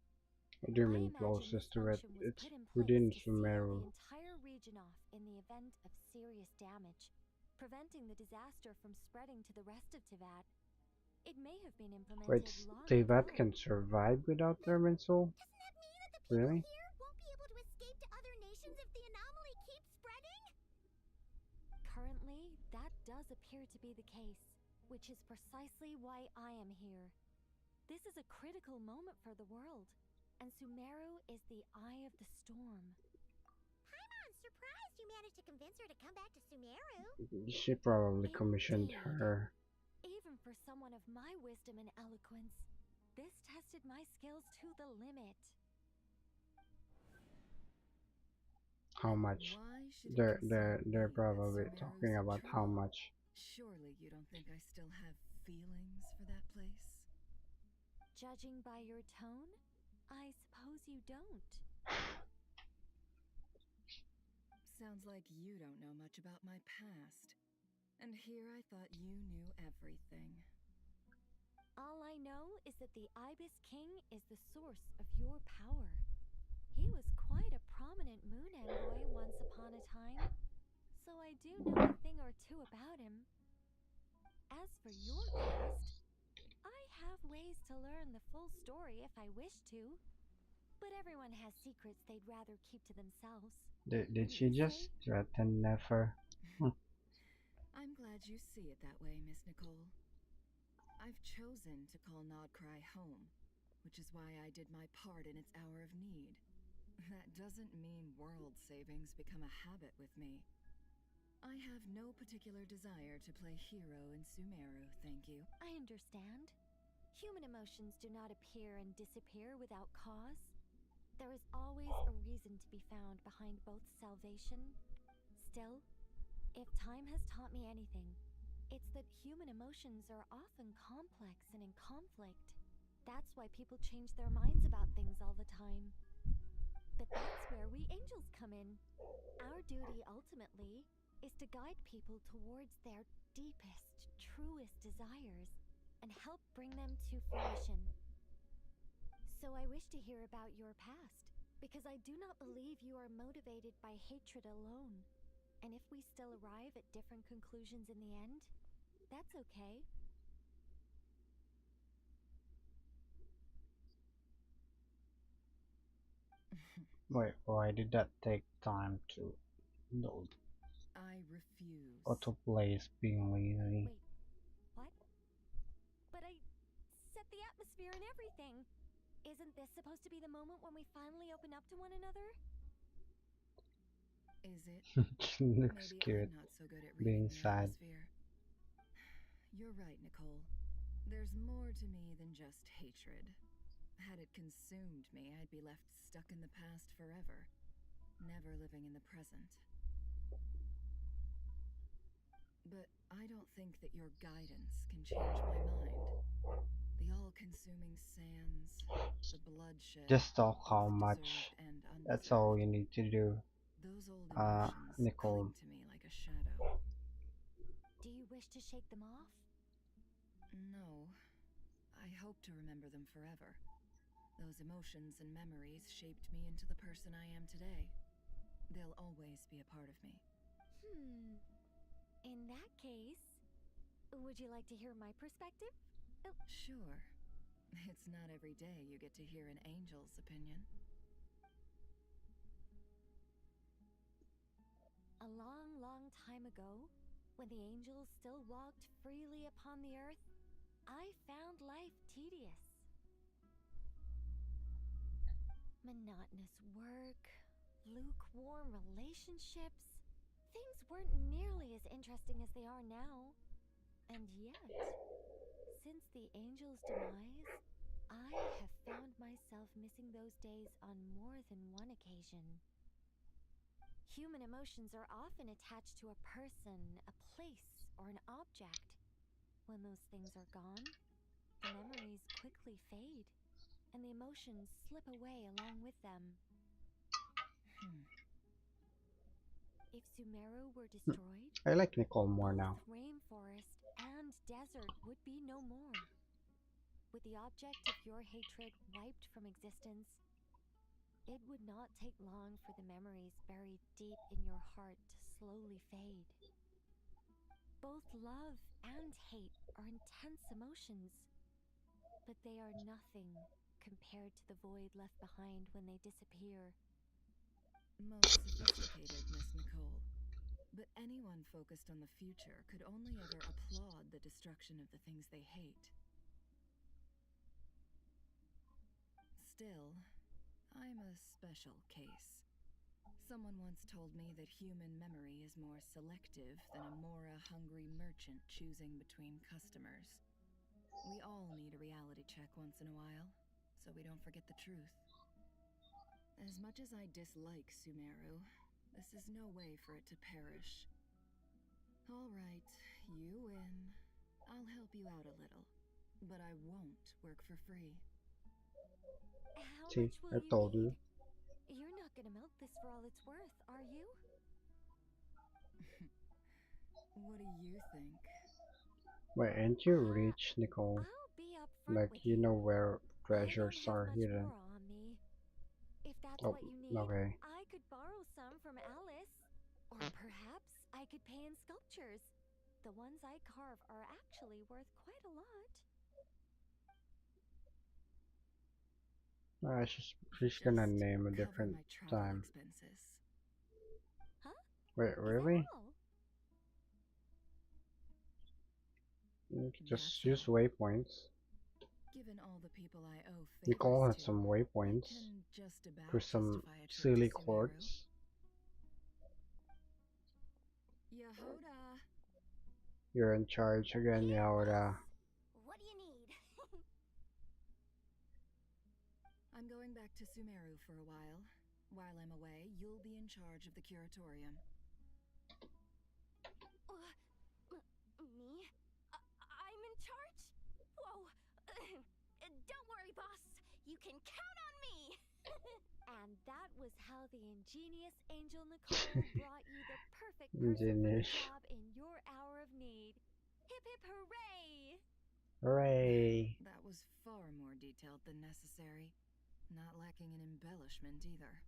What do you mean closest to it? It's within Sumeru. The entire region off in the event of serious damage, preventing the disaster from spreading to the rest of Tevat. It may have been implemented Wait, long Tevat ago. can survive without Irminsul? Really? Here won't be able to escape to other nations if the anomaly keeps spreading? Currently, that does appear to be the case, which is precisely why I am here. This is a critical moment for the world, and Sumeru is the eye of the storm. Paimon's surprised you managed to convince her to come back to Sumeru. She probably commissioned her. Even for someone of my wisdom and eloquence. This tested my skills to the limit. How much? Why should it They're concern me probably that talking Sumeru's a about how trouble? much. Surely you don't think I still have feelings for that place? Judging by your tone, I suppose you don't. Sounds like you don't know much about my past. And here I thought you knew everything. All I know is that the Ibis King is the source of your power. He was quite a prominent moon envoy once upon a time, so I do know a thing or two about him. As for your past, I have ways to learn the full story if I wish to, but everyone has secrets they'd rather keep to themselves. Did she just threaten Nefer? I'm glad you see it that way, Miss Nicole. I've chosen to call Nod-Krai home, which is why I did my part in its hour of need. That doesn't mean world savings become a habit with me. I have no particular desire to play hero in Sumeru, thank you. I understand. Human emotions do not appear and disappear without cause. There is always a reason to be found behind both salvation. Still, if time has taught me anything, it's that human emotions are often complex and in conflict. That's why people change their minds about things all the time. But that's where we angels come in. Our duty, ultimately, is to guide people towards their deepest, truest desires and help bring them to fruition. So I wish to hear about your past, because I do not believe you are motivated by hatred alone. And if we still arrive at different conclusions in the end, that's okay. Wait, why did that take time to load? I refuse. Autoplay is being lazy. Wait, what? But I set the atmosphere and everything. Isn't this supposed to be the moment when we finally open up to one another? Is it? She looks Maybe cute, I'm not so good at being reading the sad. atmosphere. You're right, Nicole. There's more to me than just hatred. Had it consumed me, I'd be left stuck in the past forever, never living in the present. But I don't think that your guidance can change my mind. The all-consuming sands, the bloodshed, Just talk how both much. deserved and That's undeserved. all you need to do. Those old emotions Nicole. cling to me like a shadow. Do you wish to shake them off? No. I hope to remember them forever. Those emotions and memories shaped me into the person I am today. They'll always be a part of me. In that case, would you like to hear my perspective? Sure. It's not every day you get to hear an angel's opinion. A long, long time ago, when the angels still walked freely upon the earth, I found life tedious. Monotonous work, lukewarm relationships. Things weren't nearly as interesting as they are now. And yet, since the angel's demise, I have found myself missing those days on more than one occasion. Human emotions are often attached to a person, a place, or an object. When those things are gone, the memories quickly fade, and the emotions slip away along with them. If Sumeru were destroyed, I like Nicole more both now. rainforest and desert would be no more. With the object of your hatred wiped from existence, it would not take long for the memories buried deep in your heart to slowly fade. Both love and hate are intense emotions, but they are nothing compared to the void left behind when they disappear. Most sophisticated, Miss Nicole. But anyone focused on the future could only ever applaud the destruction of the things they hate. Still, I'm a special case. Someone once told me that human memory is more selective than a Mora-hungry merchant choosing between customers. We all need a reality check once in a while, so we don't forget the truth. As much as I dislike Sumeru, this is no way for it to perish. All right, you win. I'll help you out a little, but I won't work for free. How See, much will I you told need? you. You're not gonna milk this for all it's worth, are you? What do you think? Wait, ain't you rich, Nicole? I'll be upfront Like, with you know where I don't treasures have are much hidden. more on me. If that's Oh, what you need, okay. I could borrow some from Alice. Or perhaps I could pay in sculptures. The ones I carve are actually worth quite a lot. She's gonna Just name a cover different my travel time. expenses. Huh? Wait, really? all? You could just use waypoints. Given all the people I owe Nicole favors had to, some I waypoints can just about for some justify a trip silly to Sumeru. quartz. Yehoda! You're in charge again, Yaoda. What do you need? I'm going back to Sumeru for a while. While I'm away, you'll be in charge of the curatorium. Me? I'm in charge? Whoa! Don't worry, boss. You can count on me! And that was how the ingenious Angel Nicole brought you the perfect person for the Ingenious. job in your hour of need. Hip hip hooray! Hooray! That was far more detailed than necessary. Not lacking in embellishment either.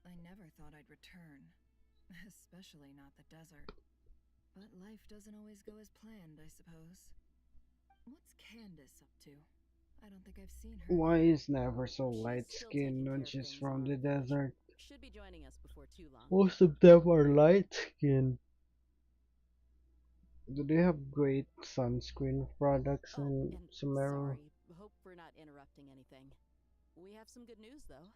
I never thought I'd return. Especially not the desert. But life doesn't always go as planned, I suppose. What's Candace up to? I don't think I've seen her. Why is Never so She's light still skinned taking when care of she's things from on the our vacation. desert? Should be joining us before too long. Most of them are light skinned. Do they have great sunscreen products in And Sumeru? sorry, hope we're not interrupting anything. We have some good news, though.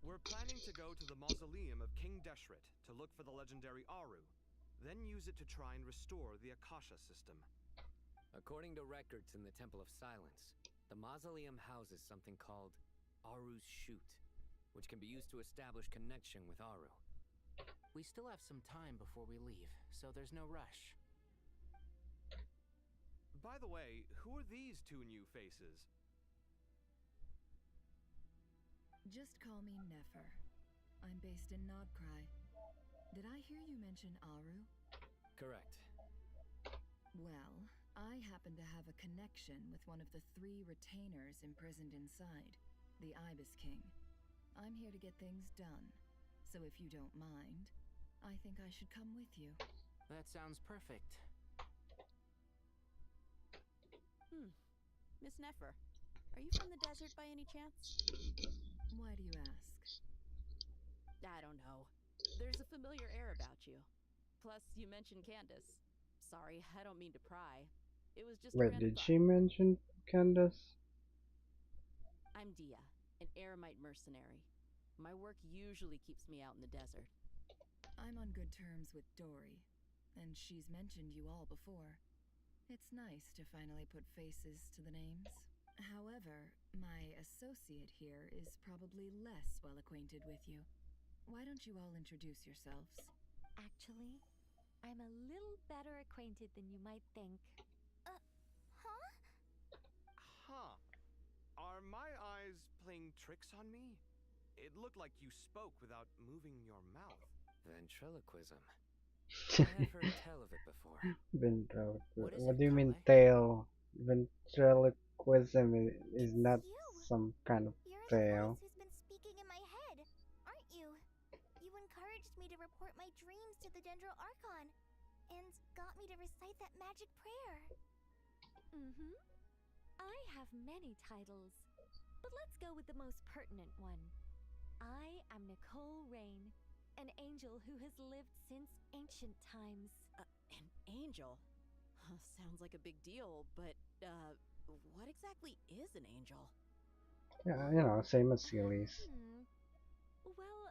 We're planning to go to the mausoleum of King Deshret to look for the legendary Aru, then use it to try and restore the Akasha system. According to records in the Temple of Silence, the mausoleum houses something called Aru's Shoot, which can be used to establish connection with Aru. We still have some time before we leave, so there's no rush. By the way, who are these two new faces? Just call me Nefer. I'm based in Nod-Krai. Did I hear you mention Aru? Correct. Well, I happen to have a connection with one of the 3 retainers imprisoned inside, the Ibis King. I'm here to get things done, so if you don't mind, I think I should come with you. That sounds perfect. Miss Nefer, are you from the desert by any chance? Why do you ask? I don't know. There's a familiar air about you. Plus, you mentioned Candace. Sorry, I don't mean to pry. It was just a Wait, random did thought. she mention Candace? I'm Dia, an eremite mercenary. My work usually keeps me out in the desert. I'm on good terms with Dory, and she's mentioned you all before. It's nice to finally put faces to the names. However, my associate here is probably less well acquainted with you. Why don't you all introduce yourselves? Actually, I'm a little better acquainted than you might think. Huh? Huh. Are my eyes playing tricks on me? It looked like you spoke without moving your mouth. Ventriloquism. I have heard tell of it before. What do you mean tail? Ventriloquism is not some kind of You're the tail. voice who's been speaking in my head, aren't you? You encouraged me to report my dreams to the Dendro Archon, and got me to recite that magic prayer. Mm-hmm. I have many titles, but let's go with the most pertinent one. I am Nicole Rain, an angel who has lived since ancient times. An angel? Sounds like a big deal, but, what exactly is an angel? Yeah, you know, same as Sealy's. Well,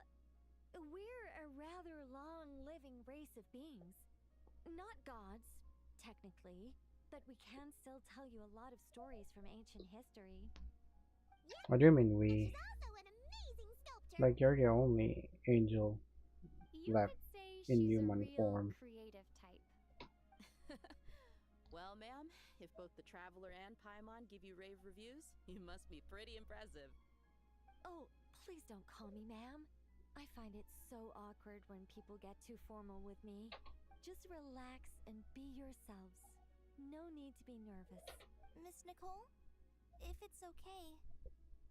we're a rather long-living race of beings. Not gods, technically, that we can still tell you a lot of stories from ancient history. What do you mean we? Like you're the only angel You left could say in she's a human real form. creative type. Well, ma'am, if both the Traveler and Paimon give you rave reviews, you must be pretty impressive. Oh, please don't call me ma'am. I find it so awkward when people get too formal with me. Just relax and be yourselves. No need to be nervous. Miss Nicole, if it's okay,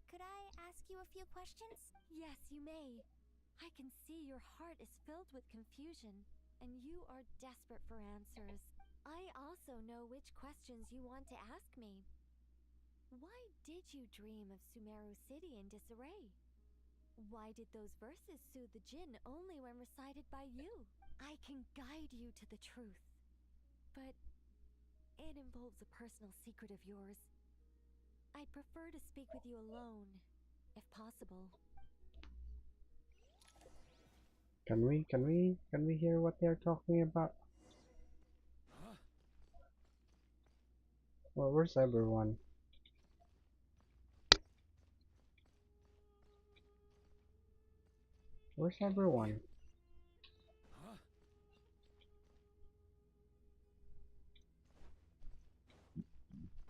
could I ask you a few questions? Yes, you may. I can see your heart is filled with confusion, and you are desperate for answers. I also know which questions you want to ask me. Why did you dream of Sumeru City in disarray? Why did those verses soothe the djinn only when recited by you? I can guide you to the truth, but it involves a personal secret of yours. I'd prefer to speak with you alone, if possible. Can we hear what they're talking about? Well, where's everyone? Where's everyone?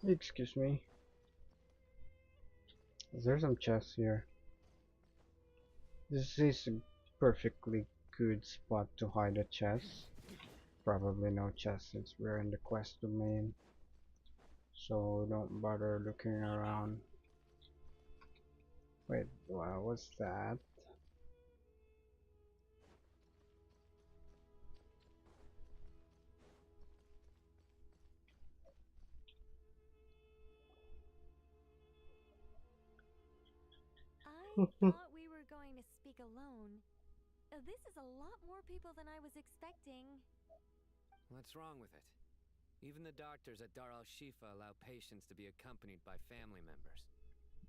Excuse me. There's some chests here. This is a perfectly good spot to hide a chest. Probably no chest since we're in the quest domain. So don't bother looking around. Wait, what's that? I thought we were going to speak alone. This is a lot more people than I was expecting. What's wrong with it? Even the doctors at Dar al-Shifa allow patients to be accompanied by family members.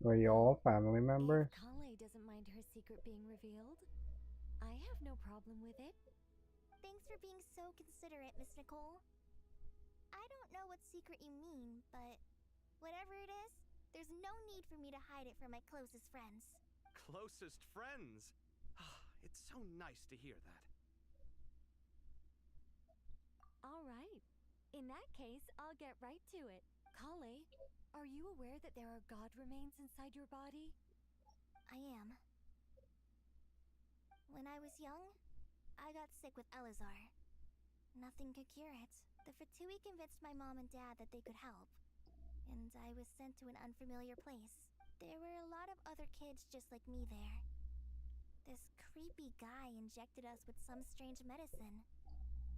Are you all family members? If Kale doesn't mind her secret being revealed, I have no problem with it. Thanks for being so considerate, Miss Nicole. I don't know what secret you mean, but whatever it is, there's no need for me to hide it from my closest friends. Closest friends? It's so nice to hear that. All right. In that case, I'll get right to it. Kale, are you aware that there are god remains inside your body? I am. When I was young, I got sick with Elazar. Nothing could cure it. The Fatui convinced my mom and dad that they could help, and I was sent to an unfamiliar place. There were a lot of other kids just like me there. This creepy guy injected us with some strange medicine,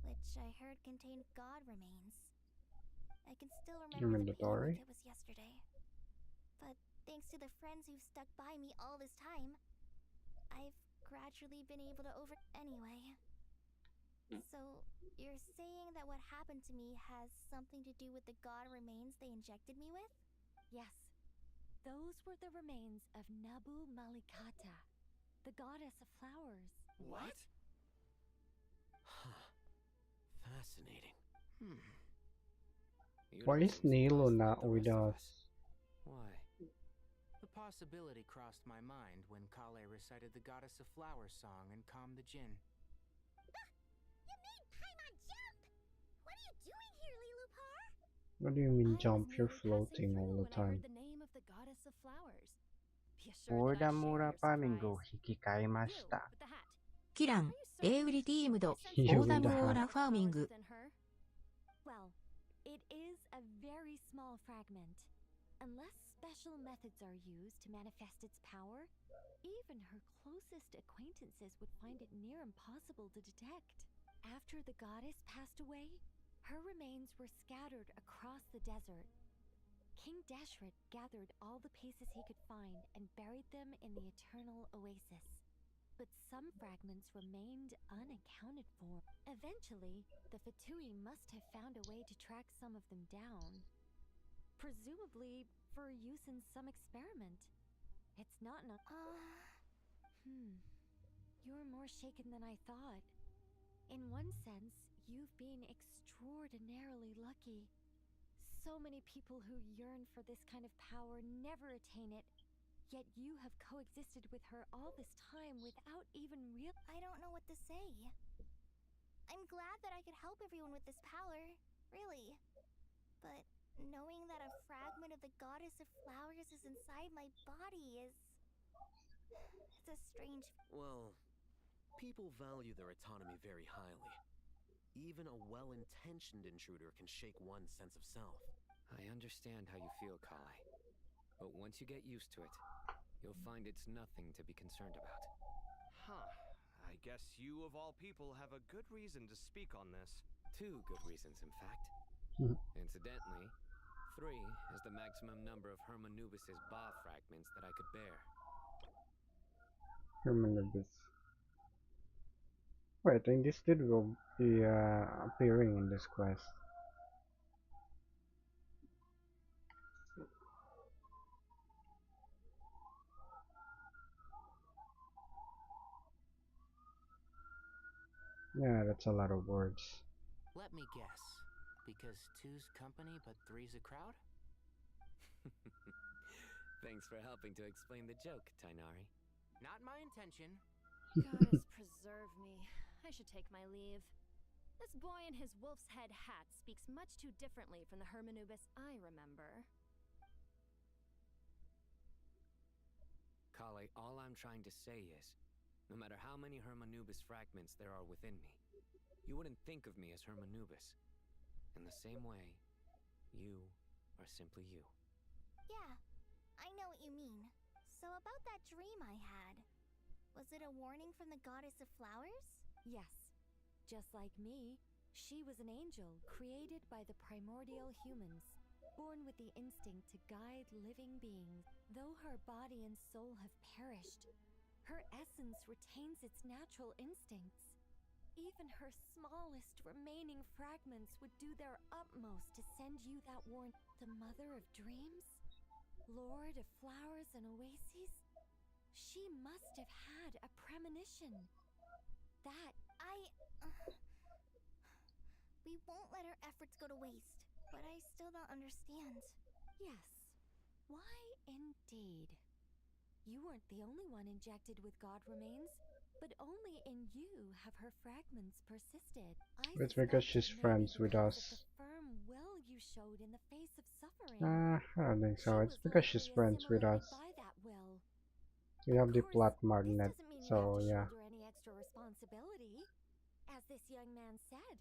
which I heard contained god remains. I can still remember the pain like it was yesterday. But thanks to the friends who've stuck by me all this time, I've gradually been able to Anyway. So, you're saying that what happened to me has something to do with the god remains they injected me with? Yes. Those were the remains of Nabu Malikata, the goddess of flowers. What? Fascinating. Why is Nilo not with us? Why? The possibility crossed my mind when Kale recited the Goddess of Flowers song and calmed the djinn. You made Paimon jump! What are you doing here, Lilupar? What do you mean jump? You're floating all the time. The name of the goddess of flowers. Boredamura Pamingo Hikikaimashita. キラン、レイウリティームド、ボーダムオーラファーミング。Well, it is a very small fragment. Unless special methods are used to manifest its power, even her closest acquaintances would find it near impossible to detect. After the goddess passed away, her remains were scattered across the desert. King Deshret gathered all the pieces he could find and buried them in the eternal oasis. But some fragments remained unaccounted for. Eventually, the Fatui must have found a way to track some of them down. Presumably for use in some experiment. It's not an... You're more shaken than I thought. In one sense, you've been extraordinarily lucky. So many people who yearn for this kind of power never attain it. Yet you have coexisted with her all this time without even I don't know what to say. I'm glad that I could help everyone with this power, really. But knowing that a fragment of the goddess of flowers is inside my body is... It's a strange... Well, people value their autonomy very highly. Even a well-intentioned intruder can shake one's sense of self. I understand how you feel, Kai. But once you get used to it, you'll find it's nothing to be concerned about. Huh. I guess you, of all people, have a good reason to speak on this. 2 good reasons, in fact. Incidentally, 3 is the maximum number of Hermanubis' Ba fragments that I could bear. Hermanubis. Wait, I think this dude will be appearing in this quest. Yeah, that's a lot of words. Let me guess. Because 2's company, but 3's a crowd? Thanks for helping to explain the joke, Tainari. Not my intention. Goddess preserve me. I should take my leave. This boy in his wolf's head hat speaks much too differently from the Hermanubis I remember. Kale, all I'm trying to say is, no matter how many Hermanubis fragments there are within me, you wouldn't think of me as Hermanubis. In the same way, you are simply you. Yeah, I know what you mean. So about that dream I had, was it a warning from the goddess of flowers? Yes. Just like me, she was an angel created by the primordial humans, born with the instinct to guide living beings. Though her body and soul have perished, her essence retains its natural instincts. Even her smallest remaining fragments would do their utmost to send you that warning. The mother of dreams? Lord of flowers and oases? She must have had a premonition. That... We won't let her efforts go to waste, but I still don't understand. Yes. Why indeed? You weren't the only one injected with god remains, but only in you have her fragments persisted. It's because she's friends with us. The firm will you showed in the face of suffering. I don't think so. It's because she's friends with us. By that will. We have the plot magnet, so yeah. Any extra responsibility, as this young man said.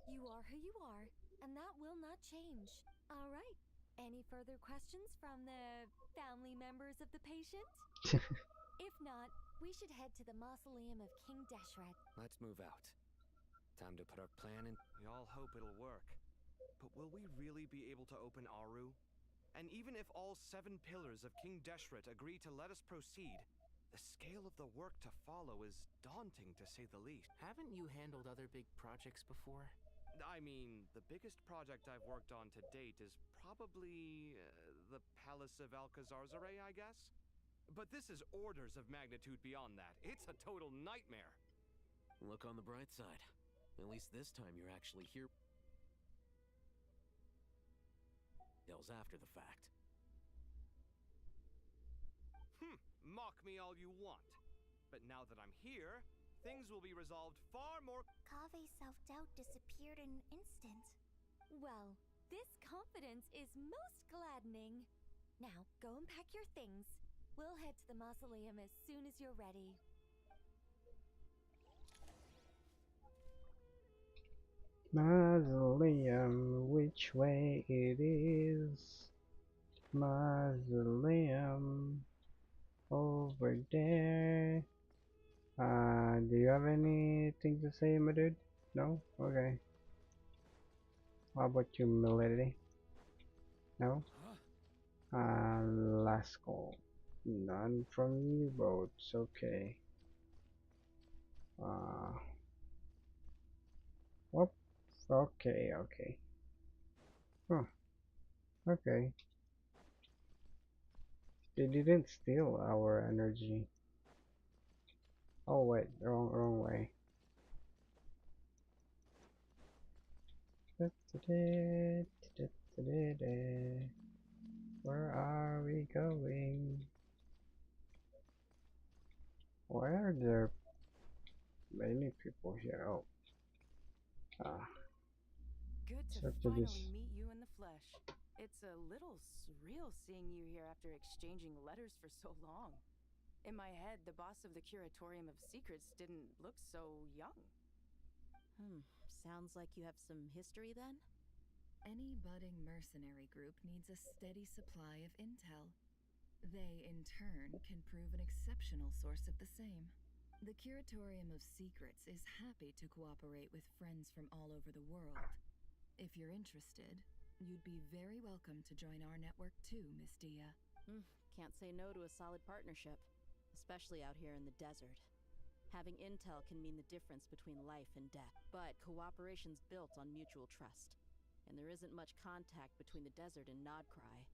You are who you are, and that will not change. All right. Any further questions from the family members of the patient? If not, we should head to the mausoleum of King Deshret. Let's move out. Time to put our plan in. We all hope it'll work. But will we really be able to open Aru? And even if all 7 pillars of King Deshret agree to let us proceed, the scale of the work to follow is daunting, to say the least. Haven't you handled other big projects before? I mean, the biggest project I've worked on to date is probably the Palace of Alcazarzare, I guess? But this is orders of magnitude beyond that. It's a total nightmare. Look on the bright side. At least this time you're actually here. Details after the fact. Mock me all you want. But now that I'm here, things will be resolved far more... Kave's self-doubt disappeared in an instant. Well, this confidence is most gladdening. Now, go and pack your things. We'll head to the mausoleum as soon as you're ready. Mausoleum, which way it is? Mausoleum, over there. Do you have anything to say, my dude? No? Okay. How about you, milady? No? Last call. None from you both. Okay. Whoop. Okay, okay. Huh. Okay. They didn't steal our energy. Oh wait, wrong way. Where are we going? Why are there many people here? Oh, Good to so to finally this. meet you in the flesh. It's a little surreal seeing you here after exchanging letters for so long. In my head, the boss of the Curatorium of Secrets didn't look so young. Sounds like you have some history then? Any budding mercenary group needs a steady supply of intel. They, in turn, can prove an exceptional source of the same. The Curatorium of Secrets is happy to cooperate with friends from all over the world. If you're interested, you'd be very welcome to join our network too, Miss Dia. Can't say no to a solid partnership, especially out here in the desert. Having intel can mean the difference between life and death, but cooperation's built on mutual trust, and there isn't much contact between the desert and Nod-Krai.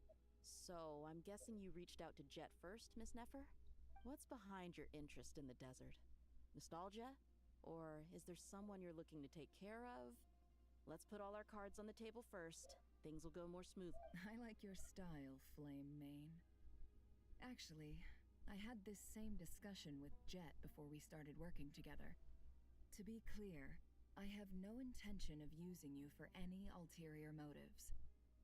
So, I'm guessing you reached out to Jet first, Miss Nefer? What's behind your interest in the desert? Nostalgia? Or is there someone you're looking to take care of? Let's put all our cards on the table first. Things will go more smooth. I like your style, Flame Mane. Actually, I had this same discussion with Jet before we started working together. To be clear, I have no intention of using you for any ulterior motives.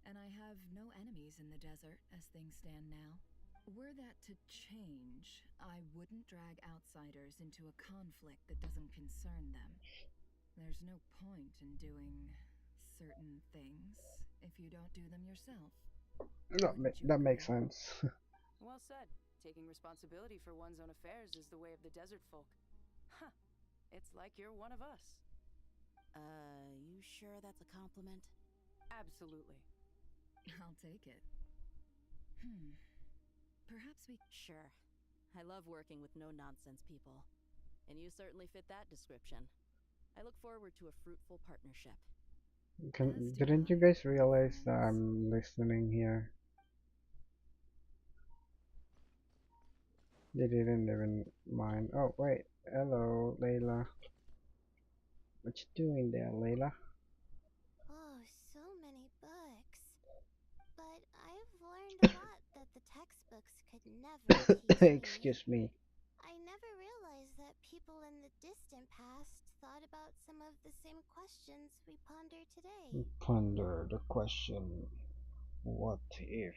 And I have no enemies in the desert as things stand now. Were that to change, I wouldn't drag outsiders into a conflict that doesn't concern them. There's no point in doing certain things if you don't do them yourself. That makes sense. Well said. Taking responsibility for one's own affairs is the way of the desert folk. Huh. It's like you're one of us. You sure that's a compliment? Absolutely. I'll take it. Perhaps we... Sure. I love working with no-nonsense people. And you certainly fit that description. I look forward to a fruitful partnership. Didn't you guys realize that I'm listening here? They didn't even mind. Oh, wait. Hello, Layla. What you doing there, Layla? Oh, so many books. But I've learned a lot that the textbooks could never teach me. Excuse me. I never realized that people in the distant past thought about some of the same questions we ponder today. Ponder the question, what if?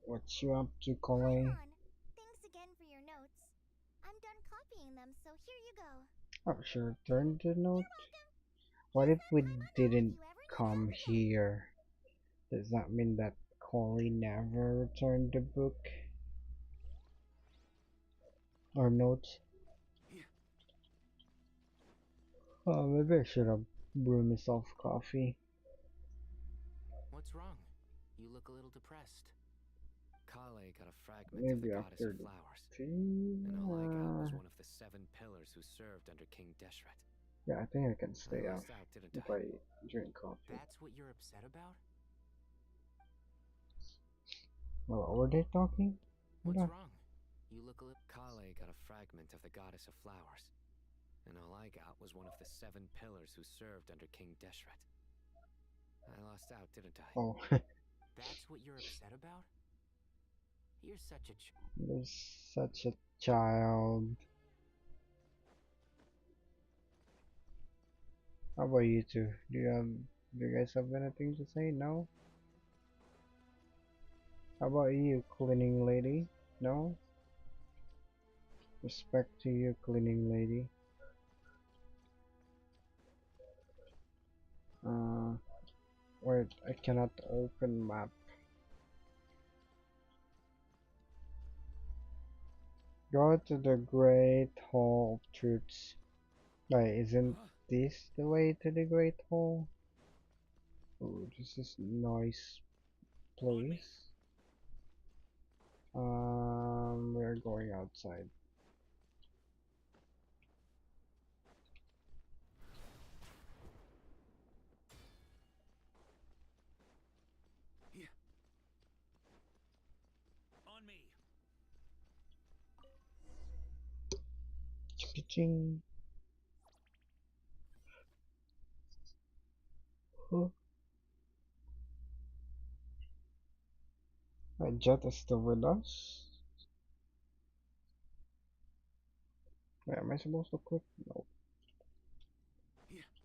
What you up to, Colleen? Thanks again for your notes. I'm done copying them, so here you go. Oh, sure. Turn the note. What if we didn't come here? Does that mean that Colleen never returned the book? Or notes? Oh, maybe I should have brewed myself coffee. What's wrong? You look a little depressed. Kale got a fragment Maybe of the goddess after of flowers, and all I got was one of the 7 pillars who served under King Deshret. Yeah, I think I can stay I up lost out, didn't if I? I drink coffee. That's what you're upset about? Well, were they talking? What's wrong? You look a little... Kale got a fragment of the goddess of flowers, and all I got was one of the 7 pillars who served under King Deshret. I lost out, didn't I? Oh. That's what you're upset about? You're such a You're such a child. How about you two? Do you guys have anything to say? No? How about you, cleaning lady? No? Respect to you, cleaning lady. Wait, I cannot open map. Go to the Great Hall of Truths. Wait, isn't this the way to the Great Hall? Oh, this is a nice place. We're going outside. On me. Ching-ching. Huh. Jet is still with us. Wait, am I supposed to click? No.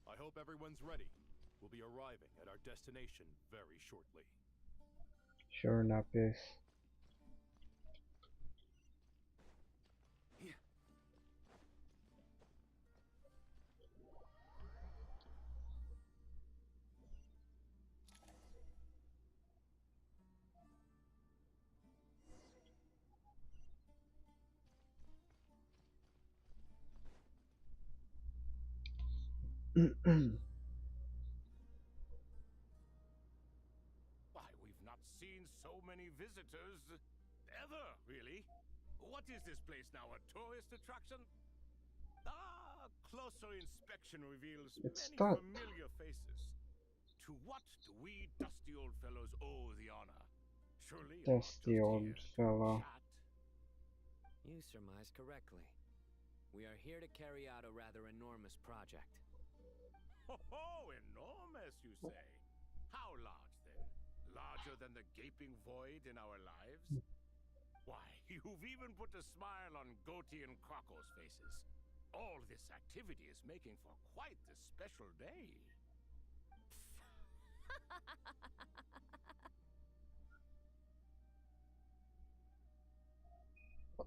I hope everyone's ready. We'll be arriving at our destination very shortly. Sure enough, is. Why, we've not seen so many visitors ever, really. What is this place now, a tourist attraction? Ah, closer inspection reveals It's many stuck. familiar faces. To what do we dusty old fellows owe the honor? Surely you're not That's just the old here to fella. chat. You surmise correctly. We are here to carry out a rather enormous project. Oh, enormous, you say? How large, then? Larger than the gaping void in our lives? Why, you've even put a smile on Goatee and Crocco's faces. All this activity is making for quite the special day.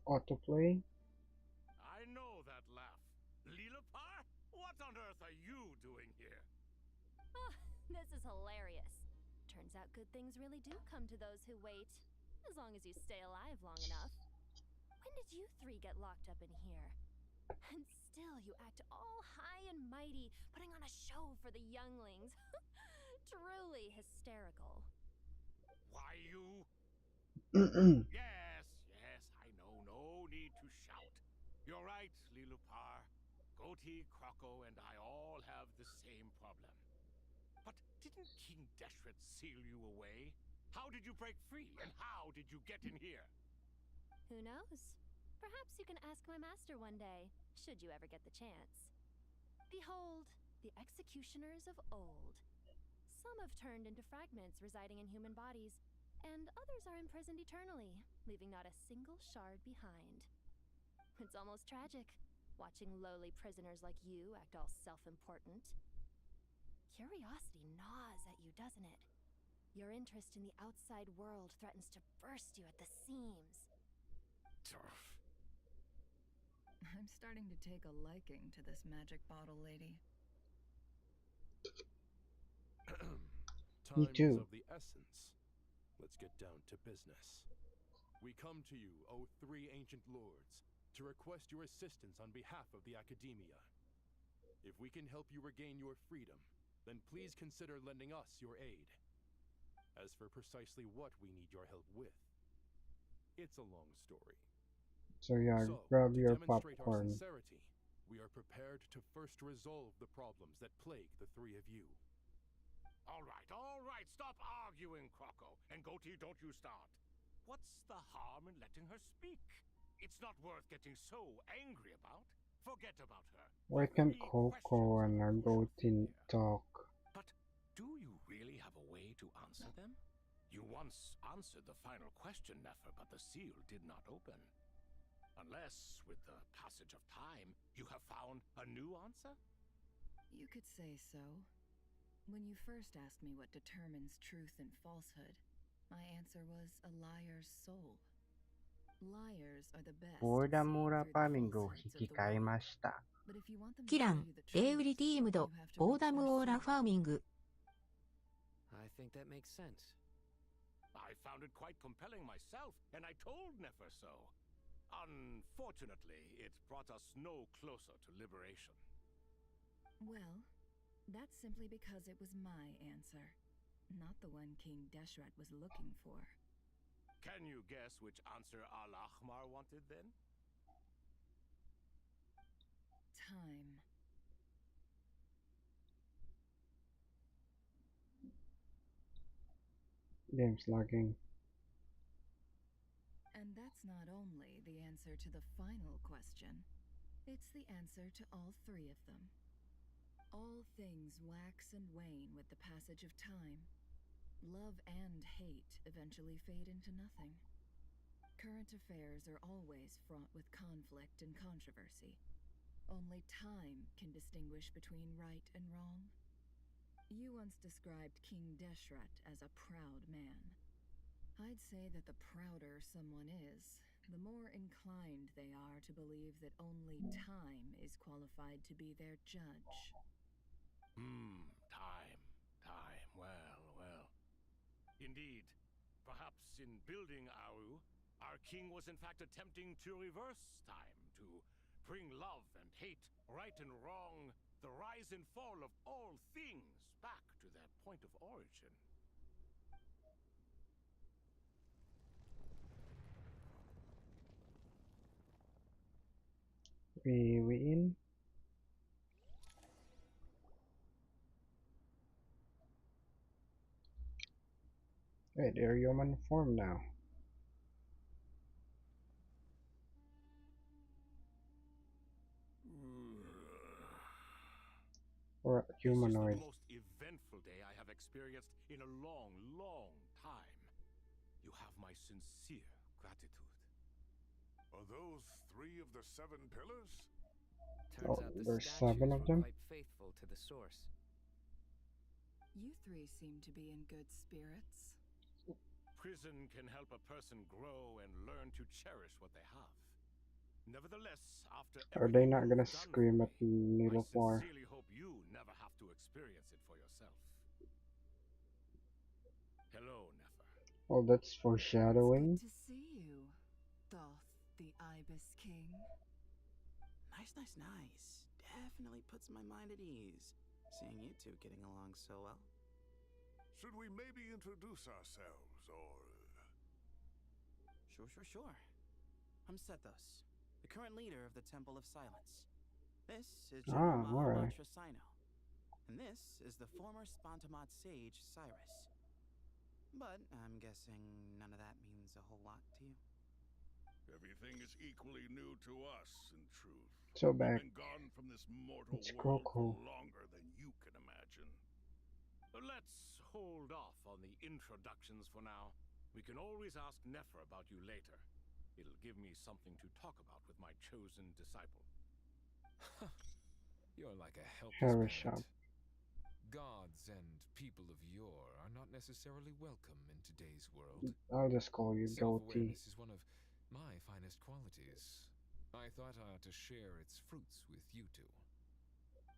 Autoplay? I know that laugh. Lilipar? What on earth are you doing here? Ah, this is hilarious. Turns out good things really do come to those who wait. As long as you stay alive long enough. When did you three get locked up in here? And still you act all high and mighty, putting on a show for the younglings. Truly hysterical. Why, you... Yes, I know. No need to shout. You're right, Lilipar. Goatee, Crocco, and I all have the same problem. But didn't King Deshret seal you away? How did you break free, and how did you get in here? Who knows? Perhaps you can ask my master one day, should you ever get the chance. Behold, the executioners of old. Some have turned into fragments residing in human bodies, and others are imprisoned eternally, leaving not a single shard behind. It's almost tragic, watching lowly prisoners like you act all self-important. Curiosity gnaws at you, doesn't it? Your interest in the outside world threatens to burst you at the seams. I'm starting to take a liking to this magic bottle lady. Me Time is too. of the essence. Let's get down to business. We come to you, O three ancient lords, to request your assistance on behalf of the Academia. If we can help you regain your freedom, then please consider lending us your aid. As for precisely what we need your help with, it's a long story. So yeah, So, grab to your demonstrate our popcorn. sincerity, we are prepared to first resolve the problems that plague the three of you. All right, stop arguing, Crocco. And Goatee, don't you start. What's the harm in letting her speak? It's not worth getting so angry about. Forget about her. Why can't Coco and Goatee talk? But do you really have a way to answer them? You once answered the final question, Nefer, but the seal did not open. Unless, with the passage of time, you have found a new answer? You could say so. When you first asked me what determines truth and falsehood, my answer was a liar's soul. Liars are the best at seeing through the Boredamura Pamingo falsehoods of the world. Hikikaimashita. But if you want them to キラ tell ン you the レイウリ truth, ディーム you ド have to ボー reach ダム their オーラ soul. ファーミング I think that makes sense. I found it quite compelling myself, and I told Nefer so. Unfortunately, it brought us no closer to liberation. Well, that's simply because it was my answer, not the one King Deshret was looking for. Can you guess which answer Al-Ahmar wanted then? Time. Game's lagging. And that's not only the answer to the final question, it's the answer to all three of them. All things wax and wane with the passage of time. Love and hate eventually fade into nothing. Current affairs are always fraught with conflict and controversy. Only time can distinguish between right and wrong. You once described King Deshret as a proud man. I'd say that the prouder someone is, the more inclined they are to believe that only time is qualified to be their judge. Time. Well. Indeed, perhaps in building Aru, our king was in fact attempting to reverse time, to bring love and hate, right and wrong, the rise and fall of all things back to their point of origin. We in? Wait, they're human form now. Or humanoid. This is the most eventful day I have experienced in a long, long time. You have my sincere gratitude. Are those 3 of the 7 pillars? Turns out the there's statues 7 of were them? quite faithful to the source. You three seem to be in good spirits. Prison can help a person grow and learn to cherish what they have. Nevertheless, after Are they everything not gonna you've done scream for at me, I Nilofar? sincerely hope you never have to experience it for yourself. Hello, Nefer. Oh, that's foreshadowing. Good to see you, Thoth, the Ibis King. Nice. Definitely puts my mind at ease, seeing you two getting along so well. Should we maybe introduce ourselves, or... Sure. I'm Sethos, the current leader of the Temple of Silence. This is General alright. Mahamatra Sino, and this is the former Spontamat sage, Cyrus. But I'm guessing none of that means a whole lot to you. Everything is equally new to us, in truth. So back. We've been gone from this mortal It's world Goku. for longer than you can imagine. Let's hold off on the introductions for now. We can always ask Nefer about you later. It'll give me something to talk about with my chosen disciple. You're like a helpless Harishab. parent. Gods and people of yore are not necessarily welcome in today's world. I'll just call you Goatee. Self-awareness is one of my finest qualities. I thought I ought to share its fruits with you two.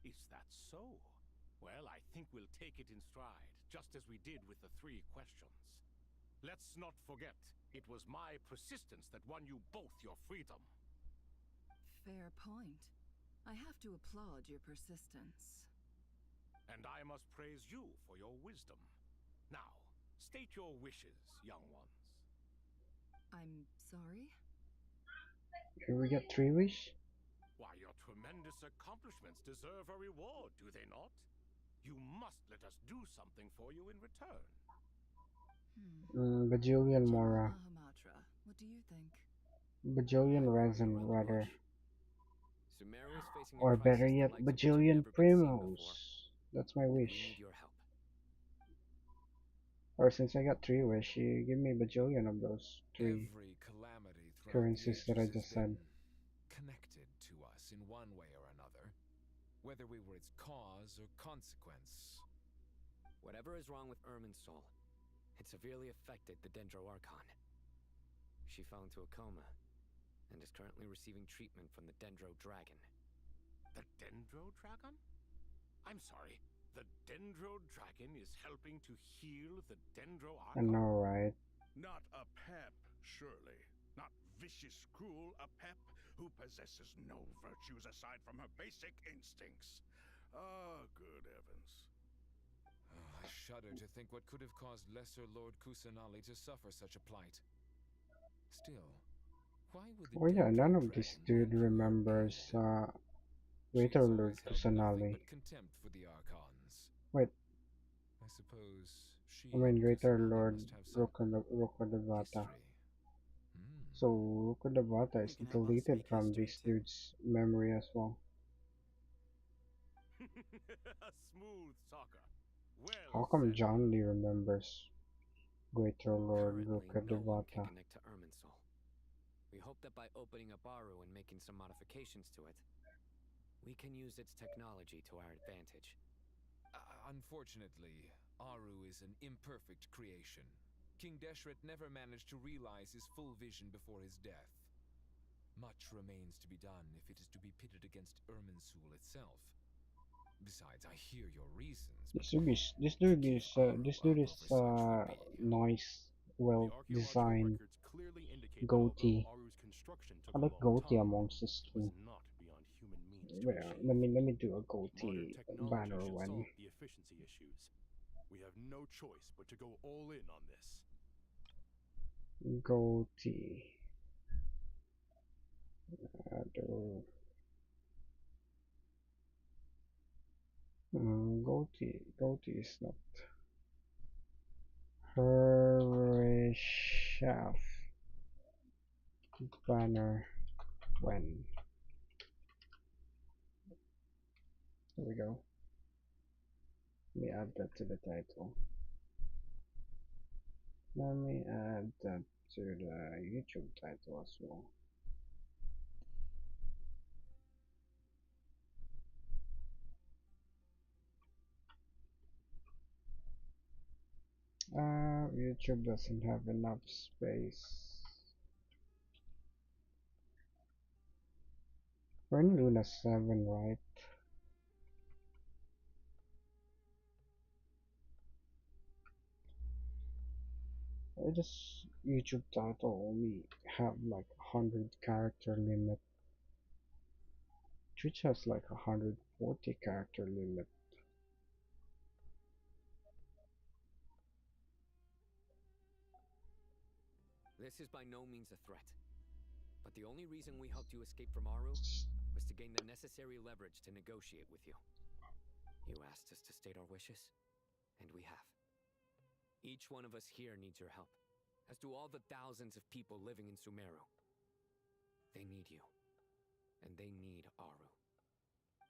Is that so? Well, I think we'll take it in stride, just as we did with the 3 questions. Let's not forget, it was my persistence that won you both your freedom. Fair point. I have to applaud your persistence. And I must praise you for your wisdom. Now, state your wishes, young ones. I'm sorry? Can we get 3 wish? Why, your tremendous accomplishments deserve a reward, do they not? You must let us do something for you in return. Bajillion Mora. Mahamatra, what do you think? Bajillion Resin, rather. Sumeru is facing a Or crisis better the yet, likes of which Bajillion have never been seen Primos. before. That's my We wish. need your help. Or since I got 3 wish, you give me bajillion of those 3 Every calamity throughout currencies the that I ages just has said. been connected to us in one way or another, whether we were its cause or consequence. Whatever is wrong with Ermin's soul, it severely affected the Dendro Archon. She fell into a coma and is currently receiving treatment from the Dendro Dragon. The Dendro Dragon? I'm sorry, the Dendro Dragon is helping to heal the Dendro I Archon? know, right? Not a pep, surely. Not vicious, cruel, a pep who possesses no virtues aside from her basic instincts. Ah, good heavens. I shudder to think what could have caused Lesser Lord Kusanali to suffer such a plight. Still, why would the Oh yeah, none Dendro of this Dragon dude remembers Greater Lord She's always held nothing Kusanali. but contempt for the Archons. Wait, I suppose she I mean and Greater Kusanali Lord must have some Rukkhadevata. history. So Rukkhadevata is Who can have us deleted speak from history this too? dude's memory as well. A smooth talker. Well How come said. John Lee remembers Greater Lord Ruka No one can Devata? connect to Irminsul. We hope that by opening up Aru and making some modifications to it, we can use its technology to our advantage. Unfortunately, Aru is an imperfect creation. King Deshret never managed to realize his full vision before his death. Much remains to be done if it is to be pitted against Irminsul itself. Besides, I hear your reasons, but This dude is nice, well designed goatee. I like goatee amongst this team. Let me do a goatee banner should one. solve the efficiency issues. We have no choice but to go all in on this. Goatee. Goatee is not. Hereshaf banner when. There we go. Let me add that to the title. Let me add that to the YouTube title as well. YouTube doesn't have enough space. We're in Luna 7, right? This YouTube title only have like 100 character limit. Twitch has like 140 character limit. This is by no means a threat. But the only reason we helped you escape from Aru was to gain the necessary leverage to negotiate with you. You asked us to state our wishes, and we have. Each one of us here needs your help, as do all the thousands of people living in Sumeru. They need you, and they need Aru.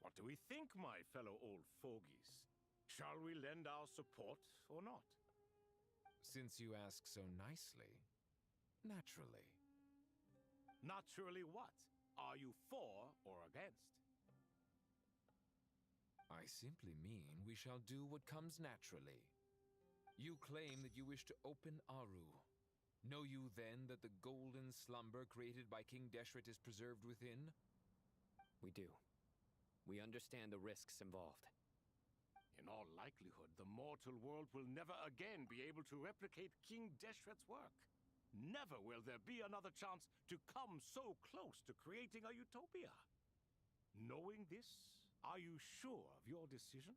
What do we think, my fellow old fogies? Shall we lend our support or not? Since you ask so nicely, naturally. Naturally what? Are you for or against? I simply mean we shall do what comes naturally. You claim that you wish to open Aru. Know you then that the golden slumber created by King Deshret is preserved within? We do. We understand the risks involved. In all likelihood, the mortal world will never again be able to replicate King Deshret's work. Never will there be another chance to come so close to creating a utopia. Knowing this, are you sure of your decision?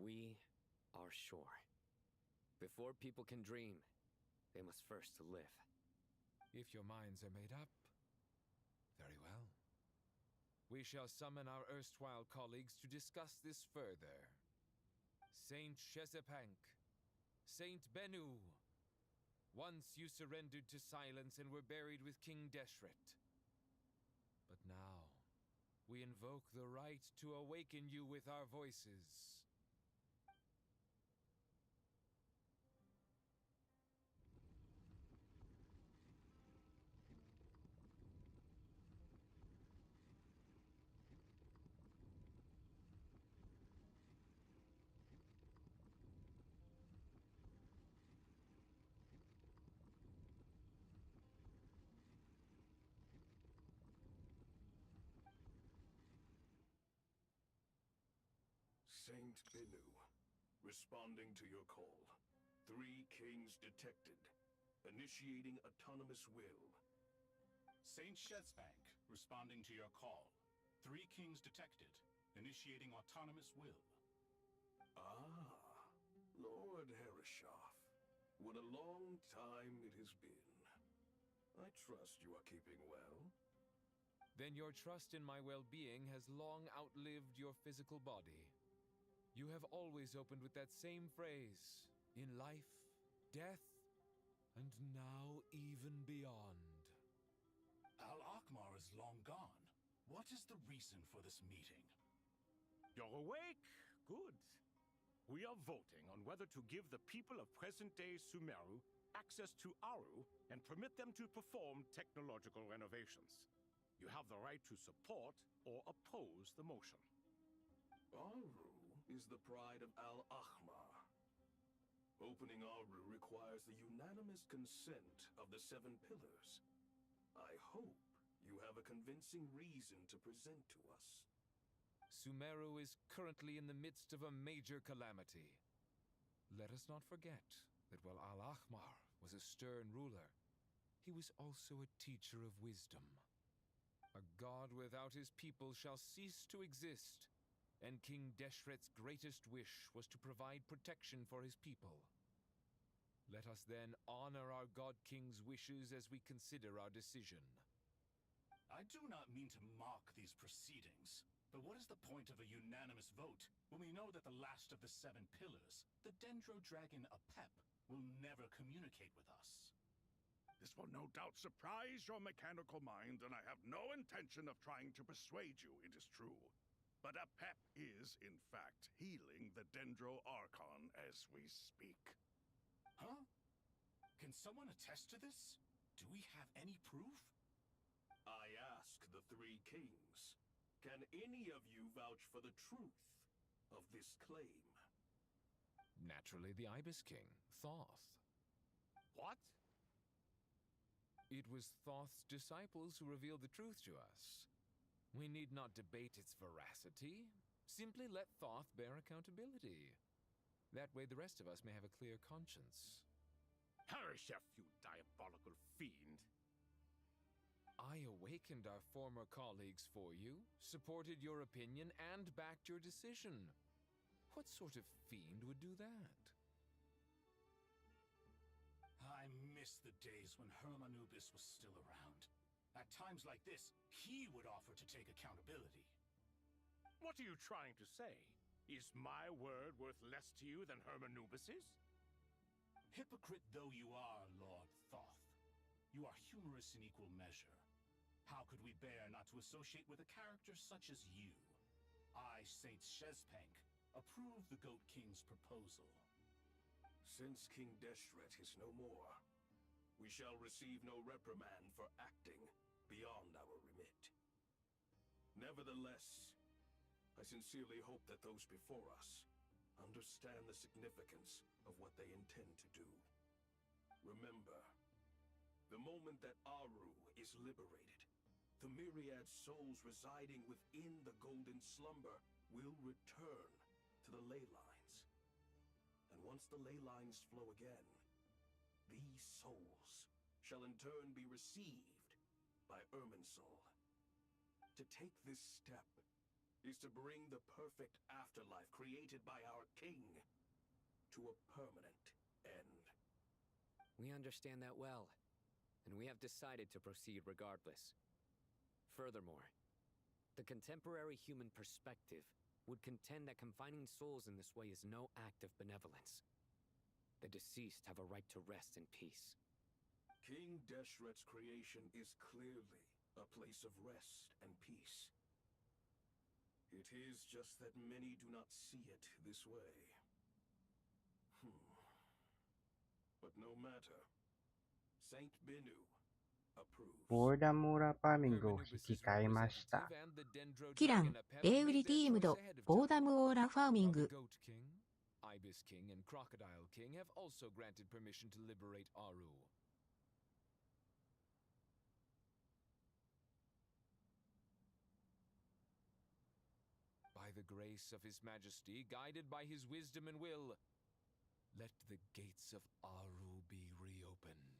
We are sure. Before people can dream, they must first live. If your minds are made up, very well. We shall summon our erstwhile colleagues to discuss this further. Saint Shezepank, Saint Bennu, once you surrendered to silence and were buried with King Deshret. But now, we invoke the right to awaken you with our voices. Saint Bennu, responding to your call. 3 kings detected. Initiating autonomous will. Saint Shezbank, responding to your call. 3 kings detected. Initiating autonomous will. Ah, Lord Hereshaf. What a long time it has been. I trust you are keeping well. Then your trust in my well-being has long outlived your physical body. You have always opened with that same phrase, in life, death, and now even beyond. Al-Akhmar is long gone. What is the reason for this meeting? You're awake? Good. We are voting on whether to give the people of present-day Sumeru access to Aru and permit them to perform technological renovations. You have the right to support or oppose the motion. Aru is the pride of Al-Akhmar. Opening Aru requires the unanimous consent of the 7 pillars. I hope you have a convincing reason to present to us. Sumeru is currently in the midst of a major calamity. Let us not forget that while Al-Akhmar was a stern ruler, he was also a teacher of wisdom. A god without his people shall cease to exist, and King Deshret's greatest wish was to provide protection for his people. Let us then honor our God King's wishes as we consider our decision. I do not mean to mock these proceedings, but what is the point of a unanimous vote when we know that the last of the 7 pillars, the Dendro Dragon Apep, will never communicate with us? This will no doubt surprise your mechanical mind, and I have no intention of trying to persuade you, it is true. But Apep is, in fact, healing the Dendro Archon as we speak. Huh? Can someone attest to this? Do we have any proof? I ask the 3 kings. Can any of you vouch for the truth of this claim? Naturally, the Ibis King, Thoth. What? It was Thoth's disciples who revealed the truth to us. We need not debate its veracity. Simply let Thoth bear accountability. That way the rest of us may have a clear conscience. Harishef, you diabolical fiend! I awakened our former colleagues for you, supported your opinion, and backed your decision. What sort of fiend would do that? I miss the days when Hermanubis was still around. At times like this, he would offer to take accountability. What are you trying to say? Is my word worth less to you than Hermanubis's? Hypocrite though you are, Lord Thoth, you are humorous in equal measure. How could we bear not to associate with a character such as you? I, Saint Shezpank, approve the Goat King's proposal. Since King Deshret is no more, we shall receive no reprimand for acting beyond our remit. Nevertheless, I sincerely hope that those before us understand the significance of what they intend to do. Remember, the moment that Aru is liberated, the myriad souls residing within the Golden Slumber will return to the ley lines. And once the ley lines flow again, these souls shall in turn be received by Irminsul. To take this step is to bring the perfect afterlife created by our king to a permanent end. We understand that well, and we have decided to proceed regardless. Furthermore, the contemporary human perspective would contend that confining souls in this way is no act of benevolence. The deceased have a right to rest in peace. King Deshret's creation is clearly a place of rest and peace. It is just that many do not see it this way. But no matter. Saint Binu approves. ボーダムラパーミングを引き換えました。キラン、レイウリディームド、ボーダムオーラファーミング。Ibis King and Crocodile King have also granted permission to liberate Aru. By the grace of His Majesty, guided by His wisdom and will, let the gates of Aru be reopened.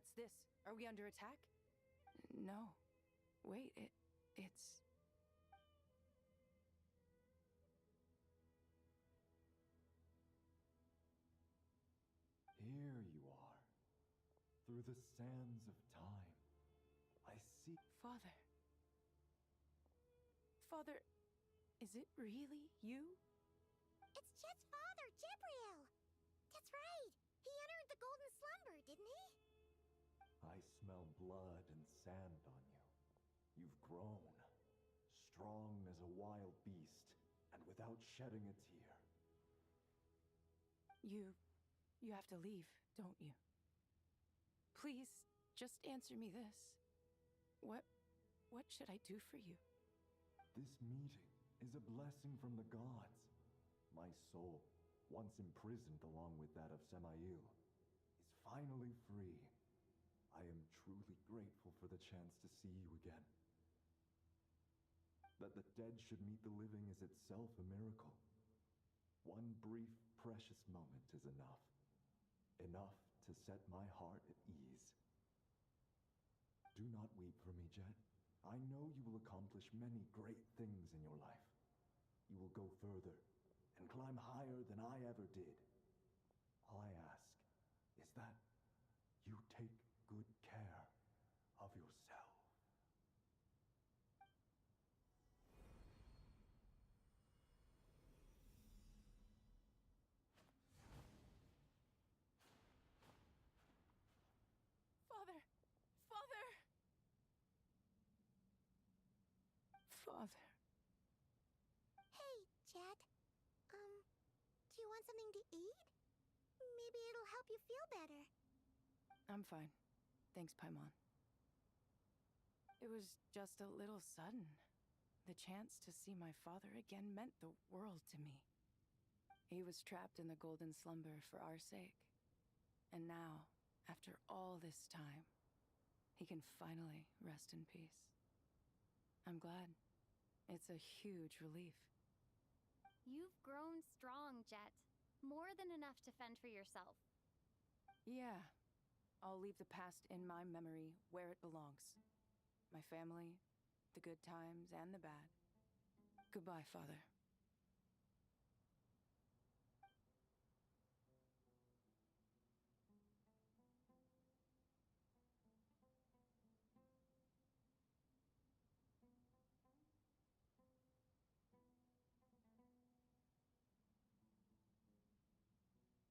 What's this? Are we under attack? No. Wait, it's... Here you are, through the sands of time. I see. Father. Father, is it really you? It's Jet's father, Jibriel! That's right! He entered the golden slumber, didn't he? I smell blood and sand on you. You've grown, strong as a wild beast, and without shedding a tear. You have to leave, don't you? Please, just answer me this. What should I do for you? This meeting is a blessing from the gods. My soul, once imprisoned along with that of Semail, is finally free. I am truly grateful for the chance to see you again. That the dead should meet the living is itself a miracle. One brief, precious moment is enough. Enough to set my heart at ease. Do not weep for me, Jet. I know you will accomplish many great things in your life. You will go further and climb higher than I ever did. All I ask is that you take good care of yourself. Father! Father! Father. Hey, Jet. Do you want something to eat? Maybe it'll help you feel better. I'm fine. Thanks, Paimon. It was just a little sudden. The chance to see my father again meant the world to me. He was trapped in the golden slumber for our sake. And now, after all this time, he can finally rest in peace. I'm glad. It's a huge relief. You've grown strong, Jet. More than enough to fend for yourself. Yeah. I'll leave the past in my memory where it belongs. My family, the good times and the bad. Goodbye, Father.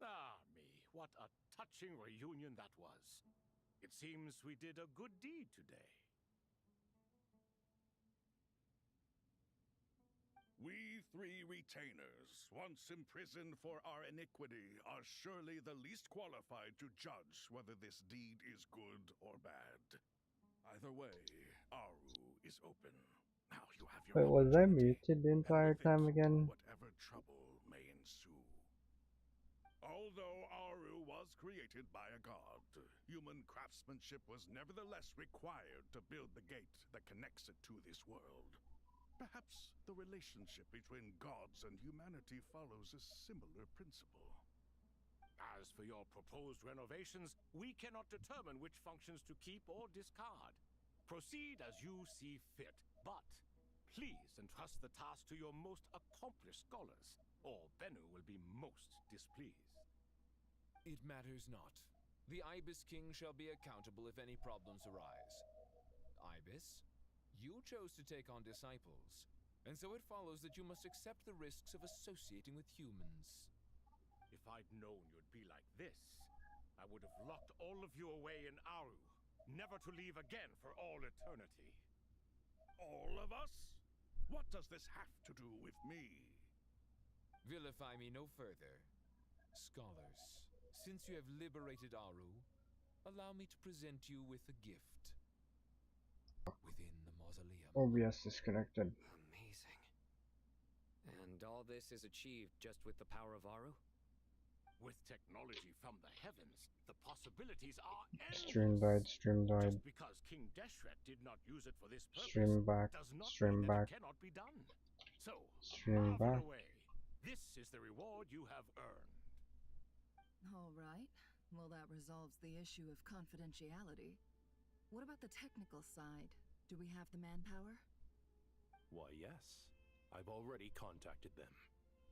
Ah, me, what a touching reunion that was. It seems we did a good deed today. We three retainers, once imprisoned for our iniquity, are surely the least qualified to judge whether this deed is good or bad. Either way, Aru is open. Now you have your Wait, was I muted the entire time again? whatever trouble may ensue. Although Aru was created by a god, human craftsmanship was nevertheless required to build the gate that connects it to this world. Perhaps the relationship between gods and humanity follows a similar principle. As for your proposed renovations, we cannot determine which functions to keep or discard. Proceed as you see fit, but please entrust the task to your most accomplished scholars, or Bennu will be most displeased. It matters not. The Ibis King shall be accountable if any problems arise. Ibis, you chose to take on disciples, and so it follows that you must accept the risks of associating with humans. If I'd known you'd be like this, I would have locked all of you away in Aru, never to leave again for all eternity. All of us? What does this have to do with me? Vilify me no further. Scholars, since you have liberated Aru, allow me to present you with a gift. Within the mausoleum. OBS disconnected. Amazing. And all this is achieved just with the power of Aru? With technology from the heavens, the possibilities are endless. Stream died. Just because King Deshret did not use it for this purpose Stream back, does not stream mean back. that it cannot be done. So, Stream marvel back. away. This is the reward you have earned. All right. Well, that resolves the issue of confidentiality. What about the technical side? Do we have the manpower? Why, yes. I've already contacted them.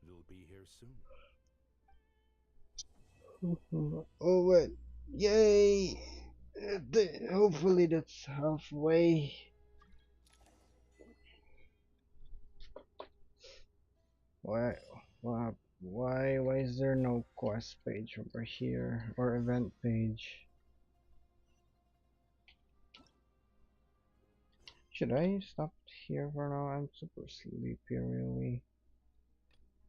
They'll be here soon. Oh wait, yay! Hopefully that's halfway. Why, why is there no quest page over here or event page? Should I stop here for now? I'm super sleepy, really.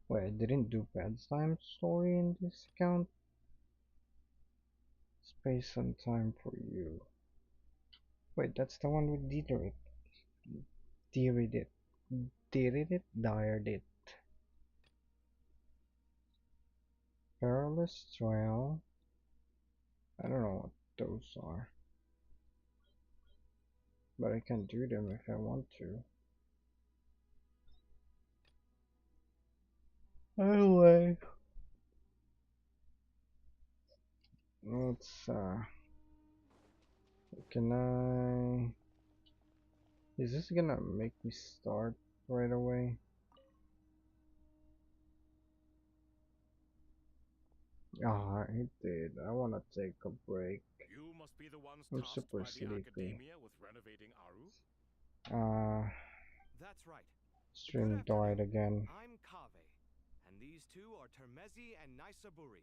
Wait, I didn't do bedtime story in this account. Space and time for you. Wait, that's the one with Dietrich. Dired it. Perilous Trail. I don't know what those are. But I can do them if I want to. Anyway. Let's can I... Is this gonna make me start right away? Ah, it did. I wanna take a break. You must be the ones I'm tasked super by the sleepy. Academia with renovating Aru? That's right. Stream died again. I'm Kaveh, and these two are Termezi and Naisaburi.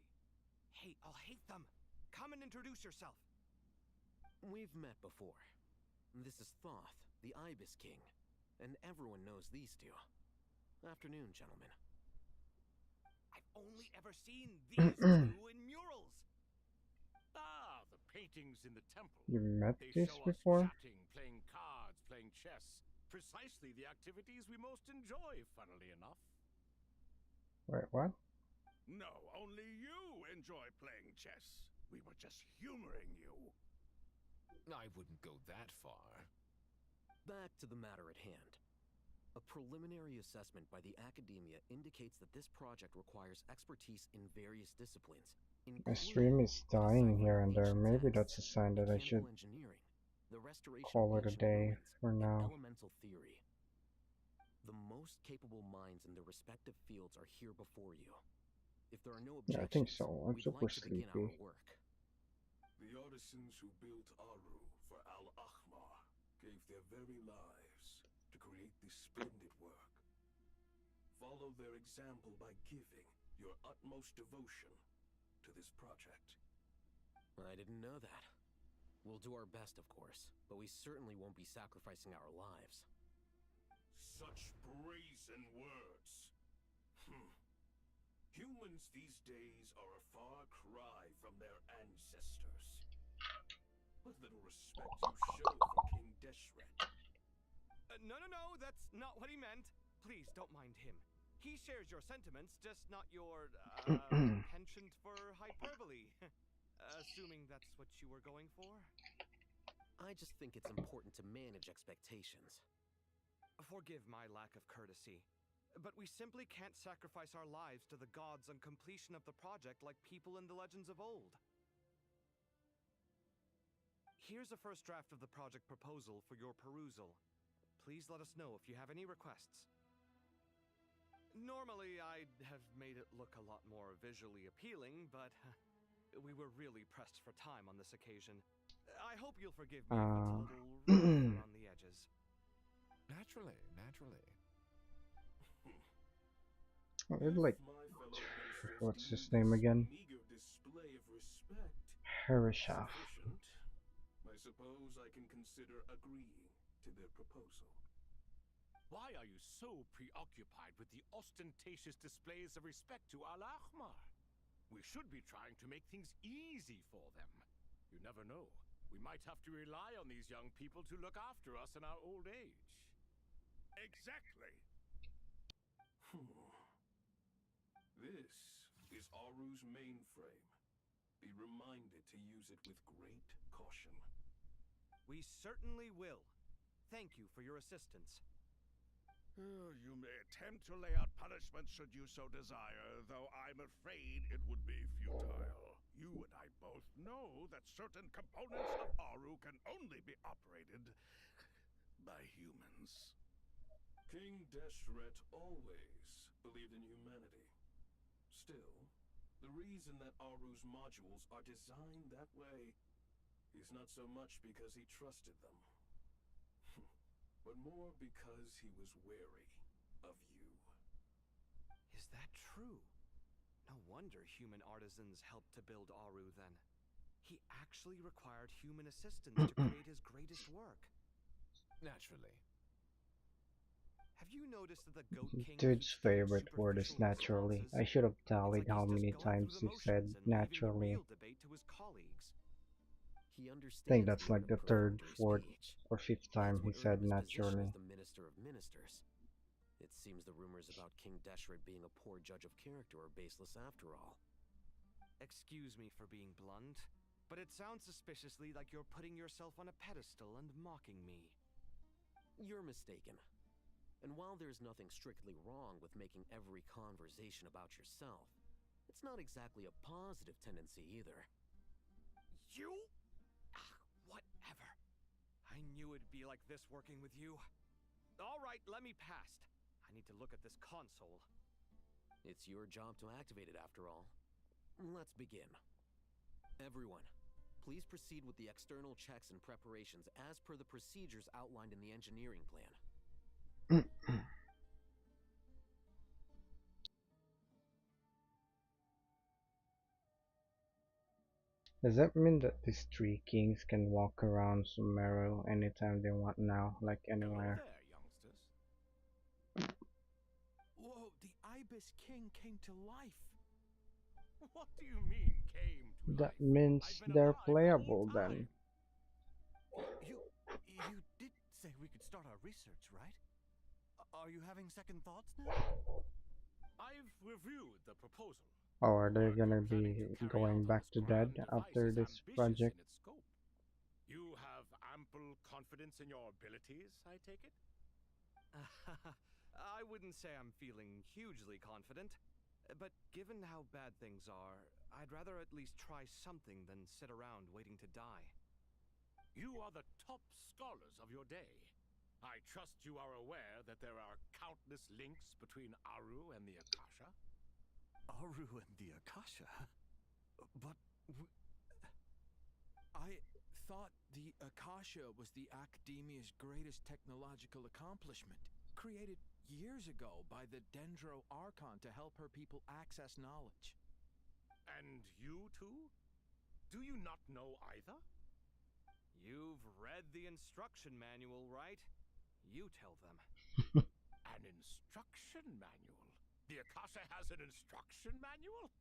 Hey, I'll hate them. Come and introduce yourself. We've met before. This is Thoth, the Ibis King, and everyone knows these two. Afternoon, gentlemen. I've only ever seen these two in murals. Ah, the paintings in the temple. You met They this show before? us chatting, playing cards, playing chess. Precisely the activities we most enjoy, funnily enough. Wait, what? No, only you enjoy playing chess. We were just humoring you. I wouldn't go that far. Back to the matter at hand. A preliminary assessment by the Academia indicates that this project requires expertise in various disciplines. My stream is dying here and there. Maybe that's a sign that I should the restoration call of it a ancient day ruins, for and now. elemental theory. The most capable minds in their respective fields are here before you. If there are no Yeah, objections, I think so. I'm we'd super like to begin sleepy. our work. The artisans who built Aru for Al-Ahmar gave their very lives to create this splendid work. Follow their example by giving your utmost devotion to this project. I didn't know that. We'll do our best, of course, but we certainly won't be sacrificing our lives. Such brazen words. Humans these days are a far cry from their ancestors. What little respect you show for King Deshret. No, that's not what he meant. Please don't mind him. He shares your sentiments, just not your penchant for hyperbole. Assuming that's what you were going for. I just think it's important to manage expectations. Forgive my lack of courtesy, but we simply can't sacrifice our lives to the gods on completion of the project like people in the legends of old. Here's a first draft of the project proposal for your perusal. Please let us know if you have any requests. Normally, I'd have made it look a lot more visually appealing, but we were really pressed for time on this occasion. I hope you'll forgive me if it's a little rough around the edges. Naturally. Like, what's his name again? Harishaf. I suppose I can consider agreeing to their proposal. Why are you so preoccupied with the ostentatious displays of respect to Al-Ahmar? We should be trying to make things easy for them. You never know. We might have to rely on these young people to look after us in our old age. Exactly. This is Aru's mainframe. Be reminded to use it with great caution. We certainly will. Thank you for your assistance. You may attempt to lay out punishment should you so desire, though I'm afraid it would be futile. You and I both know that certain components of Aru can only be operated by humans. King Deshret always believed in humanity. Still, the reason that Aru's modules are designed that way is not so much because he trusted them, but more because he was wary of you. Is that true? No wonder human artisans helped to build Aru then. He actually required human assistance to create his greatest work. Naturally. Have you noticed that the Goat King Dude's favorite word is naturally. I should have tallied how many times he said naturally. I think that's like the third, fourth, or fifth time he said naturally. The Minister of Ministers. It seems the rumors about King Deshret being a poor judge of character are baseless after all. Excuse me for being blunt, but it sounds suspiciously like you're putting yourself on a pedestal and mocking me. You're mistaken. And while there's nothing strictly wrong with making every conversation about yourself, it's not exactly a positive tendency either. You? Whatever. I knew it'd be like this working with you. All right, let me past. I need to look at this console. It's your job to activate it after all. Let's begin. Everyone, please proceed with the external checks and preparations as per the procedures outlined in the engineering plan. Does that mean that these three kings can walk around Sumeru anytime they want now, like anywhere? Hello there, youngsters. Whoa, the Ibis King came to life. What do you mean, came to life? That means they're playable then. You did say we could start our research, right? Are you having second thoughts now? I've reviewed the proposal. Oh, are they gonna be going back to dead after this project? You have ample confidence in your abilities, I take it? I wouldn't say I'm feeling hugely confident, but given how bad things are, I'd rather at least try something than sit around waiting to die. You are the top scholars of your day. I trust you are aware that there are countless links between Aru and the Akasha. Aru and the Akasha? But I thought the Akasha was the Academia's greatest technological accomplishment, created years ago by the Dendro Archon to help her people access knowledge. And you too? Do you not know either? You've read the instruction manual, right? You tell them. An instruction manual? The Akasha has an instruction manual?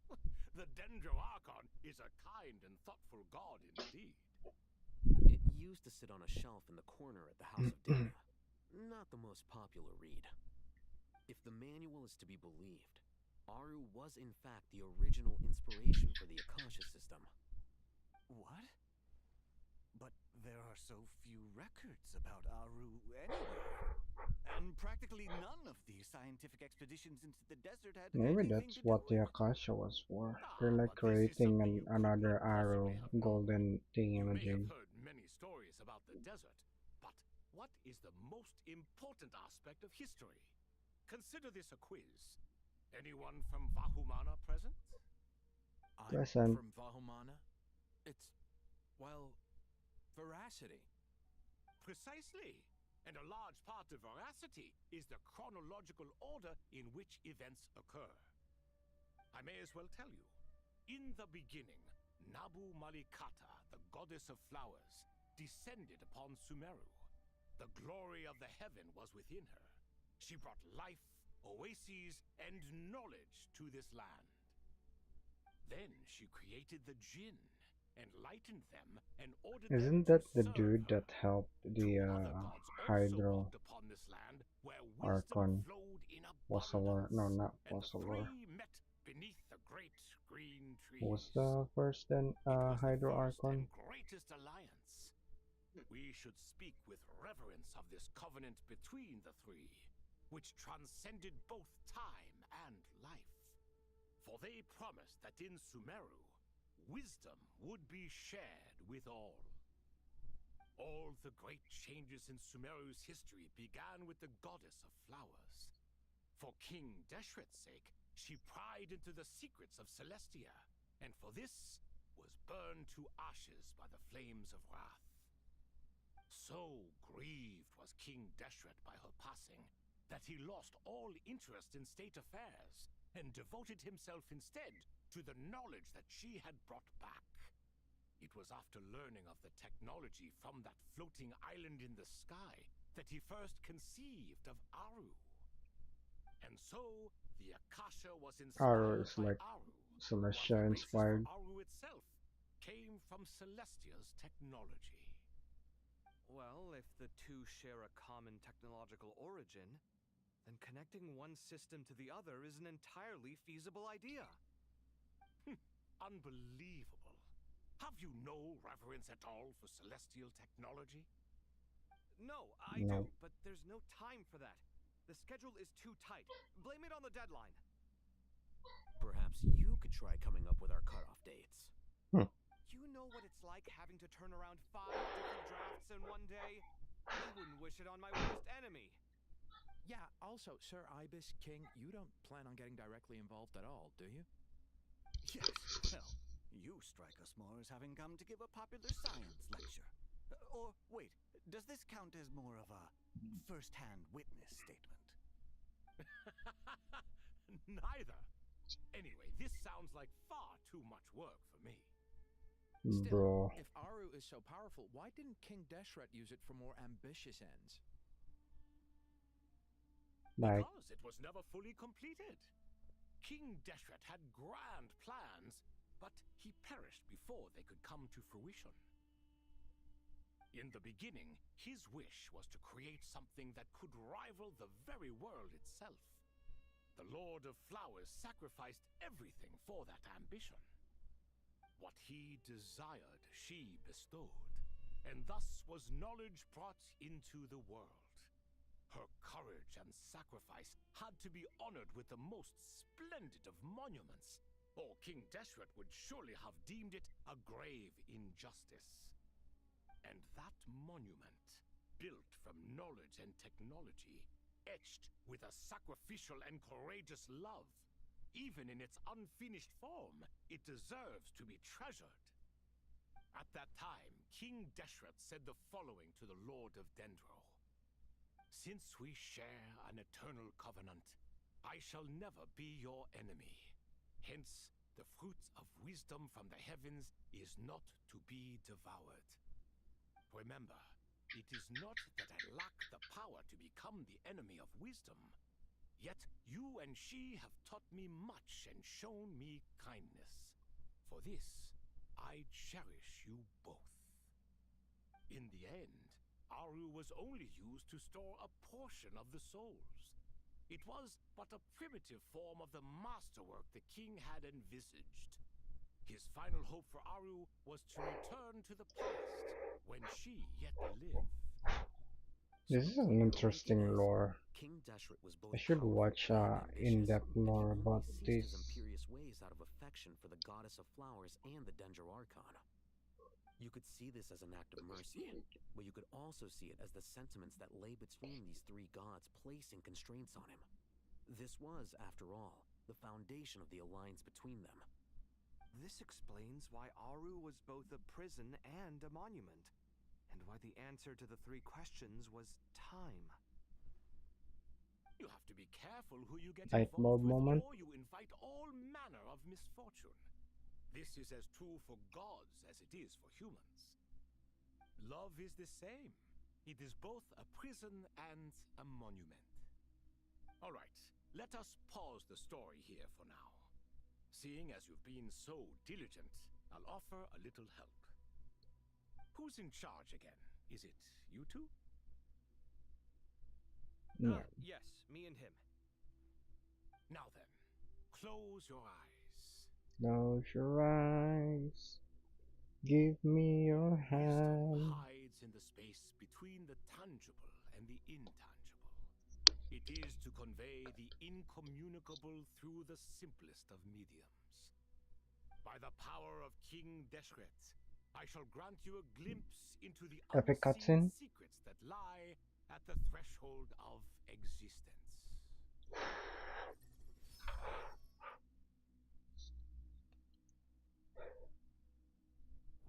The Dendro Archon is a kind and thoughtful god indeed. It used to sit on a shelf in the corner at the House of Dana. Not the most popular read. If the manual is to be believed, Aru was in fact the original inspiration for the Akasha system. What? But there are so few records about Aru anywhere. And practically none of the scientific expeditions into the desert had Maybe anything that's to do what the with Akasha was for. They're like creating another arrow, golden You may thingamajig. have heard many stories about the desert, but what is the most important aspect of history? Consider this a quiz. Anyone from Vahumana present? Present. From Vahumana? It's, well, veracity. Precisely. And a large part of veracity is the chronological order in which events occur. I may as well tell you. In the beginning, Nabu Malikata, the goddess of flowers, descended upon Sumeru. The glory of the heaven was within her. She brought life, oases, and knowledge to this land. Then she created the Jinn, enlightened them, and ordered Isn't them that to the serve dude her. that helped the Hydro Walked upon this land where Archon? flowed in Fossilor? No, not and the Fossilor. three met beneath the great green trees. Who was the first then Hydro Archon? Greatest alliance. We should speak with reverence of this covenant between the three. which transcended both time and life. For they promised that in Sumeru, wisdom would be shared with all. All the great changes in Sumeru's history began with the goddess of flowers. For King Deshret's sake, she pried into the secrets of Celestia, and for this was burned to ashes by the flames of wrath. So grieved was King Deshret by her passing that he lost all interest in state affairs and devoted himself instead to the knowledge that she had brought back. It was after learning of the technology from that floating island in the sky that he first conceived of Aru. And so, the Akasha was Aru inspired is by like Aru. Celestia inspired. Aru itself came from Celestia's technology. Well, if the two share a common technological origin, then connecting one system to the other is an entirely feasible idea. Unbelievable. Have you no reverence at all for celestial technology? No, I No. do, but there's no time for that. The schedule is too tight. Blame it on the deadline. Perhaps you could try coming up with our cutoff dates. You know what it's like having to turn around 5 different drafts in one day? I wouldn't wish it on my worst enemy. Yeah, also, Sir Ibis, King, you don't plan on getting directly involved at all, do you? Yes, well, you strike us more as having come to give a popular science lecture. Or, wait, does this count as more of a first-hand witness statement? Neither. Anyway, this sounds like far too much work for me. Bro. If Aru is so powerful, why didn't King Deshret use it for more ambitious ends? Like, Because it was never fully completed. King Deshret had grand plans, but he perished before they could come to fruition. In the beginning, his wish was to create something that could rival the very world itself. The Lord of Flowers sacrificed everything for that ambition. What he desired, she bestowed, and thus was knowledge brought into the world. Her courage and sacrifice had to be honored with the most splendid of monuments, or King Deshret would surely have deemed it a grave injustice. And that monument, built from knowledge and technology, etched with a sacrificial and courageous love, even in its unfinished form, it deserves to be treasured. At that time, King Deshret said the following to the Lord of Dendro. Since we share an eternal covenant, I shall never be your enemy. Hence, the fruit of wisdom from the heavens is not to be devoured. Remember, it is not that I lack the power to become the enemy of wisdom. Yet you and she have taught me much and shown me kindness. For this, I cherish you both. In the end, Aru was only used to store a portion of the souls. It was but a primitive form of the masterwork the king had envisaged. His final hope for Aru was to return to the past, when she yet lived. this is an interesting lore. King Deshret was both I should powerful watch and ambitious, in-depth but he lore only about ceased this. his imperious ways out of affection for the goddess of flowers and the Dendro Archon. You could see this as an act of mercy, but you could also see it as the sentiments that lay between these three gods placing constraints on him. This was, after all, the foundation of the alliance between them. This explains why Aru was both a prison and a monument, and why the answer to the 3 questions was time. You have to be careful who you get Night involved mode with, moment. or you invite all manner of misfortune. This is as true for gods as it is for humans. Love is the same. It is both a prison and a monument. All right, let us pause the story here for now. Seeing as you've been so diligent, I'll offer a little help. Who's in charge again? Is it you two? No. Yes, me and him. Now then, close your eyes. Close your eyes. Give me your hand. Hides in the space between the tangible and the intangible. It is to convey the incommunicable through the simplest of mediums. By the power of King Deshret, I shall grant you a glimpse into the Epic unseen cutscene. secrets that lie at the threshold of existence.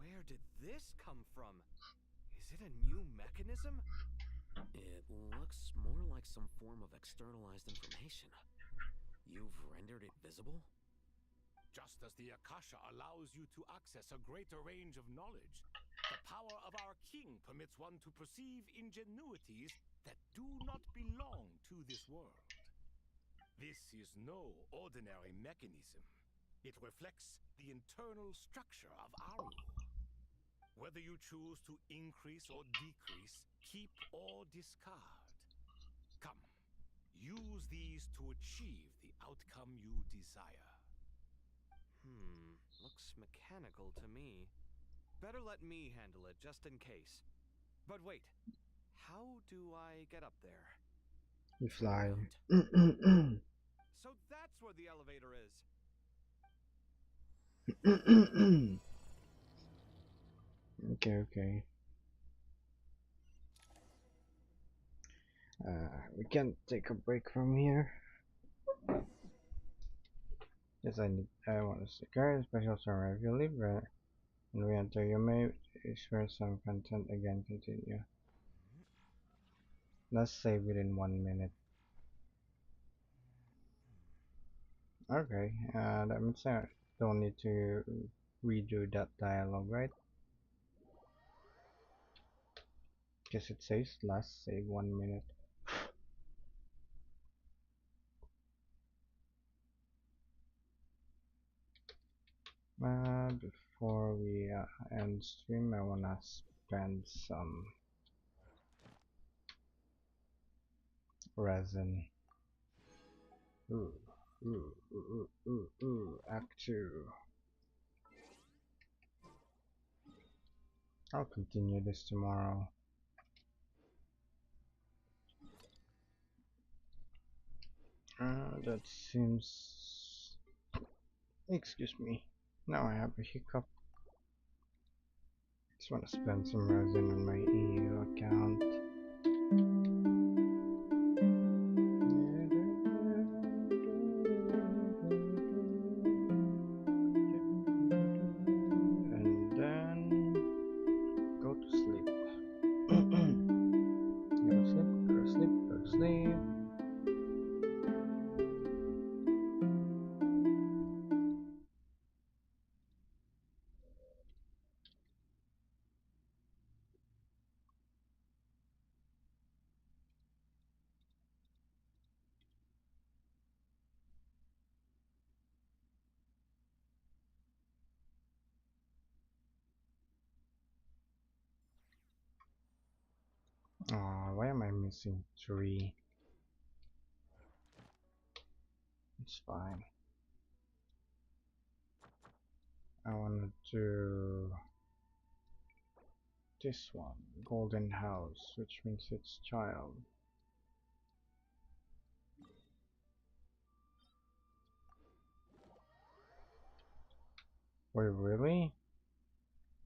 Where did this come from? Is it a new mechanism? It looks more like some form of externalized information. You've rendered it visible? Just as the Akasha allows you to access a greater range of knowledge, the power of our king permits one to perceive ingenuities that do not belong to this world. This is no ordinary mechanism. It reflects the internal structure of Aru. Whether you choose to increase or decrease, keep or discard. Come, use these to achieve the outcome you desire. Looks mechanical to me. Better let me handle it, just in case. But wait, how do I get up there? You fly. So that's where the elevator is. Okay. We can take a break from here. Yes, I want to secure a special server. If you leave and re-enter, you may experience some content again. Continue. Let's save within 1 minute. Okay, that means I don't need to redo that dialogue, right? Guess it says last save 1 minute. Before we end stream, I wanna spend some resin. Act 2. I'll continue this tomorrow. That seems... Excuse me. Now I have a hiccup. Just want to spend some resin on my EU account. And then go to sleep. Go to sleep. Why am I missing 3? It's fine. I wanna do this one, Golden House, which means it's child. Wait, really?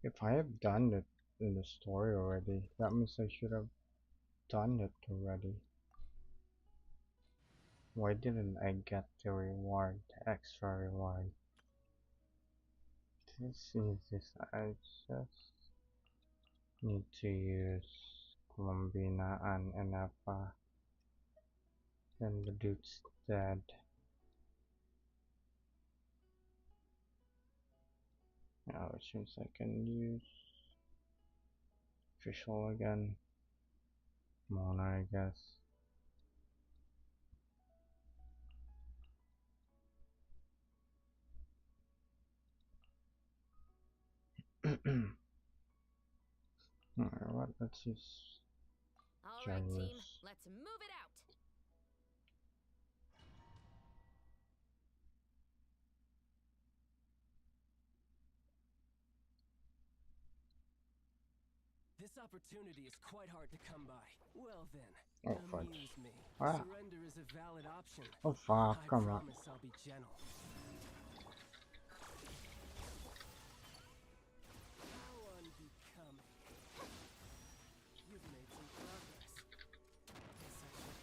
If I have done it in the story already, that means I should have done it already. Why didn't I get the reward, the extra reward? This is this. I just need to use Columbina and Enepa. Then the dude's dead. Now it seems I can use official again. Mona, I guess. Alright, what? Let's use Alright, team, let's move it out. This opportunity is quite hard to come by. Well then, Oh, fuck. amuse me. Ah. Surrender is a valid option. Oh, fuck, I come on. promise I'll be gentle. How unbecoming. You've made some progress. Guess I should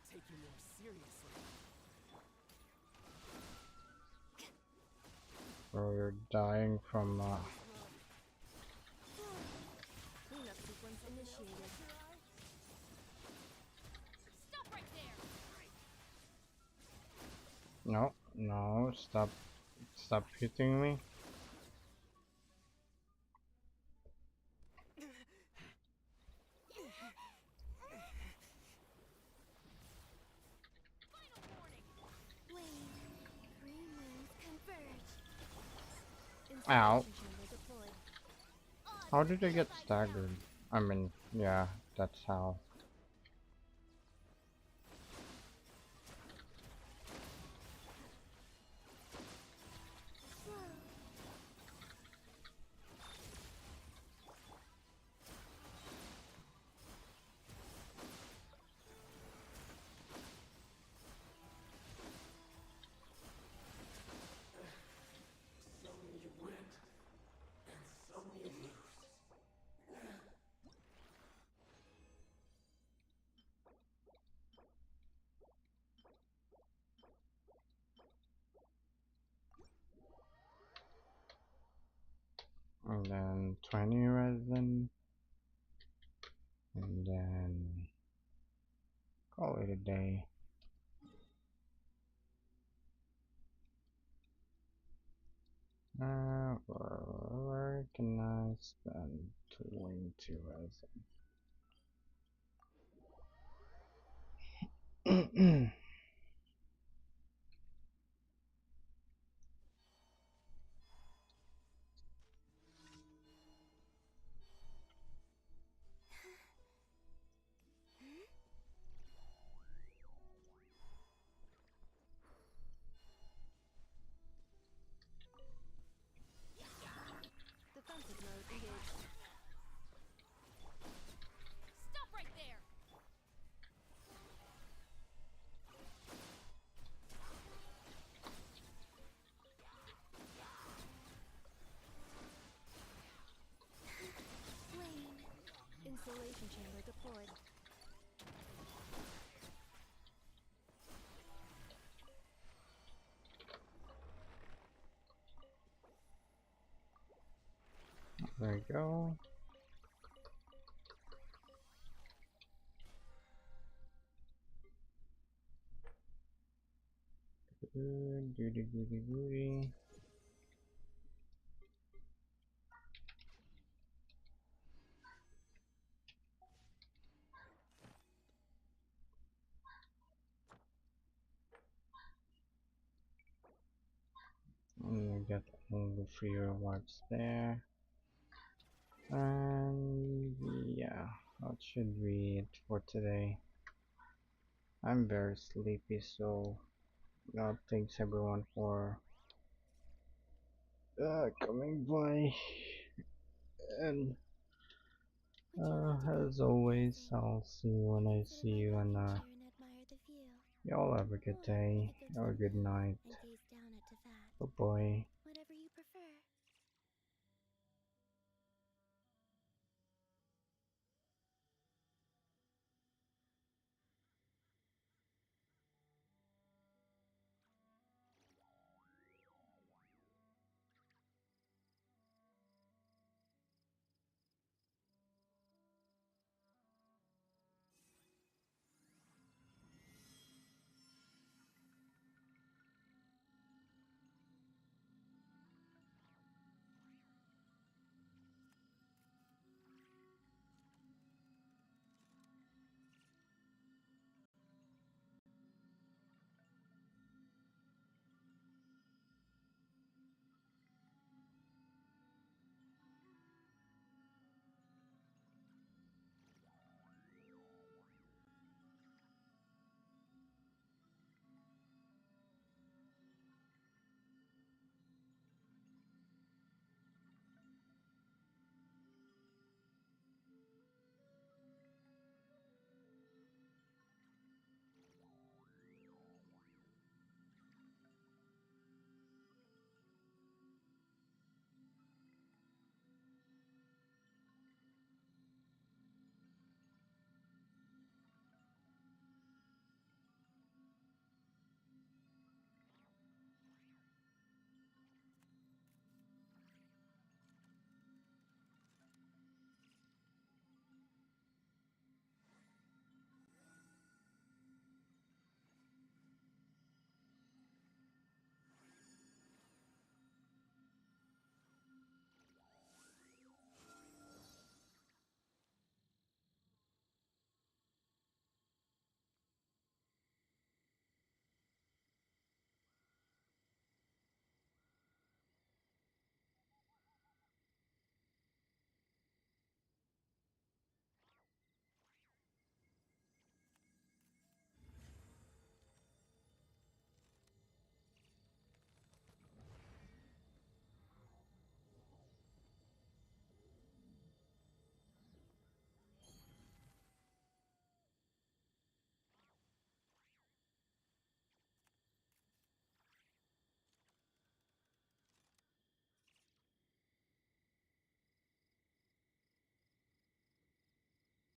take you more seriously. Bro, you're dying from Cleanup sequence initiated. Stop right there! No, no, stop hitting me. Wait. Green moons converge. Ow. Installation chamber deployed. How did I get staggered? I mean, yeah, that's how. Some you win, and some you lose. And then 20 resin. And then call it a day. Where can I spend 20 resin? Defensive mode engaged. Stop right there! Flame. Installation chamber deployed. There you go. Goody. We get all the free rewards there. And yeah, that should be it for today. I'm very sleepy, so thanks everyone for coming by. And as always, I'll see you when I see you, and y'all have a good day or good night. Bye bye.